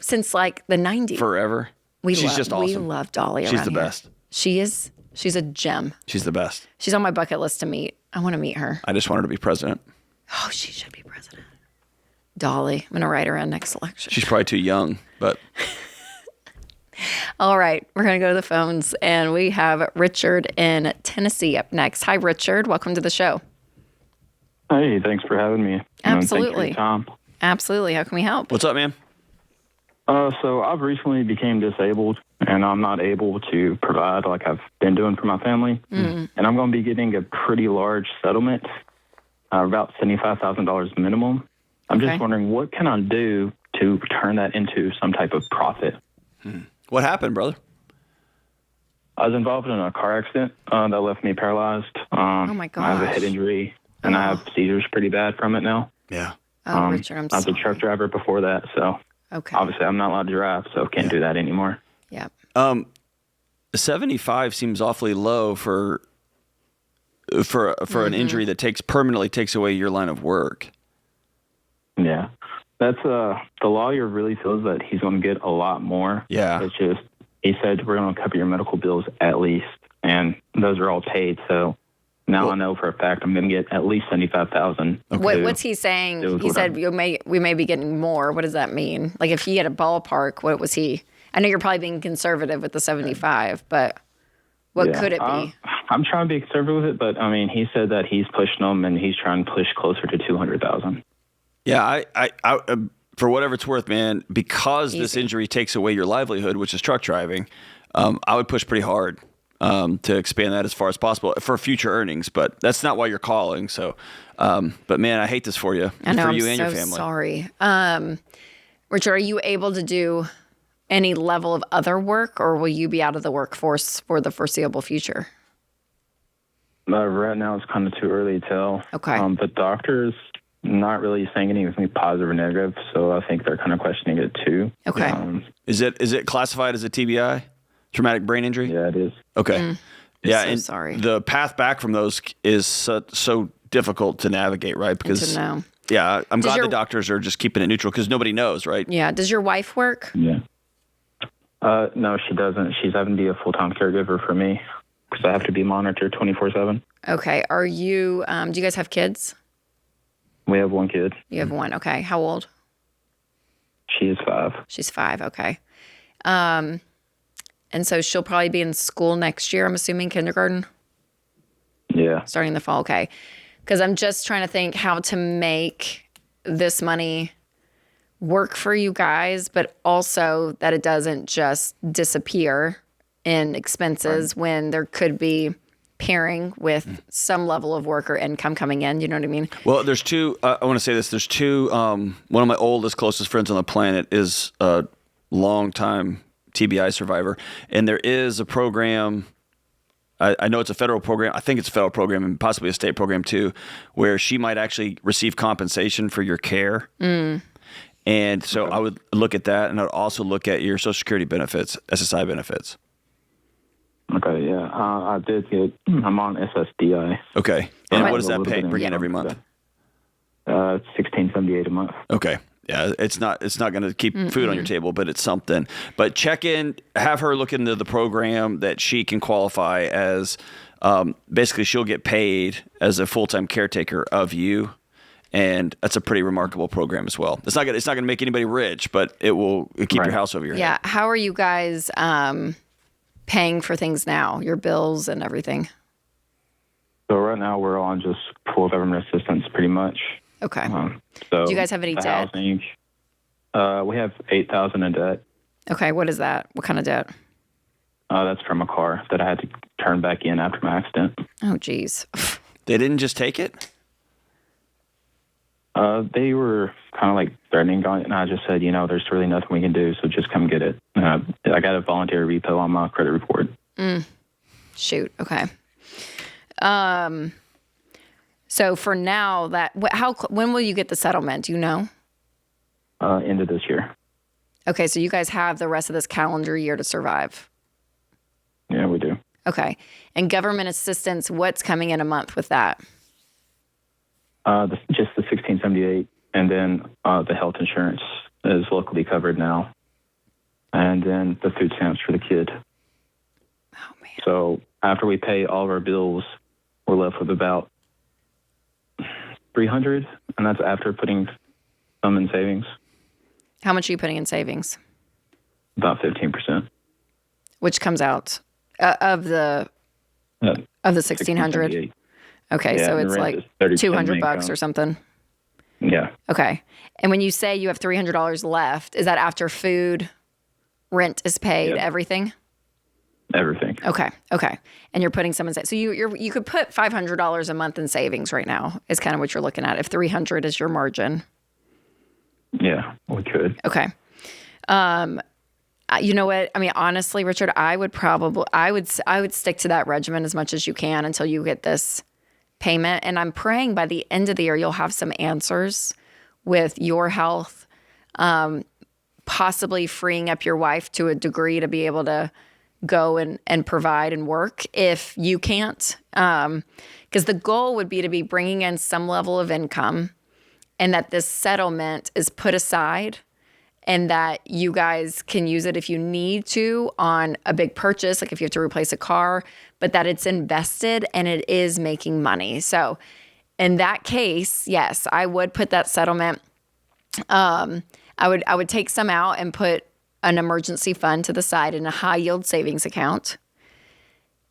since like the 90s. Forever. She's just awesome. We love Dolly. She's around the here. best. She is. She's a gem. She's the best. She's on my bucket list to meet. I want to meet her. I just want her to be president. Oh, she should be president. Dolly. I'm going to write her in next election. She's probably too young, but. All right. We're going to go to the phones, and we have Richard in Tennessee up next. Hi, Richard. Welcome to the show. Hey, thanks for having me. Absolutely. Tom. Absolutely. How can we help? What's up, man? So I've recently became disabled, and I'm not able to provide like I've been doing for my family. Mm. And I'm going to be getting a pretty large settlement, about $75,000 minimum. I'm just wondering, what can I do to turn that into some type of profit? What happened, brother? I was involved in a car accident that left me paralyzed. Oh, my I have a gosh. head injury, and I have seizures pretty bad from it now. Yeah. Oh, Richard, I'm I was sorry. a truck driver before that, so Okay. obviously I'm not allowed to drive, so can't do that anymore. Yeah. 75 seems awfully low for an injury that permanently takes away your line of work. Yeah. That's the lawyer really feels that he's going to get a lot more. Yeah. It's just, he said, we're going to cover your medical bills at least, and those are all paid. So now I know for a fact I'm going to get at least $75,000. What's he saying? He said we may be getting more. What does that mean? Like if he had a ballpark, what was he? I know you're probably being conservative with the 75, but what could it be? I'm trying to be conservative with it, but I mean, he said that he's pushing them and he's trying to push closer to 200,000. Yeah, I for whatever it's worth, man, because this injury takes away your livelihood, which is truck driving, I would push pretty hard to expand that as far as possible for future earnings. But that's not why you're calling. So, but man, I hate this for you, I know, for I'm you and your so family. sorry. Richard, are you able to do any level of other work, or will you be out of the workforce for the foreseeable future? Right now, it's kind of too early to tell. Okay. The doctor's not really saying anything positive or negative, so I think they're kind of questioning it too. Okay. Is it classified as a TBI, traumatic brain injury? Yeah, it is. Okay. Yeah, so and sorry. the path back from those is so difficult to navigate, right? Because to know. Yeah, I'm Does glad your- the doctors are just keeping it neutral because nobody knows, right? Yeah. Does your wife work? Yeah. No, she doesn't. She's having to be a full-time caregiver for me because I have to be monitored 24/7. Okay. Are you? Do you guys have kids? We have one kid. You have one. Okay. How old? She is 5. She's 5. Okay. And so she'll probably be in school next year. I'm assuming kindergarten. Yeah. Starting in the fall. Okay. Because I'm just trying to think how to make this money work for you guys, but also that it doesn't just disappear in expenses when there could be pairing with some level of work or income coming in. You know what I mean? Well, there's two. I want to say this. There's two. One of my oldest, closest friends on the planet is a longtime TBI survivor, and there is a program. I know it's a federal program. I think it's a federal program and possibly a state program too, where she might actually receive compensation for your care. And so I would look at that, and I'd also look at your Social Security benefits, SSI benefits. Okay, yeah. I did get, I'm on SSDI. Okay. And what does that pay? Bring in every month? It's $16.78 a month. Okay. Yeah, it's not going to keep food on your table, but it's something. But check in, have her look into the program that she can qualify as. Basically, she'll get paid as a full-time caretaker of you, and that's a pretty remarkable program as well. It's not going to make anybody rich, but it will keep your house over your head. Yeah. How are you guys paying for things now? Your bills and everything? So right now we're on just full government assistance pretty much. Okay. So do you guys have any the debt? Housing, we have $8,000 in debt. Okay. What is that? What kind of debt? That's from a car that I had to turn back in after my accident. Oh, geez. They didn't just take it? They were kind of like threatening on it, and I just said, there's really nothing we can do, so just come get it. I got a voluntary repo on my credit report. Shoot. Okay. So for now, when will you get the settlement? Do you know? End of this year. Okay, so you guys have the rest of this calendar year to survive. Yeah, we do. Okay. And government assistance, what's coming in a month with that? Just the $1,678, and then the health insurance is locally covered now, and then the food stamps for the kid. Oh, man. So after we pay all of our bills, we're left with about $300, and that's after putting some in savings. How much are you putting in savings? About 15%. Which comes out of the $1,600. Okay, yeah, so it's like $200 or something. Yeah. Okay, and when you say you have $300 left, is that after food, rent is paid, everything? Everything. Okay, and you're putting some in. So you could put $500 a month in savings right now. Is kind of what you're looking at. If $300 is your margin. Yeah, we could. Okay. You know what? I mean, honestly, Richard, I would stick to that regimen as much as you can until you get this payment. And I'm praying by the end of the year, you'll have some answers with your health, possibly freeing up your wife to a degree to be able to go and provide and work if you can't. Because the goal would be to be bringing in some level of income, and that this settlement is put aside and that you guys can use it if you need to on a big purchase, like if you have to replace a car, but that it's invested and it is making money. So in that case, yes, I would put that settlement. I would take some out and put an emergency fund to the side in a high yield savings account.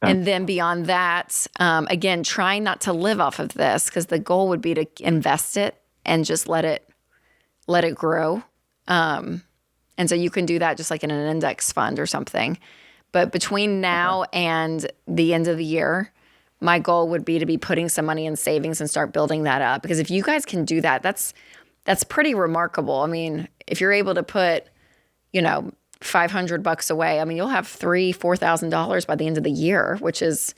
And then beyond that, again, trying not to live off of this, because the goal would be to invest it and just let it grow. And so you can do that just like in an index fund or something. But between now and the end of the year, my goal would be to be putting some money in savings and start building that up. Because if you guys can do that, that's pretty remarkable. I mean, if you're able to put, $500 away, I mean, you'll have $4,000 by the end of the year, which is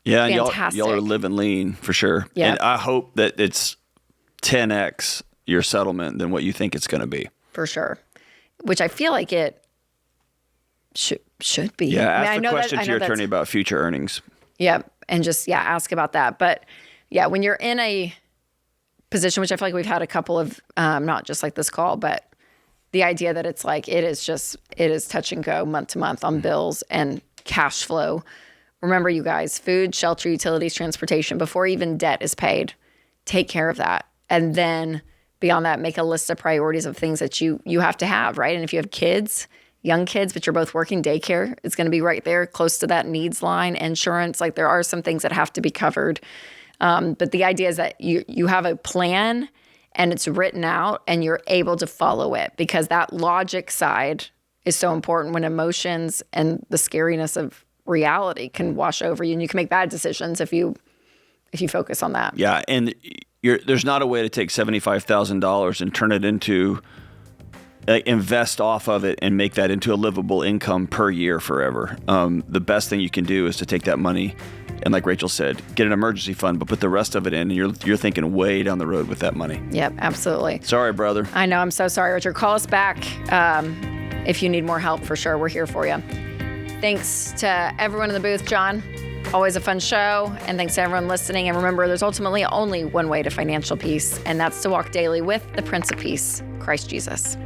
fantastic. Y'all are living lean for sure. Yep. And I hope that it's 10x your settlement than what you think it's going to be. For sure. Which I feel like it should be. Yeah, I ask the question to your attorney about future earnings. Yeah, and just, ask about that. But, when you're in a position, which I feel like we've had a couple of, not just like this call, but the idea that it's like it is touch and go month to month on bills and cash flow. Remember, you guys, food, shelter, utilities, transportation, before even debt is paid, take care of that. And then beyond that, make a list of priorities of things that you have to have, right? And if you have kids, young kids, but you're both working, daycare, it's going to be right there close to that needs line, insurance. Like there are some things that have to be covered. But the idea is that you have a plan and it's written out and you're able to follow it, because that logic side is so important when emotions and the scariness of reality can wash over you, and you can make bad decisions if you focus on that. Yeah, and there's not a way to take $75,000 and turn it into invest off of it and make that into a livable income per year forever. The best thing you can do is to take that money and, like Rachel said, get an emergency fund, but put the rest of it in, and you're thinking way down the road with that money. Yep, absolutely. Sorry, brother. I know. I'm so sorry, Richard. Call us back if you need more help, for sure. We're here for you. Thanks to everyone in the booth, John. Always a fun show. And thanks to everyone listening. And remember, there's ultimately only one way to financial peace, and that's to walk daily with the Prince of Peace, Christ Jesus.